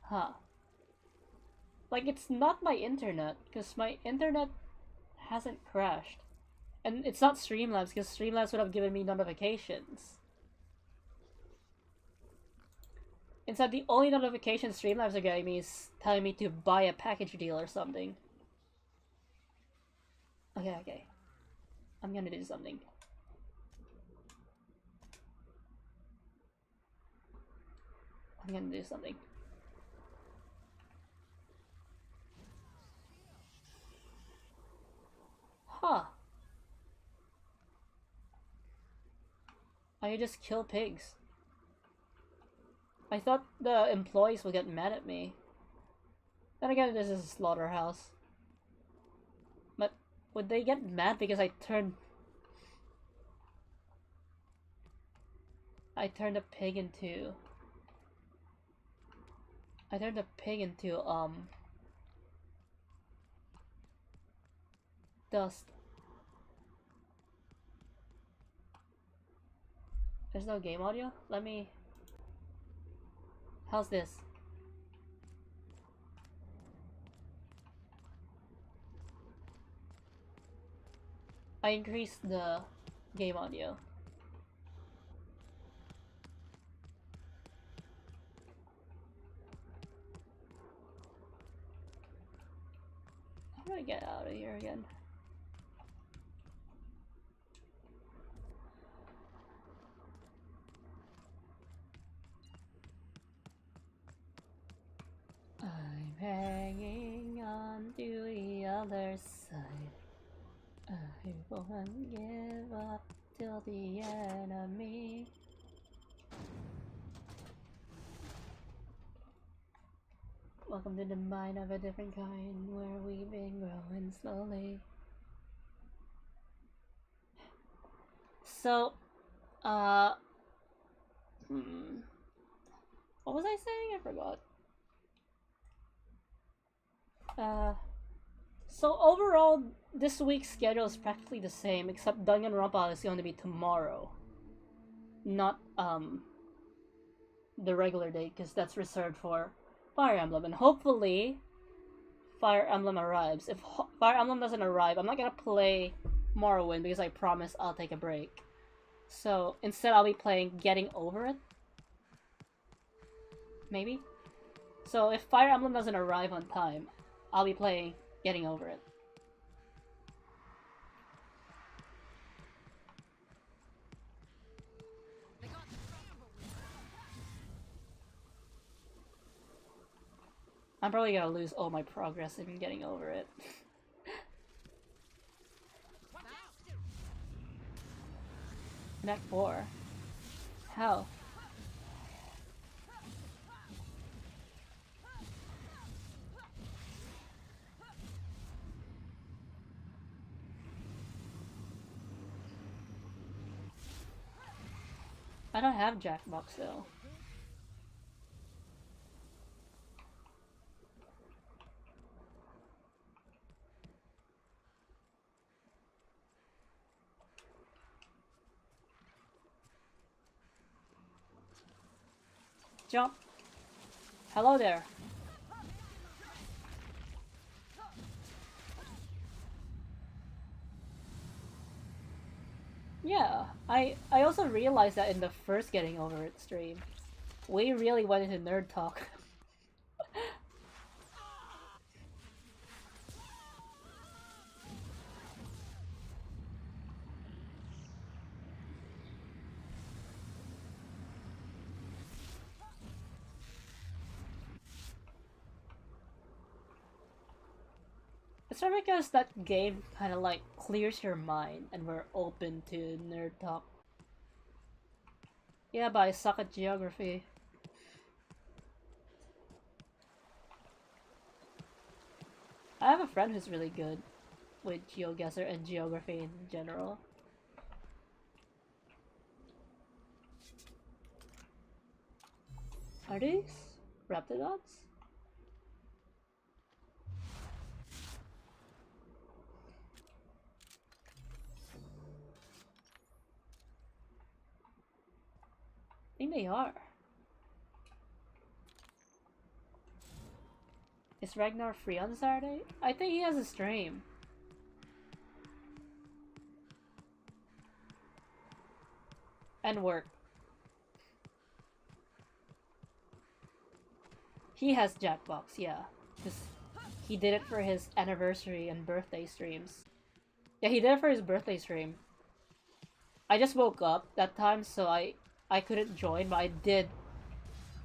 Huh. Like, it's not my internet, because my internet hasn't crashed. And it's not Streamlabs, because Streamlabs would have given me notifications. Instead, the only notification Streamlabs are getting me is telling me to buy a package deal or something. Okay. I'm gonna do something. Huh. I just kill pigs. I thought the employees would get mad at me. Then again, this is a slaughterhouse. But would they get mad because I turned a pig into... dust. There's no game audio? Let me... How's this? I increased the game audio. How do I get out of here again? I'm hanging on to the other side. I won't give up till the enemy. Welcome to the mind of a different kind, where we've been growing slowly. So, what was I saying? I forgot. So overall, this week's schedule is practically the same, except Danganronpa is going to be tomorrow. Not, the regular date, because that's reserved for Fire Emblem, and hopefully Fire Emblem arrives. If Fire Emblem doesn't arrive, I'm not gonna play Morrowind, because I promise I'll take a break. So, instead I'll be playing Getting Over It. Maybe? So, if Fire Emblem doesn't arrive on time, I'll be playing Getting Over It. I'm probably gonna lose all my progress in Getting Over It. Neck 4. How? I don't have Jackbox though. Jump. Hello there. Yeah, I also realized that in the first Getting Over It stream, we really went into nerd talk. It's probably because that game kind of like clears your mind and we're open to nerd talk. Yeah, but I suck at geography. I have a friend who's really good with GeoGuessr and geography in general. Are these Raptidons? I think they are. Is Ragnar free on Saturday? I think he has a stream. And work. He has Jackbox, yeah. Because he did it for his anniversary and birthday streams. Yeah, he did it for his birthday stream. I just woke up that time, so I couldn't join, but I did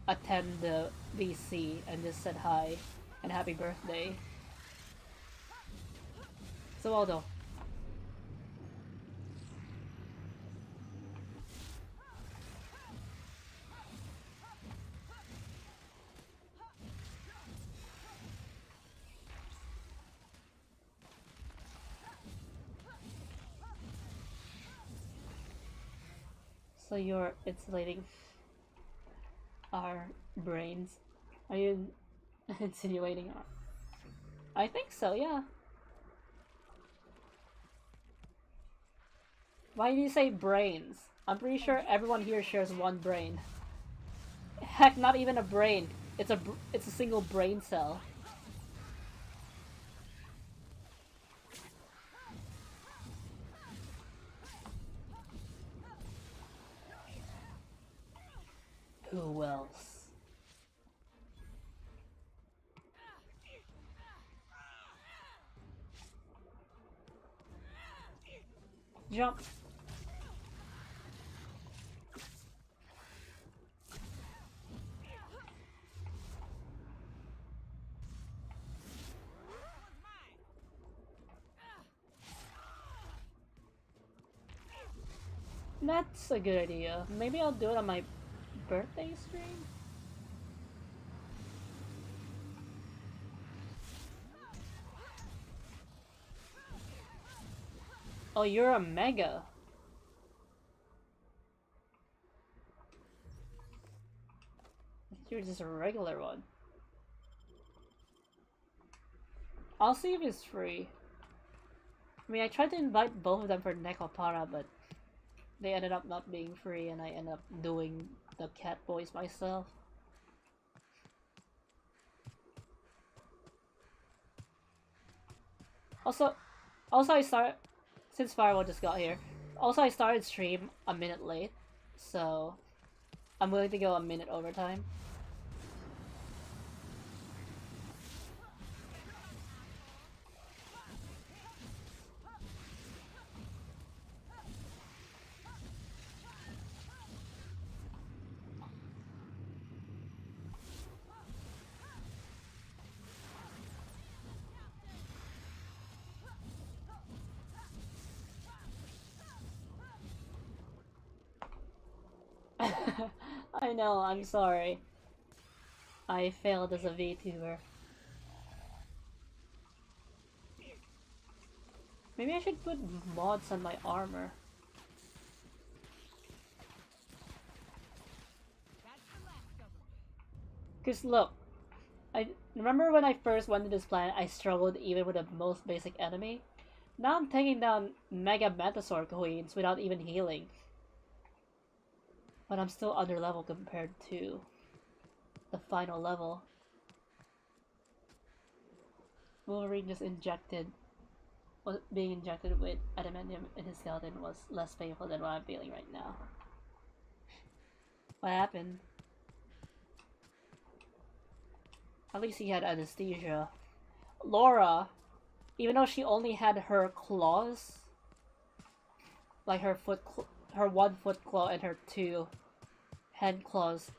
attend the VC and just said hi and happy birthday. So well though. So you're insulating our brains. Are you insinuating our... I think so, yeah. Why do you say brains? I'm pretty sure everyone here shares one brain. Heck, not even a brain. It's a single brain cell. Who else? Jump. That's a good idea. Maybe I'll do it on my birthday stream? Oh, you're a mega. You're just a regular one. I'll see if it's free. I mean, I tried to invite both of them for Nekopara, but they ended up not being free, and I ended up doing the cat voice myself. Also since Firewall just got here, I started stream a minute late, so I'm willing to go a minute overtime. I know, I'm sorry. I failed as a VTuber. Maybe I should put mods on my armor. Cause look, I remember when I first went to this planet, I struggled even with the most basic enemy. Now I'm taking down Mega Metasaur Queens without even healing. But I'm still under level compared to the final level. Wolverine just being injected with adamantium in his skeleton was less painful than what I'm feeling right now. What happened? At least he had anesthesia. Laura, even though she only had her claws, like her her 1 foot claw and her 2 hand claws.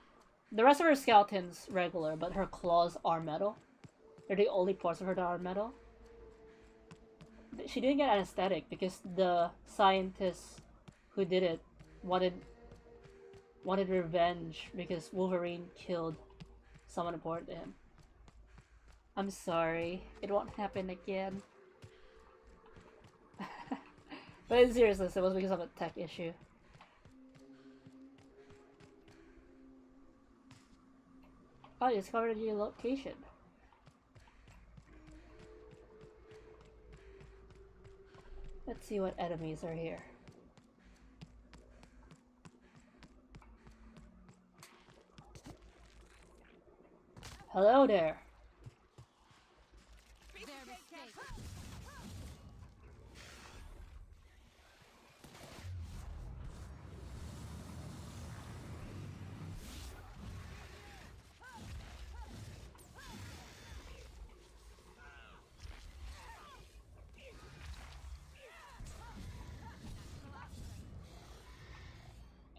The rest of her skeleton's regular, but her claws are metal. They're the only parts of her that are metal. she didn't get anesthetic because the scientists who did it wanted revenge because Wolverine killed someone important to him. I'm sorry, it won't happen again. But in seriousness, it was because of a tech issue. Oh, you discovered a new location. Let's see what enemies are here. Hello there.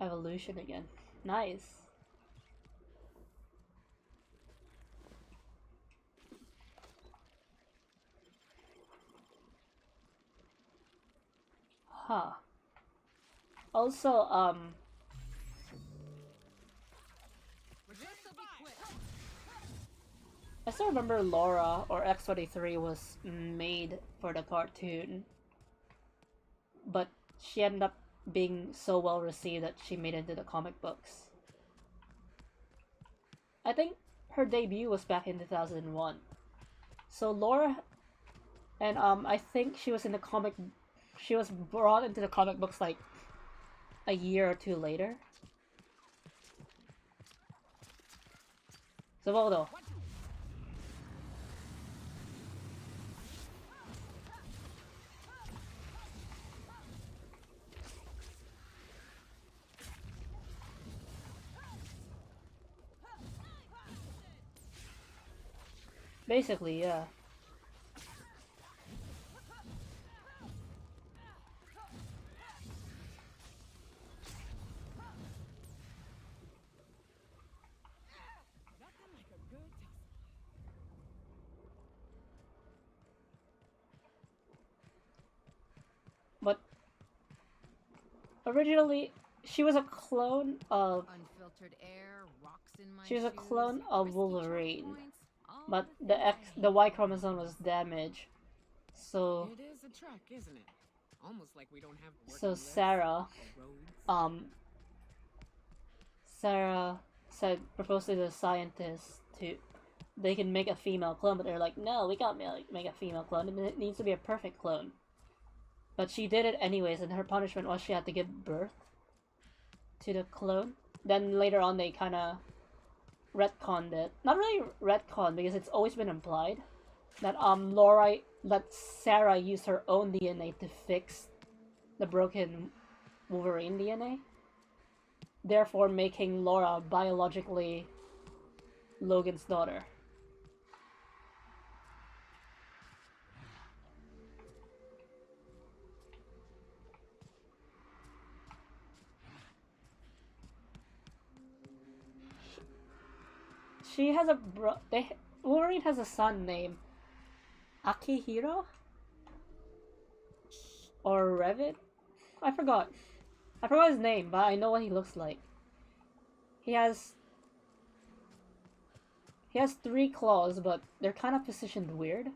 Evolution again. Nice. Huh. Also, I still remember Laura, or X-23, was made for the cartoon. But she ended up being so well received that she made it into the comic books. I think her debut was back in 2001. So Laura, and I think she was in the comic, she was brought into the comic books like a year or two later. So Voldo. Basically, yeah. But originally, she was a clone of. Unfiltered air, rocks in my She was a shoes, clone of Wolverine, points, but the Y chromosome was damaged, so. It is a truck, isn't it? Almost like we don't have So Sarah, Sarah said, proposed to the scientists to, they can make a female clone, but they're like, no, we can't make a female clone, and it needs to be a perfect clone. But she did it anyways, and her punishment was she had to give birth to the clone. Then later on, they kind of retconned it. Not really retconned, because it's always been implied that that Sarah used her own DNA to fix the broken Wolverine DNA, therefore making Laura biologically Logan's daughter. She has a Wolverine has a son named Akihiro? Or Revit? I forgot his name, but I know what he looks like. He has 3 claws, but they're kind of positioned weird.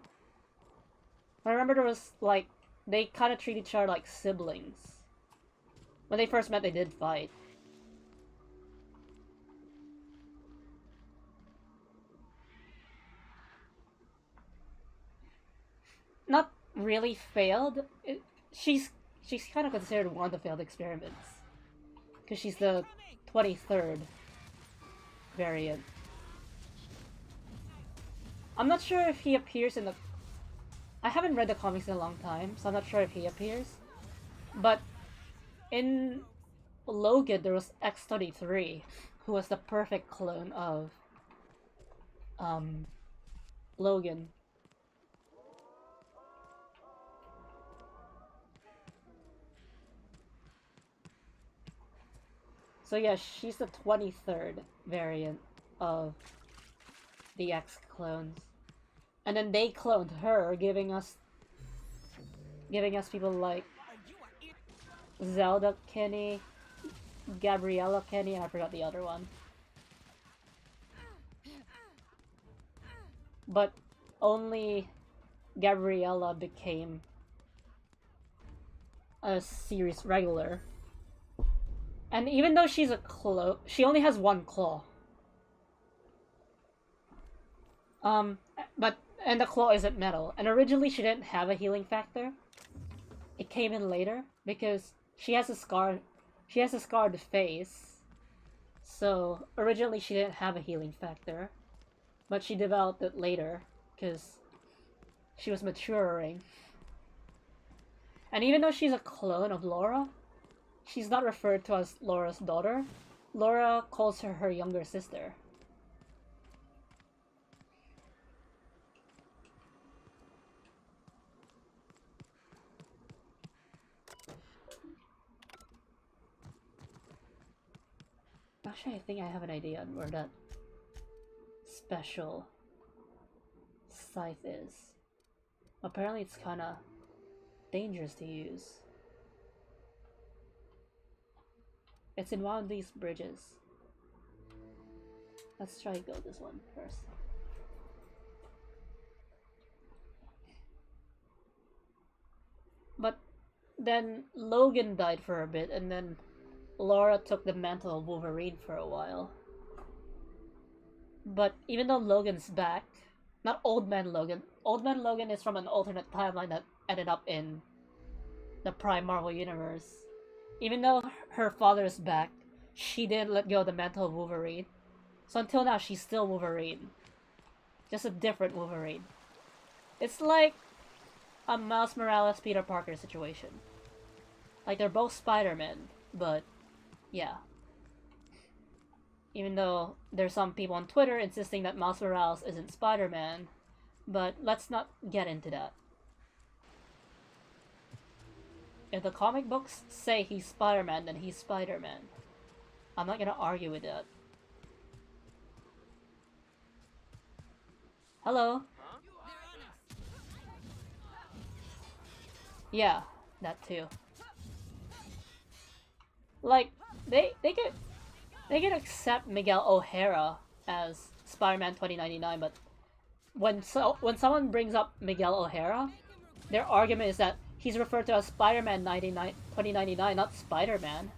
I remember there was, like, they kind of treat each other like siblings. When they first met, they did fight. Not really failed. She's kind of considered one of the failed experiments. Because she's the 23rd variant. I'm not sure if he appears in the... I haven't read the comics in a long time, so I'm not sure if he appears. But in Logan, there was X-23, who was the perfect clone of Logan. So yeah, she's the 23rd variant of the X clones. And then they cloned her, giving us giving us people like Zelda Kenny, Gabriella Kenny, and I forgot the other one. But only Gabriella became a series regular. And even though she's a claw, she only has one claw. And the claw isn't metal. And originally she didn't have a healing factor. It came in later because she has a scar. She has a scarred face. So originally she didn't have a healing factor, but she developed it later because she was maturing. And even though she's a clone of Laura, she's not referred to as Laura's daughter. Laura calls her her younger sister. Actually, I think I have an idea on where that special scythe is. Apparently it's kinda dangerous to use. It's in one of these bridges. Let's try to go this one first. But then Logan died for a bit, and then Laura took the mantle of Wolverine for a while. But even though Logan's back, not Old Man Logan. Old Man Logan is from an alternate timeline that ended up in the Prime Marvel Universe. Even though her father is back, she didn't let go of the mantle of Wolverine. So until now, she's still Wolverine. Just a different Wolverine. It's like a Miles Morales Peter Parker situation. Like, they're both Spider-Man, but yeah. Even though there's some people on Twitter insisting that Miles Morales isn't Spider-Man, but let's not get into that. If the comic books say he's Spider-Man, then he's Spider-Man. I'm not gonna argue with that. Hello? Yeah, that too. Like, they can accept Miguel O'Hara as Spider-Man 2099, but when someone brings up Miguel O'Hara, their argument is that he's referred to as Spider-Man 2099, not Spider-Man.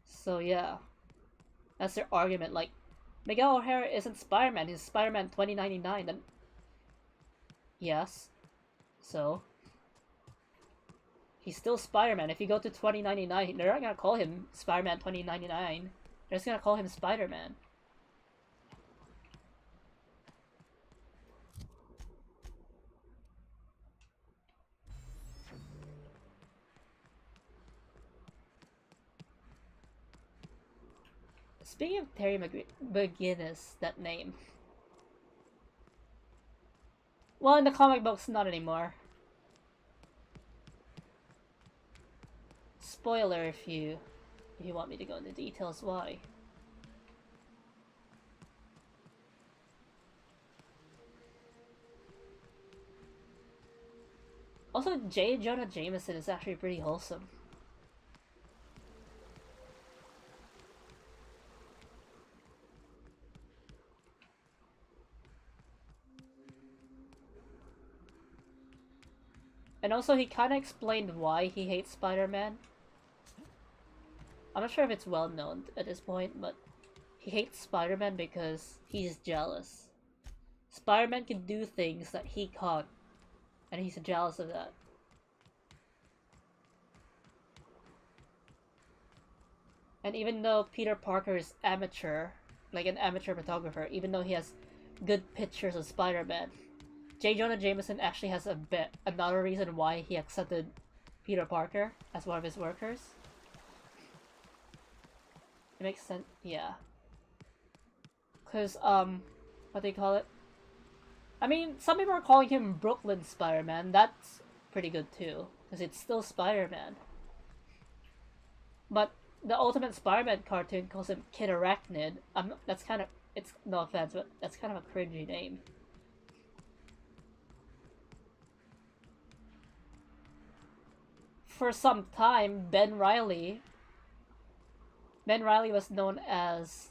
So yeah, that's their argument. Like, Miguel O'Hara isn't Spider-Man, he's Spider-Man 2099. Then yes, so he's still Spider-Man. If you go to 2099, they're not gonna call him Spider-Man 2099. They're just gonna call him Spider-Man. Speaking of Terry McGinnis, that name. Well, in the comic books, not anymore. Spoiler if you want me to go into details why. Also, J. Jonah Jameson is actually pretty wholesome. And also, he kind of explained why he hates Spider-Man. I'm not sure if it's well known at this point, but he hates Spider-Man because he's jealous. Spider-Man can do things that he can't, and he's jealous of that. And even though Peter Parker is amateur, like an amateur photographer, even though he has good pictures of Spider-Man, J. Jonah Jameson actually has another reason why he accepted Peter Parker as one of his workers. It makes sense, yeah. Cause, what do you call it? I mean, some people are calling him Brooklyn Spider-Man. That's pretty good too, because it's still Spider-Man. But the Ultimate Spider-Man cartoon calls him Kid Arachnid. That's kind of it's no offense, but that's kind of a cringy name. For some time, Ben Riley was known as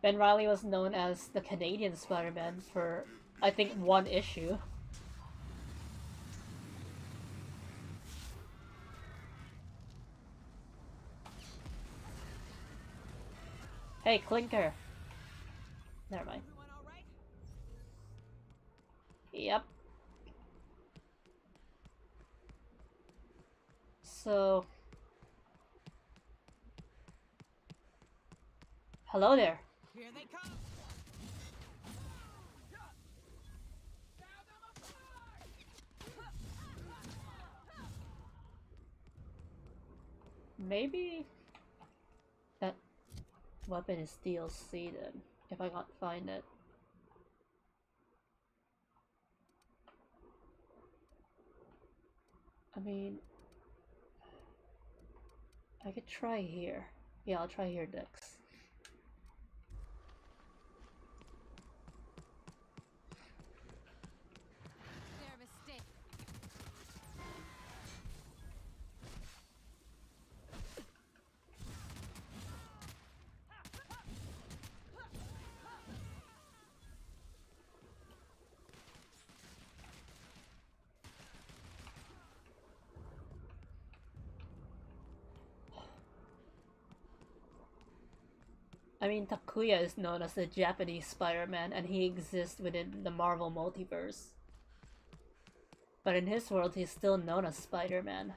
the Canadian Spider-Man for, I think, one issue. Hey, Clinker. Never mind. Yep. So... hello there. Here they come. Maybe that weapon is DLC then, if I can't find it. I mean, I could try here. Yeah, I'll try here next. I mean, Takuya is known as the Japanese Spider-Man, and he exists within the Marvel multiverse. But in his world, he's still known as Spider-Man.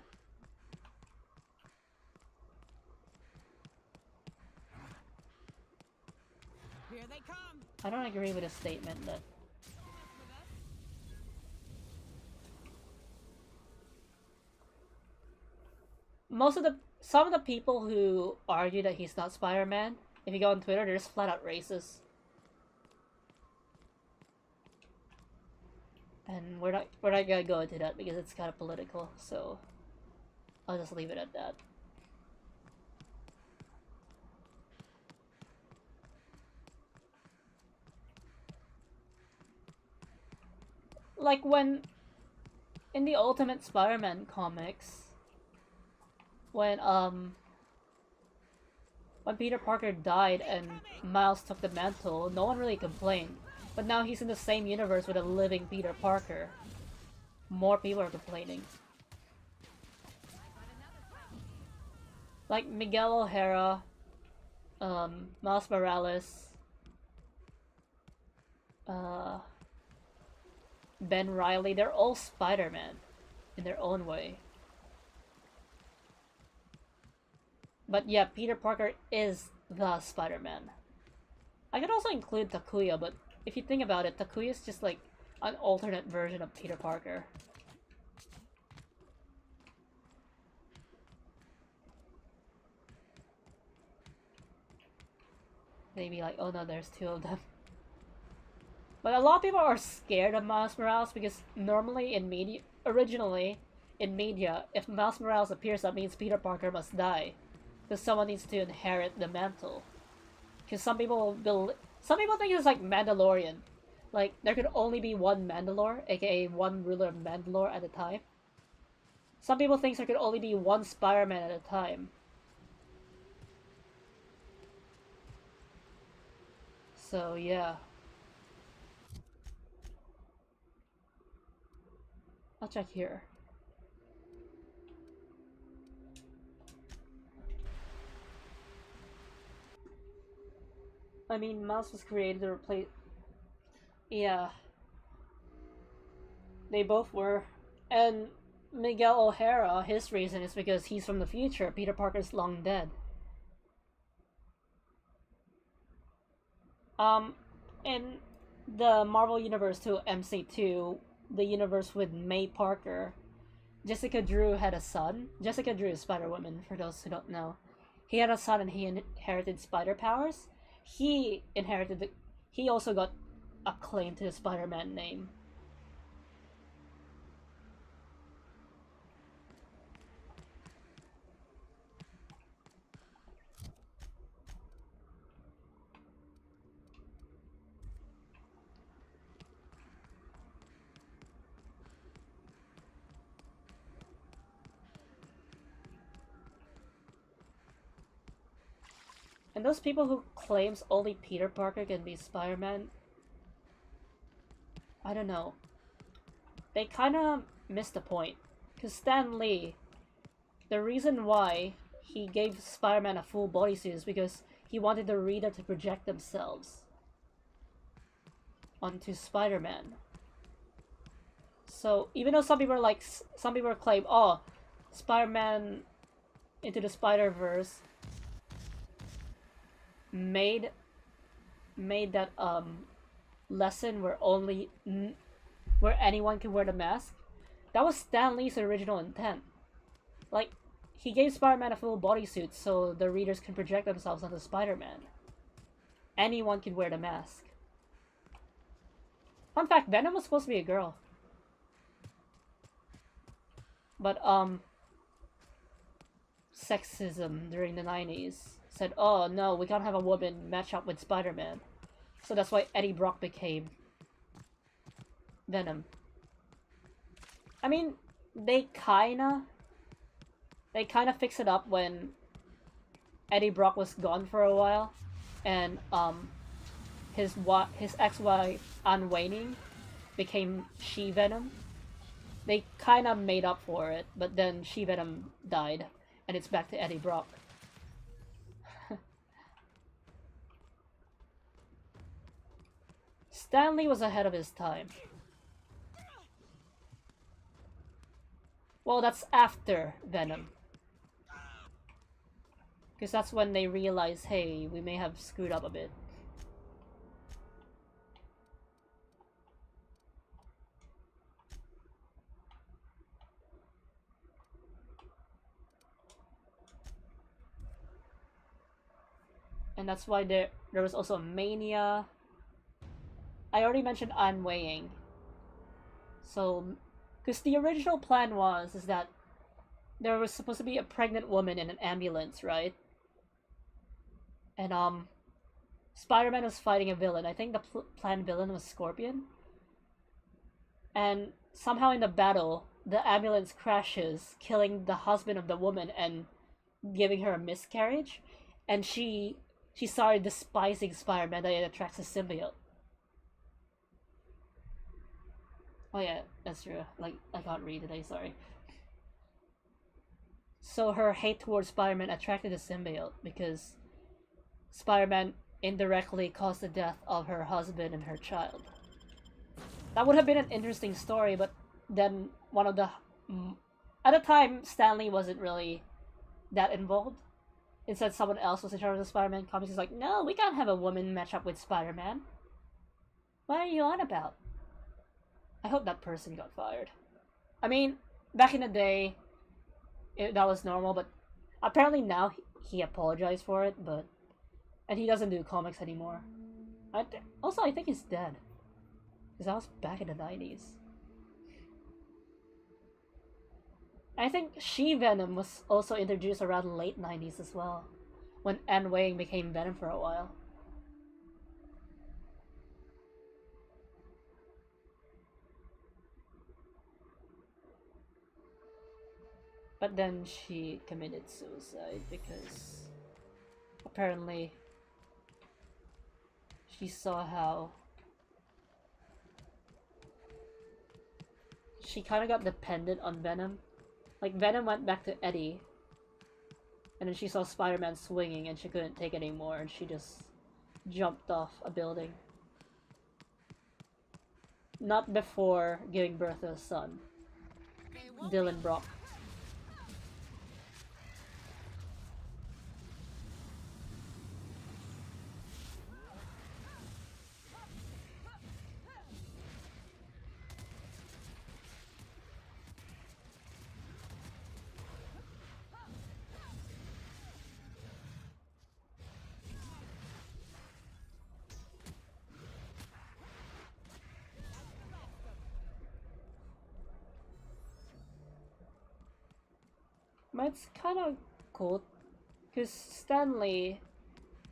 Here they come. I don't agree with the statement that some of the people who argue that he's not Spider-Man, if you go on Twitter, they're just flat out racist. And we're not gonna go into that because it's kind of political, so I'll just leave it at that. Like when in the Ultimate Spider-Man comics, when Peter Parker died and Miles took the mantle, no one really complained. But now he's in the same universe with a living Peter Parker. More people are complaining. Like Miguel O'Hara, Miles Morales, Ben Riley, they're all Spider-Man in their own way. But yeah, Peter Parker is the Spider-Man. I could also include Takuya, but if you think about it, Takuya is just like an alternate version of Peter Parker. Maybe like, oh no, there's two of them. But a lot of people are scared of Miles Morales because normally in media, originally in media, if Miles Morales appears, that means Peter Parker must die. Because someone needs to inherit the mantle. Because some people think it's like Mandalorian. Like, there could only be one Mandalore, aka one ruler of Mandalore at a time. Some people think there could only be one Spider-Man at a time. So, yeah. I'll check here. I mean, Miles was created to replace... Yeah. They both were. And Miguel O'Hara, his reason is because he's from the future. Peter Parker's long dead. In the Marvel Universe 2 MC2, the universe with May Parker, Jessica Drew had a son. Jessica Drew is Spider-Woman, for those who don't know. He had a son and he inherited spider powers. He also got a claim to the Spider-Man name. And those people who claims only Peter Parker can be Spider-Man, I don't know. They kind of missed the point. Because Stan Lee, the reason why he gave Spider-Man a full bodysuit is because he wanted the reader to project themselves onto Spider-Man. So even though some people claim, oh, Spider-Man Into the Spider-Verse made that lesson where where anyone can wear the mask. That was Stan Lee's original intent. Like, he gave Spider-Man a full bodysuit so the readers can project themselves onto Spider-Man. Anyone could wear the mask. Fun fact, Venom was supposed to be a girl. But, sexism during the 90s said, oh no, we can't have a woman match up with Spider-Man. So that's why Eddie Brock became Venom. I mean, they kinda fixed it up when Eddie Brock was gone for a while, and his ex-wife Anne Waning became She-Venom. They kind of made up for it, but then She-Venom died, and it's back to Eddie Brock. Stan Lee was ahead of his time. Well, that's after Venom. Because that's when they realize, hey, we may have screwed up a bit. And that's why there was also Mania. I already mentioned Anne Weighing. So, because the original plan is that there was supposed to be a pregnant woman in an ambulance, right? And Spider-Man was fighting a villain. I think the planned villain was Scorpion. And somehow in the battle, the ambulance crashes, killing the husband of the woman and giving her a miscarriage. And she started despising Spider-Man that it attracts a symbiote. Oh yeah, that's true. Like, I can't read today, sorry. So her hate towards Spider-Man attracted a symbiote because Spider-Man indirectly caused the death of her husband and her child. That would have been an interesting story, but then one of the... At the time, Stan Lee wasn't really that involved. Instead, someone else was in charge of the Spider-Man comics. He's like, no, we can't have a woman match up with Spider-Man. What are you on about? I hope that person got fired. I mean, back in the day, that was normal, but apparently now he apologized for it, but... And he doesn't do comics anymore. Also, I think he's dead. Because that was back in the 90s. I think She-Venom was also introduced around the late 90s as well. When Anne Weighing became Venom for a while. But then she committed suicide because apparently she saw how she kind of got dependent on Venom. Like, Venom went back to Eddie, and then she saw Spider-Man swinging and she couldn't take it anymore, and she just jumped off a building. Not before giving birth to a son, Dylan Brock. But it's kind of cool, because Stan Lee,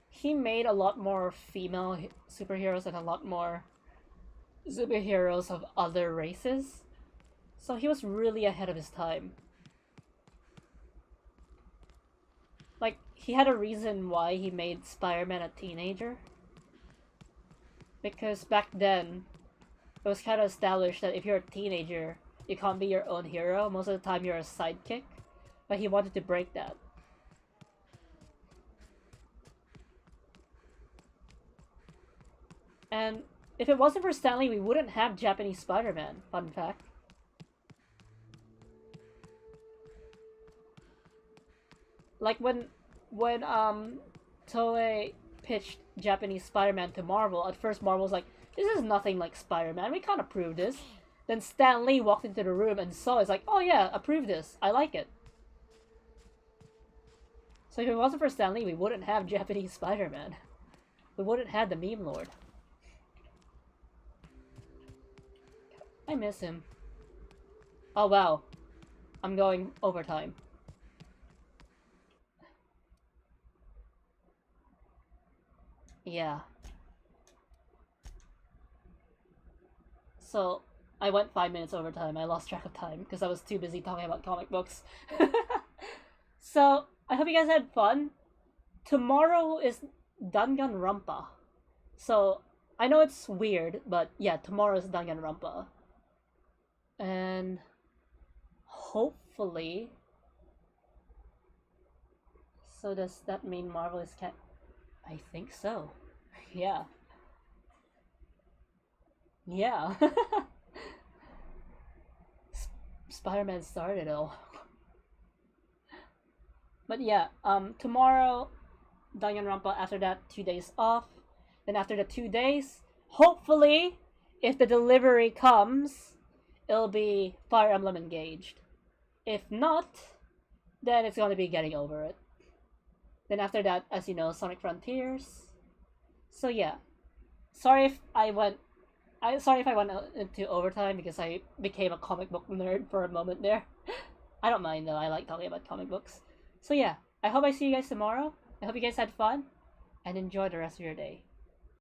he made a lot more female superheroes and a lot more superheroes of other races. So he was really ahead of his time. like, he had a reason why he made Spider-Man a teenager. Because back then, it was kind of established that if you're a teenager, you can't be your own hero. Most of the time, you're a sidekick. But he wanted to break that. And if it wasn't for Stan Lee, we wouldn't have Japanese Spider-Man. Fun fact. Like when Toei pitched Japanese Spider-Man to Marvel, at first Marvel was like, this is nothing like Spider-Man, we can't approve this. Then Stan Lee walked into the room and saw it, it's like, oh yeah, approve this, I like it. So if it wasn't for Stan Lee, we wouldn't have Japanese Spider-Man. We wouldn't have the meme lord. I miss him. Oh wow. I'm going overtime. Yeah. So, I went 5 minutes overtime. I lost track of time because I was too busy talking about comic books. So, I hope you guys had fun. Tomorrow is Danganronpa. So, I know it's weird, but yeah, tomorrow is Danganronpa. And hopefully... So does that mean Marvel is I think so. Yeah. Yeah. Spider-Man started it all. But yeah, tomorrow, Danganronpa, after that, 2 days off. Then after the 2 days, hopefully, if the delivery comes, it'll be Fire Emblem Engaged. If not, then it's gonna be Getting Over It. Then after that, as you know, Sonic Frontiers. So yeah. Sorry if I went into overtime because I became a comic book nerd for a moment there. I don't mind though, I like talking about comic books. So yeah, I hope I see you guys tomorrow. I hope you guys had fun, and enjoy the rest of your day.